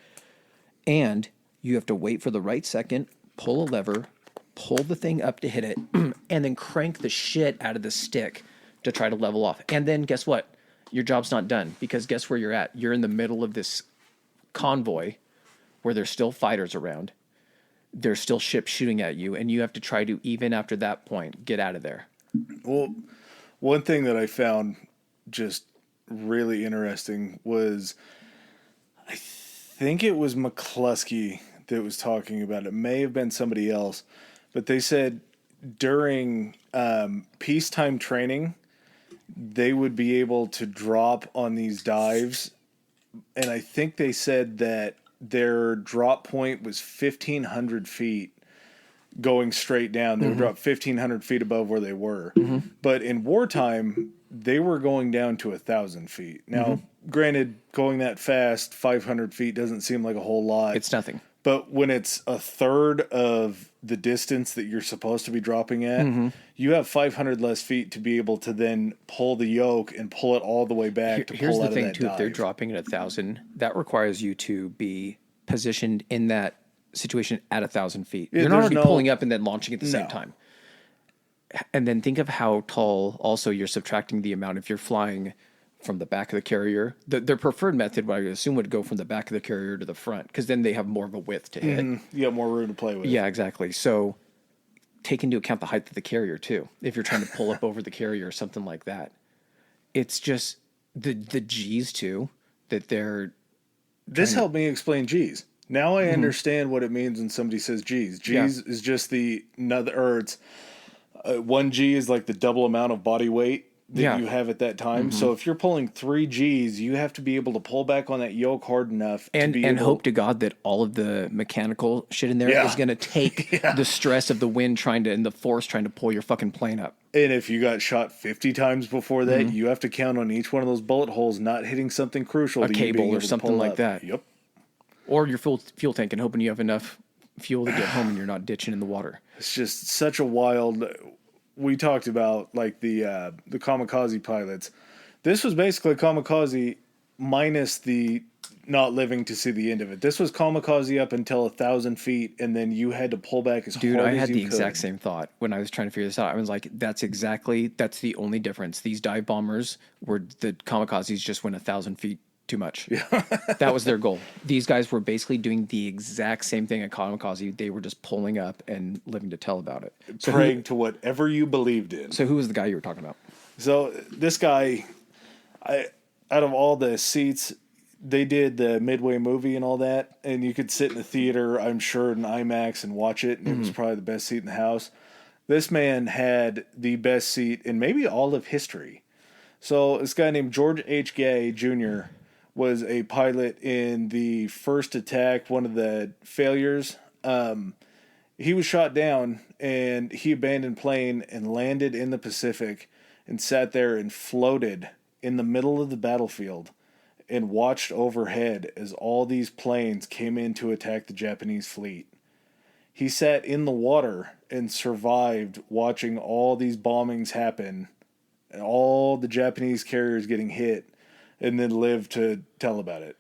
and you have to wait for the right second, pull a lever, pull the thing up to hit it, and then crank the shit out of the stick to try to level off. And then guess what? Your job's not done, because guess where you're at? You're in the middle of this convoy where there's still fighters around. There's still ships shooting at you, and you have to try to, even after that point, get out of there. Well, one thing that I found just really interesting was, I think it was McCluskey that was talking about it. It may have been somebody else, but they said during peacetime training, they would be able to drop on these dives, and I think they said that their drop point was 1,500 feet going straight down. They would drop 1,500 feet above where they were. But in wartime, they were going down to 1,000 feet. Now, granted, going that fast, 500 feet doesn't seem like a whole lot. It's nothing. But when it's a third of the distance that you're supposed to be dropping at, you have 500 less feet to be able to then pull the yoke and pull it all the way back to Here's pull the out of thing, that too. dive. If they're dropping at 1,000, that requires you to be positioned in that situation at 1,000 feet. Yeah, You're not already no- pulling up and then launching at the same No. time. And then think of how tall, also, you're subtracting the amount if you're flying from the back of the carrier. Their preferred method, what I would assume, would go from the back of the carrier to the front, because then they have more of a width to hit. You got more room to play with. Yeah, exactly. So take into account the height of the carrier, too, if you're trying to pull up over the carrier or something like that. It's just the G's, too, that they're This helped me explain G's. Now I understand what it means when somebody says G's. G's is just the another, or it's 1 G is like the double amount of body weight that you have at that time. So if you're pulling 3 G's, you have to be able to pull back on that yoke hard enough and to be able, hope to God that all of the mechanical shit in there is going to take the stress of the wind and the force trying to pull your fucking plane up. And if you got shot 50 times before that, you have to count on each one of those bullet holes not hitting something crucial. A cable or something like that. Yep. Or your fuel tank and hoping you have enough fuel to get home and you're not ditching in the water. It's just such a wild... We talked about like the kamikaze pilots. This was basically kamikaze minus the not living to see the end of it. This was kamikaze up until 1,000 feet, and then you had to pull back as hard as you could. Dude, I had the exact same thought when I was trying to figure this out. I was like, that's the only difference. These dive bombers were the kamikazes just went 1,000 feet too much. Yeah. That was their goal. These guys were basically doing the exact same thing at kamikaze. They were just pulling up and living to tell about it. So praying to whatever you believed in. So who was the guy you were talking about? So this guy, out of all the seats, they did the Midway movie and all that, and you could sit in the theater, I'm sure, in IMAX and watch it, and it was probably the best seat in the house. This man had the best seat in maybe all of history. So this guy named George H. Gay Jr. was a pilot in the first attack, one of the failures. He was shot down, and he abandoned plane and landed in the Pacific and sat there and floated in the middle of the battlefield and watched overhead as all these planes came in to attack the Japanese fleet. He sat in the water and survived watching all these bombings happen and all the Japanese carriers getting hit, and then lived to tell about it.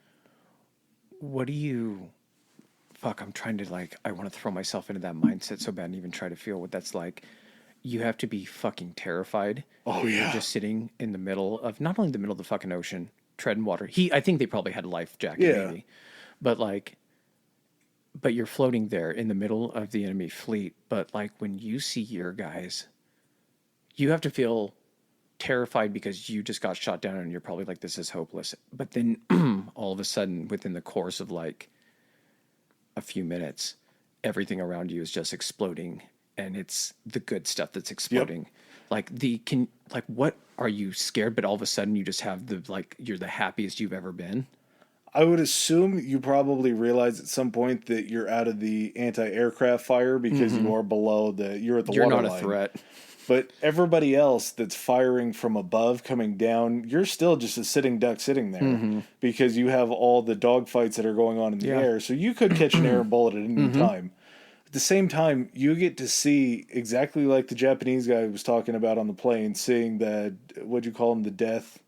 What do you... Fuck, I'm trying to, I want to throw myself into that mindset so bad and even try to feel what that's like. You have to be fucking terrified. Oh, yeah. You're just sitting in the middle of, not only the middle of the fucking ocean, treading water. I think they probably had a life jacket, maybe. But, but you're floating there in the middle of the enemy fleet. But, when you see your guys, you have to feel terrified because you just got shot down and you're probably like, this is hopeless. But then all of a sudden, within the course of a few minutes, everything around you is just exploding, and it's the good stuff that's exploding. Yep. What are you scared? But all of a sudden you just have you're the happiest you've ever been. I would assume you probably realize at some point that you're out of the anti-aircraft fire because you are below you're at the water line. You're not a threat. But everybody else that's firing from above coming down, you're still just a sitting duck sitting there because you have all the dogfights that are going on in the air. So you could catch an air bullet at any time. At the same time, you get to see exactly like the Japanese guy was talking about on the plane, seeing what'd you call them, the death?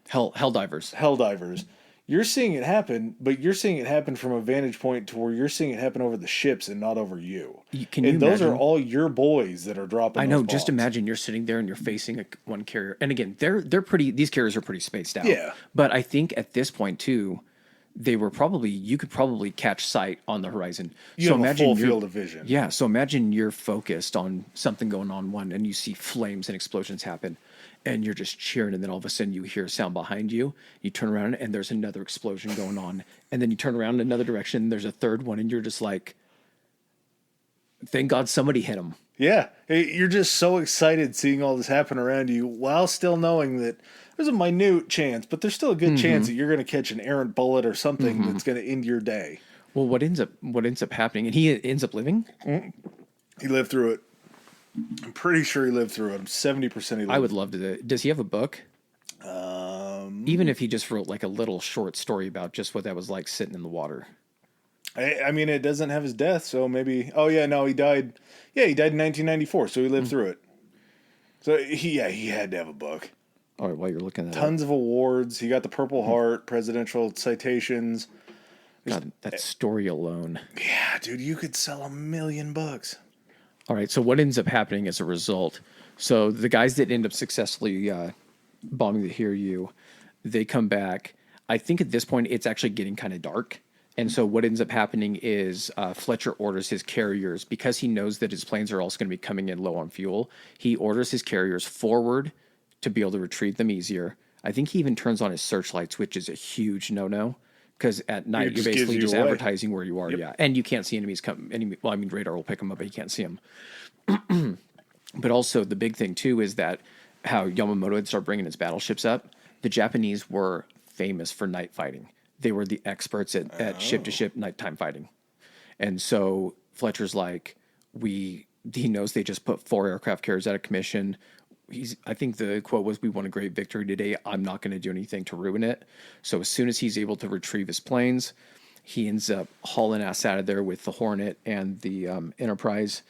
Hell divers. Hell divers. You're seeing it happen, but you're seeing it happen from a vantage point to where you're seeing it happen over the ships and not over you. Those are all your boys that are dropping. I know. Those just bombs. imagine you're sitting there and you're facing one carrier. And again, they're pretty. These carriers are pretty spaced out. Yeah. But I think at this point too, you could probably catch sight on the horizon. You have a full field of vision. Yeah. So imagine you're focused on something going on and you see flames and explosions happen. And you're just cheering, and then all of a sudden you hear a sound behind you. You turn around, and there's another explosion going on. And then you turn around in another direction, and there's a third one, and you're just like, thank God somebody hit him. Yeah. You're just so excited seeing all this happen around you while still knowing that there's a minute chance, but there's still a good chance that you're going to catch an errant bullet or something that's going to end your day. Well, what ends up happening, and he ends up living? He lived through it. I'm pretty sure he lived through it. I'm 70% he lived. I would love to. Does he have a book? Even if he just wrote a little short story about just what that was like sitting in the water. I mean, it doesn't have his death, so maybe. Oh yeah, no, he died. Yeah, he died in 1994, so he lived through it. So he had to have a book. All right, while you're looking at tons of awards. He got the Purple Heart, presidential citations. God, that story alone. Yeah, dude, you could sell 1 million books. All right, so what ends up happening as a result? So the guys that end up successfully bombing the Hiryu, they come back. I think at this point it's actually getting kind of dark. And so what ends up happening is Fletcher orders his carriers, because he knows that his planes are also going to be coming in low on fuel. He orders his carriers forward to be able to retrieve them easier. I think he even turns on his searchlights, which is a huge no-no, because at night you're just gives basically you just away. advertising where you are. Yep. Yeah, and you can't see enemies come. Well, I mean, radar will pick them up, but you can't see them. But also the big thing too is that how Yamamoto had started bringing his battleships up. The Japanese were famous for night fighting. They were the experts at ship to ship nighttime fighting. And so Fletcher's like, he knows they just put 4 aircraft carriers out of commission. I think the quote was, "We won a great victory today. I'm not going to do anything to ruin it." So as soon as he's able to retrieve his planes, he ends up hauling ass out of there with the Hornet and the Enterprise.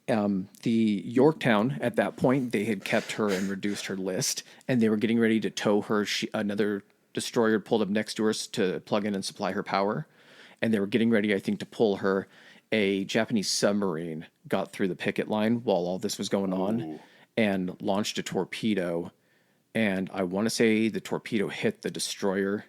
The Yorktown, at that point, they had kept her and reduced her list, and they were getting ready to tow her. Another destroyer pulled up next to her to plug in and supply her power, and they were getting ready, I think, to pull her. A Japanese submarine got through the picket line while all this was going on and launched a torpedo, and I want to say the torpedo hit the destroyer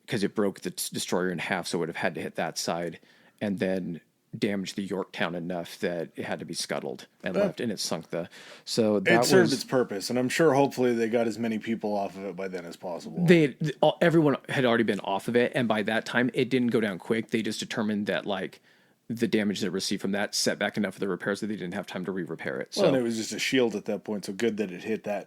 because it broke the destroyer in half, so it would have had to hit that side, and then damaged the Yorktown enough that it had to be scuttled and left, and it sunk the. So that It served its purpose, and I'm sure hopefully they got as many people off of it by then as possible. Everyone had already been off of it, and by that time it didn't go down quick. They just determined that like the damage they received from that set back enough of the repairs that they didn't have time to re-repair it. So Well, and it was just a shield at that point, so good that it hit that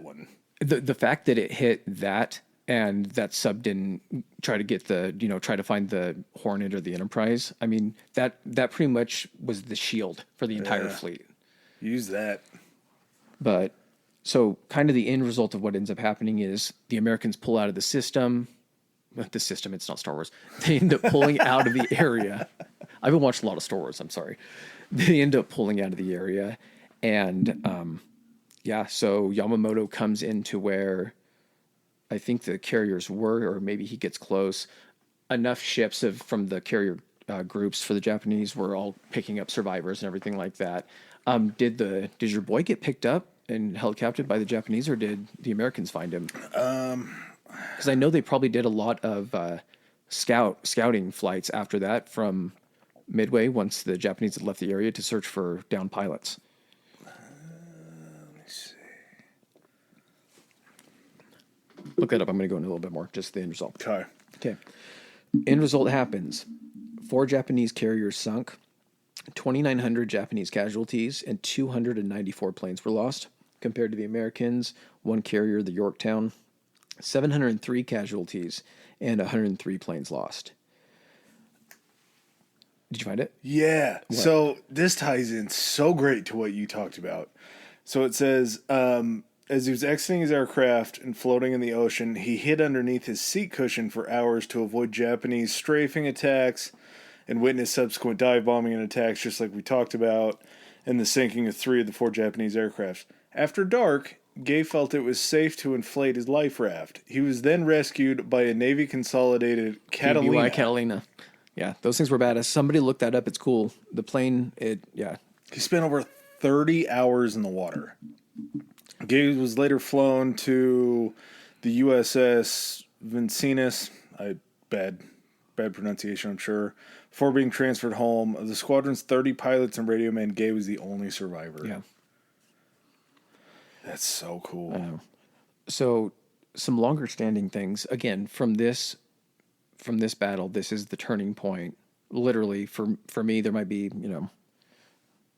one. the fact that it hit that and that sub didn't try to get try to find the Hornet or the Enterprise. I mean, that pretty much was the shield for the entire fleet. Use that. But so kind of the end result of what ends up happening is the Americans pull out of the system. The system, it's not Star Wars. They end up pulling out of the area. I've been watching a lot of Star Wars, I'm sorry. They end up pulling out of the area. And so Yamamoto comes into where I think the carriers were, or maybe he gets close. Enough ships from the carrier groups for the Japanese were all picking up survivors and everything like that. Did your boy get picked up and held captive by the Japanese, or did the Americans find him? Because I know they probably did a lot of scouting flights after that from Midway once the Japanese had left the area to search for downed pilots. Let me see. Look that up. I'm going to go into a little bit more, just the end result. Okay. End result happens. 4 Japanese carriers sunk, 2,900 Japanese casualties, and 294 planes were lost. Compared to the Americans, 1 carrier, the Yorktown, 703 casualties, and 103 planes lost. Did you find it? Yeah. What? So this ties in so great to what you talked about. So it says, as he was exiting his aircraft and floating in the ocean, he hid underneath his seat cushion for hours to avoid Japanese strafing attacks and witnessed subsequent dive bombing and attacks, just like we talked about, and the sinking of 3 of the 4 Japanese aircraft. After dark, Gay felt it was safe to inflate his life raft. He was then rescued by a Navy Consolidated Catalina. BBY Catalina. Yeah, those things were badass. Somebody looked that up. It's cool. The plane, He spent over 30 hours in the water. Gay was later flown to the USS Vincennes. Bad pronunciation, I'm sure. Before being transferred home. Of the squadron's 30 pilots and radio men, Gay was the only survivor. Yeah. That's so cool. So some longer standing things. Again, from this battle, this is the turning point. Literally, for me, there might be,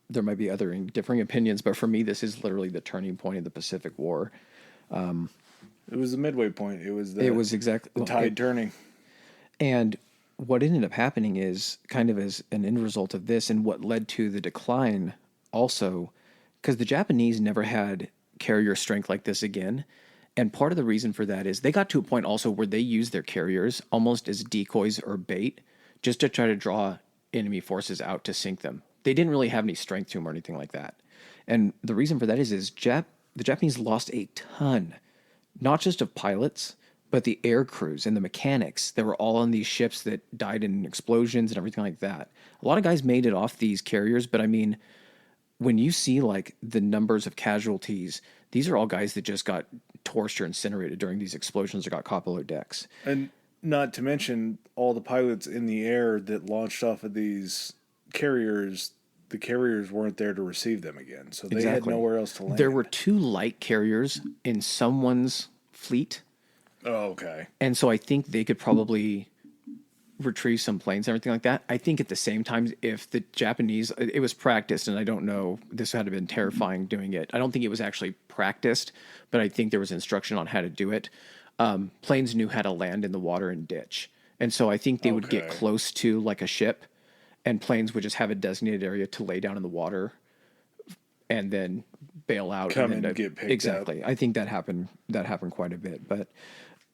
there might be other differing opinions, but for me, this is literally the turning point of the Pacific War. It was the midway point. It was exactly the tide turning. And what ended up happening is kind of as an end result of this, and what led to the decline also, because the Japanese never had carrier strength like this again. And part of the reason for that is they got to a point also where they used their carriers almost as decoys or bait just to try to draw enemy forces out to sink them. They didn't really have any strength to them or anything like that. And the reason for that is the Japanese lost a ton, not just of pilots, but the air crews and the mechanics that were all on these ships that died in explosions and everything like that. A lot of guys made it off these carriers, but I mean, when you see like the numbers of casualties, these are all guys that just got torched or incinerated during these explosions or got caught below decks. And not to mention all the pilots in the air that launched off of these carriers. The carriers weren't there to receive them again, so they had nowhere else to land. There were 2 light carriers in someone's fleet Oh, okay. And so I think they could probably retrieve some planes and everything like that. I think at the same time, if the Japanese, it was practiced, and I don't know, this had been terrifying doing it. I don't think it was actually practiced, but I think there was instruction on how to do it. Planes knew how to land in the water and ditch. And so I think they would get Okay. close to like a ship, and planes would just have a designated area to lay down in the water and then bail out. Come and and then get picked up. exactly. I think that happened. That happened quite a bit, but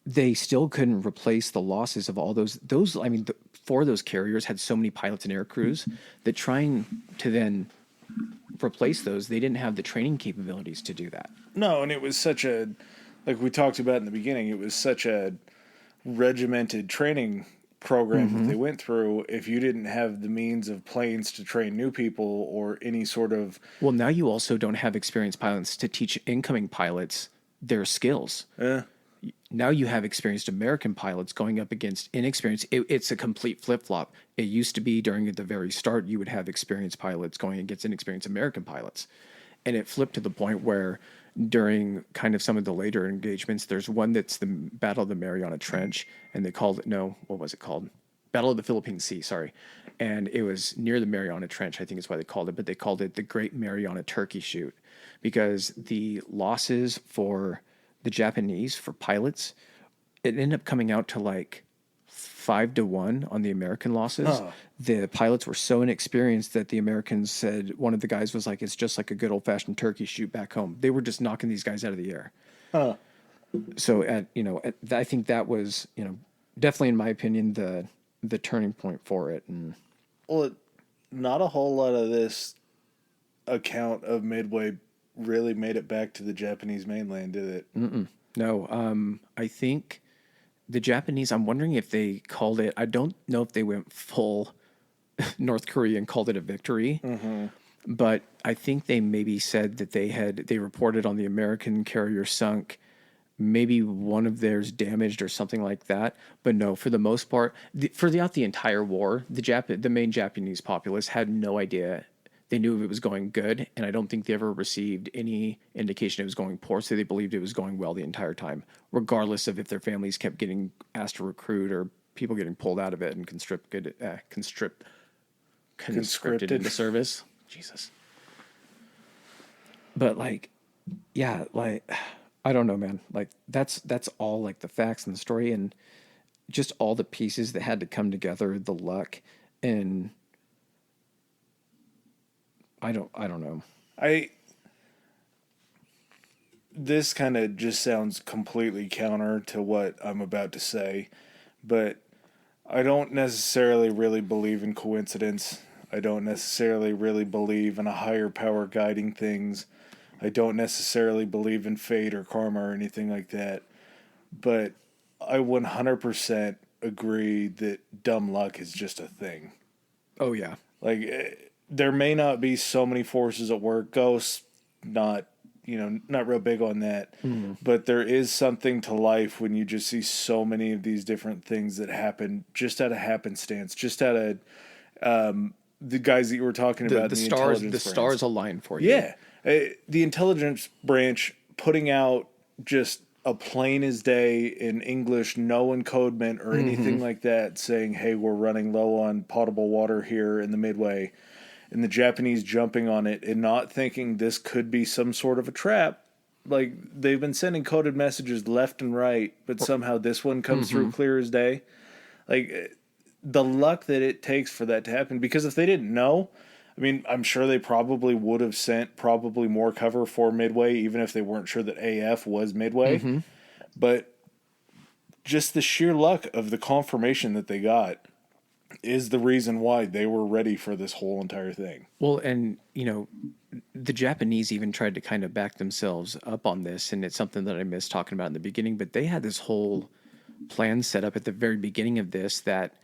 they still couldn't replace the losses of all those. I mean, four of those carriers had so many pilots and air crews that trying to then replace those, they didn't have the training capabilities to do that. No, and it was such a, like we talked about in the beginning, it was such a regimented training program that they went through. If you didn't have the means of planes to train new people or any sort of, Well, now you also don't have experienced pilots to teach incoming pilots their skills. Now you have experienced American pilots going up against inexperienced. It's a complete flip flop. It used to be during the very start, you would have experienced pilots going against inexperienced American pilots. And it flipped to the point where during kind of some of the later engagements, there's one that's the Battle of the Mariana Trench, and they called it, no, what was it called? Battle of the Philippine Sea, sorry. And it was near the Mariana Trench, I think is why they called it, but they called it the Great Mariana Turkey Shoot because the losses for the Japanese for pilots, it ended up coming out to like 5-1 on the American losses. Huh. The pilots were so inexperienced that the Americans said, one of the guys was like, it's just like a good old fashioned turkey shoot back home. They were just knocking these guys out of the air. huh. So I think that was, definitely in my opinion, the turning point for it. And Well, not a whole lot of this account of Midway really made it back to the Japanese mainland, did it? no, I think the Japanese, I'm wondering if they called it, I don't know if they went full North Korea and called it a victory, but I think they maybe said that they reported on the American carrier sunk, maybe one of theirs damaged or something like that. But no, for the most part, throughout the entire war, the main Japanese populace had no idea. They knew it was going good, and I don't think they ever received any indication it was going poor, so they believed it was going well the entire time, regardless of if their families kept getting asked to recruit or people getting pulled out of it and conscripted into service. Jesus. But like, yeah, like I don't know, man. Like that's all like the facts and the story and just all the pieces that had to come together, the luck, and I don't know. This kind of just sounds completely counter to what I'm about to say, but I don't necessarily really believe in coincidence. I don't necessarily really believe in a higher power guiding things. I don't necessarily believe in fate or karma or anything like that. But I 100% agree that dumb luck is just a thing. Oh yeah. Like, there may not be so many forces at work. Ghosts, not real big on that. But there is something to life when you just see so many of these different things that happen just out of happenstance, just out of the guys that you were talking about. The in stars, intelligence the branch. stars align for you. Yeah, the intelligence branch putting out just a plain as day in English, no encodement or anything like that, saying, "Hey, we're running low on potable water here in the Midway." And the Japanese jumping on it and not thinking this could be some sort of a trap. Like, they've been sending coded messages left and right, but somehow this one comes through clear as day. Like, the luck that it takes for that to happen. Because if they didn't know, I mean, I'm sure they probably would have sent probably more cover for Midway, even if they weren't sure that AF was Midway. But just the sheer luck of the confirmation that they got is the reason why they were ready for this whole entire thing. Well, and the Japanese even tried to kind of back themselves up on this, and it's something that I missed talking about in the beginning, but they had this whole plan set up at the very beginning of this that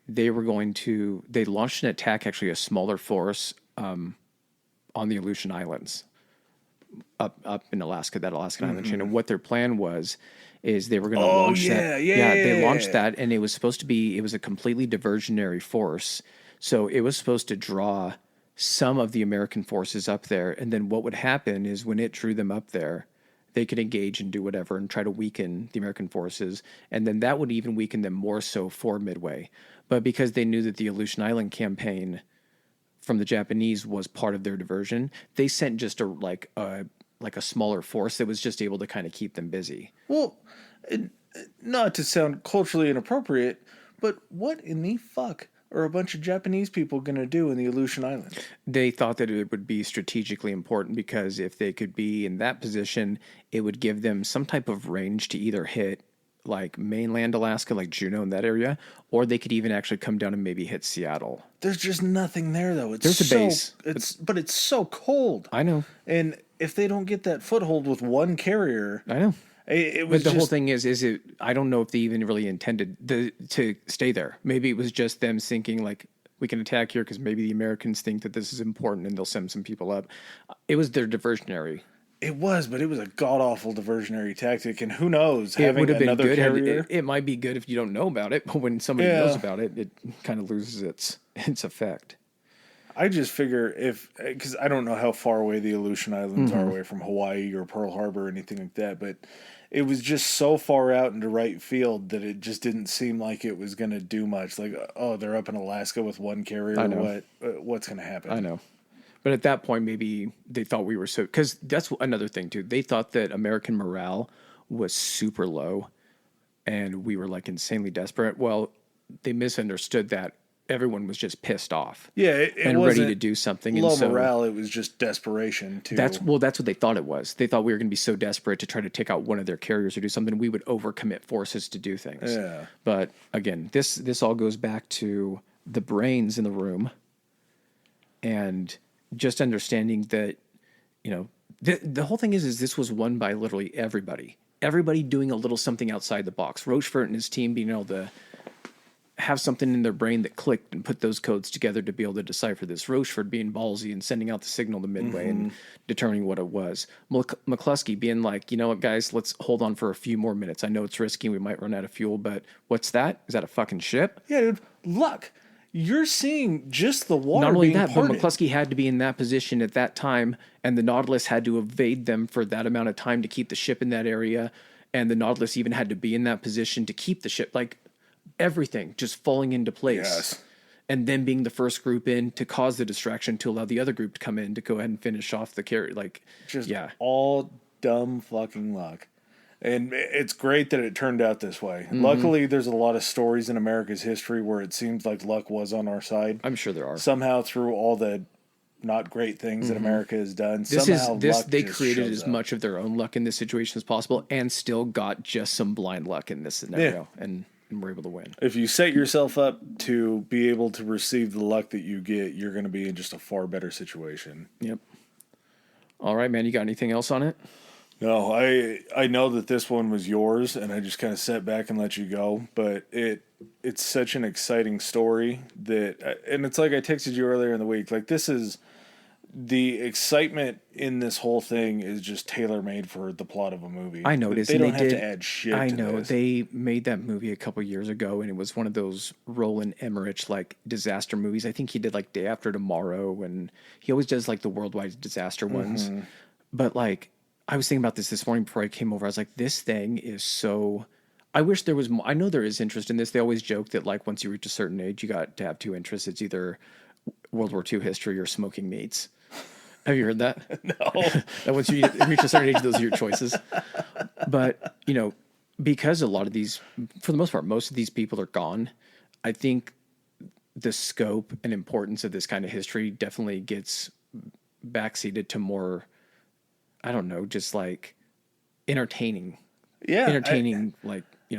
they launched an attack, actually a smaller force on the Aleutian Islands up in Alaska, that Alaskan island chain. And what their plan is they were going to launch that. They launched that, and it was a completely diversionary force. So it was supposed to draw some of the American forces up there. And then what would happen is when it drew them up there, they could engage and do whatever and try to weaken the American forces. And then that would even weaken them more so for Midway. But because they knew that the Aleutian Island campaign from the Japanese was part of their diversion, they sent just a smaller force that was just able to kind of keep them busy. Well, not to sound culturally inappropriate, but what in the fuck are a bunch of Japanese people going to do in the Aleutian Islands? They thought that it would be strategically important because if they could be in that position, it would give them some type of range to either hit like mainland Alaska, like Juneau in that area, or they could even actually come down and maybe hit Seattle. There's just nothing there, though. There's a base. But it's so cold. I know. And if they don't get that foothold with one carrier... I know. It was but the whole thing is it? I don't know if they even really intended to stay there. Maybe it was just them thinking like we can attack here because maybe the Americans think that this is important and they'll send some people up. It was their diversionary. It was, but it was a god awful diversionary tactic, and who knows? It would have been good. Carrier, it might be good if you don't know about it, but when somebody knows about it, it kind of loses its effect. I just figure because I don't know how far away the Aleutian Islands are away from Hawaii or Pearl Harbor or anything like that, but it was just so far out into right field that it just didn't seem like it was going to do much. Like, oh, they're up in Alaska with one carrier. I know. What's going to happen? I know. But at that point, maybe they thought we were because that's another thing too. They thought that American morale was super low and we were like insanely desperate. Well, they misunderstood that. Everyone was just pissed off. Yeah, it and ready to do something. Low morale, it was just desperation too. That's what they thought it was. They thought we were going to be so desperate to try to take out one of their carriers or do something. We would overcommit forces to do things. Yeah. But again, this all goes back to the brains in the room and just understanding that, the whole thing is this was won by literally everybody. Everybody doing a little something outside the box. Rochefort and his team being able to have something in their brain that clicked and put those codes together to be able to decipher this. Rochefort being ballsy and sending out the signal to Midway and determining what it was. McCluskey being like, you know what, guys, let's hold on for a few more minutes. I know it's risky. We might run out of fuel, but what's that? Is that a fucking ship? Yeah, dude. Luck. You're seeing just the water. Not only being that, parted. but McCluskey had to be in that position at that time, and the Nautilus had to evade them for that amount of time to keep the ship in that area, and the Nautilus even had to be in that position to keep the ship. Like, everything just falling into place. Yes. And then being the first group in to cause the distraction to allow the other group to come in to go ahead and finish off the carry. Like, just all dumb fucking luck. And it's great that it turned out this way. Luckily, there's a lot of stories in America's history where it seems like luck was on our side. I'm sure there are. Somehow, through all the not great things that America has done, they created as much of their own luck in this situation as possible and still got just some blind luck in this scenario. Yeah. And we're able to win. If you set yourself up to be able to receive the luck that you get, you're going to be in just a far better situation. Yep. All right, man. You got anything else on it? No, I know that this one was yours, and I just kind of sat back and let you go. But it's such an exciting story and it's like I texted you earlier in the week. Like, this is the excitement in this whole thing is just tailor-made for the plot of a movie. I know it is. They don't have to add shit. I to know this. They made that movie a couple years ago, and it was one of those Roland Emmerich like disaster movies. I think he did like Day After Tomorrow, and he always does like the worldwide disaster ones. But like, I was thinking about this morning before I came over. I was like, this thing is so. I wish there was more. I know there is interest in this. They always joke that like once you reach a certain age, you got to have two interests. It's either World War II history or smoking meats. Have you heard that? No. That once you reach a certain age, those are your choices. But, because a lot of these, for the most part, most of these people are gone, I think the scope and importance of this kind of history definitely gets backseated to more, I don't know, just like entertaining. Yeah.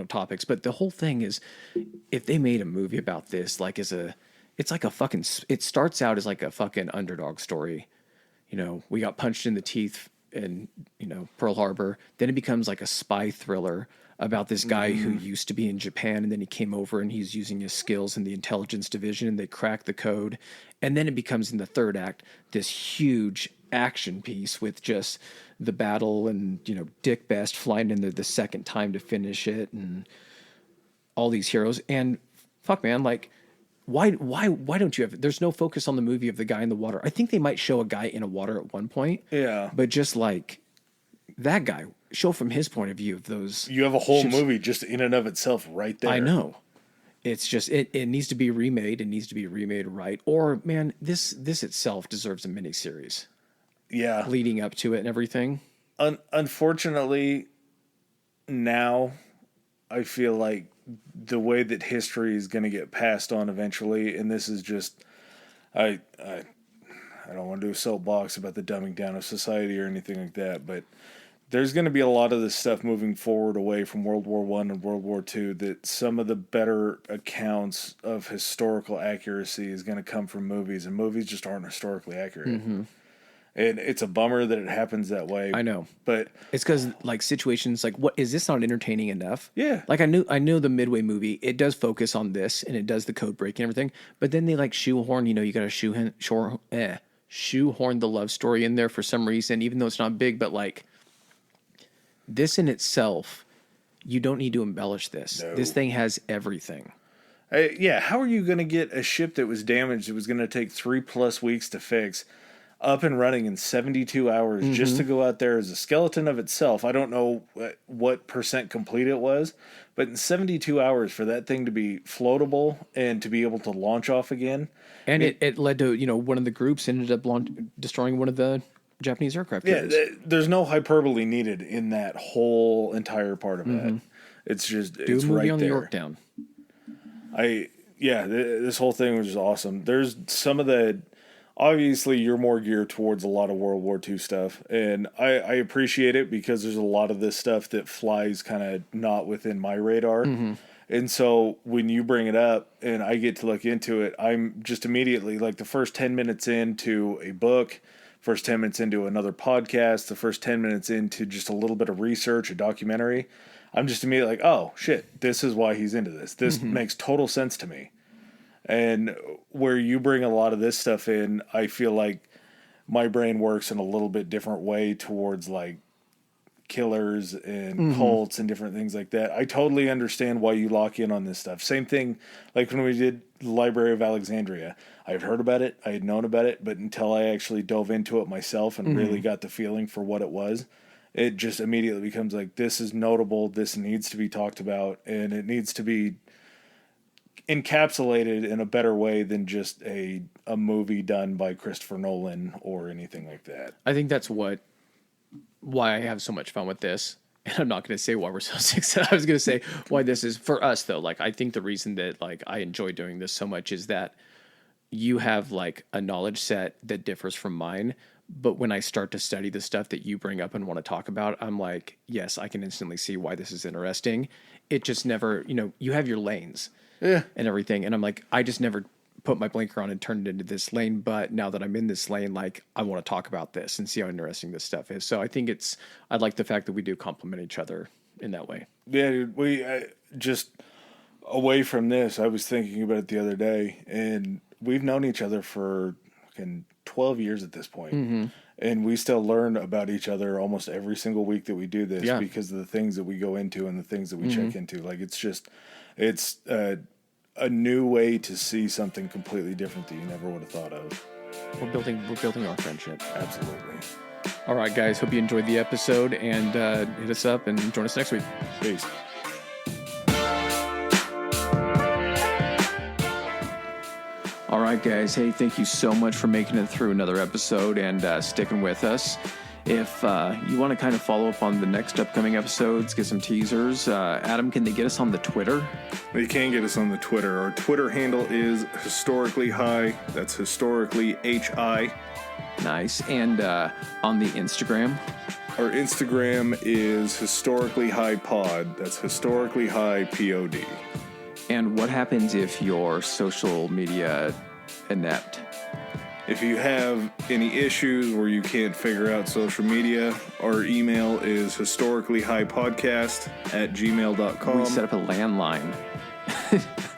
Topics. But the whole thing is, if they made a movie about this, like it starts out as like a fucking underdog story. We got punched in the teeth in, Pearl Harbor. Then it becomes like a spy thriller about this guy who used to be in Japan, and then he came over and he's using his skills in the intelligence division, and they crack the code. And then it becomes, in the third act, this huge action piece with just the battle and, Dick Best flying in there the second time to finish it and all these heroes. And fuck, man, like, why don't you have, there's no focus on the movie of the guy in the water. I think they might show a guy in a water at one point. Yeah. But just like that guy, show from his point of view of those. You have a whole ships. movie just in and of itself right there. I know. It's just it needs to be remade. It needs to be remade right. Or man, this itself deserves a miniseries. Yeah. Leading up to it and everything. Unfortunately, now I feel like the way that history is going to get passed on eventually, and this is just I don't want to do a soapbox about the dumbing down of society or anything like that, but there's going to be a lot of this stuff moving forward away from World War I and World War II, that some of the better accounts of historical accuracy is going to come from movies, and movies just aren't historically accurate. Mm-hmm. And it's a bummer that it happens that way. I know. But it's because like situations like, what is this not entertaining enough? Yeah. Like I knew the Midway movie, it does focus on this and it does the code breaking and everything, but then they like shoehorn, you got to shoehorn the love story in there for some reason, even though it's not big, but like this in itself, you don't need to embellish this. No. This thing has everything. Yeah. How are you going to get a ship that was damaged, it was going to take 3+ weeks to fix, up and running in 72 hours just to go out there as a skeleton of itself? I don't know what % complete it was, but in 72 hours for that thing to be floatable and to be able to launch off again. And it led to, one of the groups ended up destroying one of the Japanese aircraft carriers. Yeah, there's no hyperbole needed in that whole entire part of that. It's just, Do it's a movie right on there. the Yorktown. This whole thing was just awesome. There's some of the, obviously you're more geared towards a lot of World War II stuff, and I appreciate it because there's a lot of this stuff that flies kind of not within my radar. And so when you bring it up and I get to look into it, I'm just immediately like the first 10 minutes into a book, first 10 minutes into another podcast, the first 10 minutes into just a little bit of research, a documentary, I'm just immediately like, oh shit, this is why he's into this. This makes total sense to me. And where you bring a lot of this stuff in, I feel like my brain works in a little bit different way towards like killers and cults and different things like that. I totally understand why you lock in on this stuff. Same thing like when we did the Library of Alexandria. I had heard about it, I had known about it, but until I actually dove into it myself and really got the feeling for what it was, it just immediately becomes like, this is notable, this needs to be talked about, and it needs to be encapsulated in a better way than just a movie done by Christopher Nolan or anything like that. I think that's why I have so much fun with this. And I'm not going to say why we're so successful. I was going to say why this is for us though. Like, I think the reason that like I enjoy doing this so much is that you have like a knowledge set that differs from mine. But when I start to study the stuff that you bring up and want to talk about, I'm like, yes, I can instantly see why this is interesting. It just never, you have your lanes. Yeah. And everything. And I'm like, I just never put my blinker on and turned it into this lane. But now that I'm in this lane, like I want to talk about this and see how interesting this stuff is. So I think I like the fact that we do complement each other in that way. Yeah, dude, we just away from this, I was thinking about it the other day, and we've known each other for 12 years at this point. And we still learn about each other almost every single week that we do this because of the things that we go into and the things that we check into. Like, it's a new way to see something completely different that you never would have thought of. We're building our friendship. Absolutely. All right, guys. Hope you enjoyed the episode, and hit us up and join us next week. Peace. All right, guys. Hey, thank you so much for making it through another episode and sticking with us. If you want to kind of follow up on the next upcoming episodes, get some teasers, Adam, can they get us on the Twitter? They can get us on the Twitter. Our Twitter handle is historically high. That's historically HI. Nice. And on the Instagram? Our Instagram is historically high pod. That's historically high POD. And what happens if your social media inept? If you have any issues where you can't figure out social media, our email is historicallyhighpodcast@gmail.com. We set up a landline.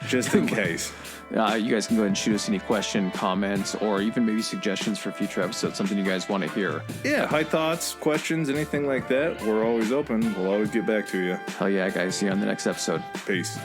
Just in case. You guys can go ahead and shoot us any question, comments, or even maybe suggestions for future episodes, something you guys want to hear. Yeah, high thoughts, questions, anything like that. We're always open. We'll always get back to you. Hell yeah, guys. See you on the next episode. Peace.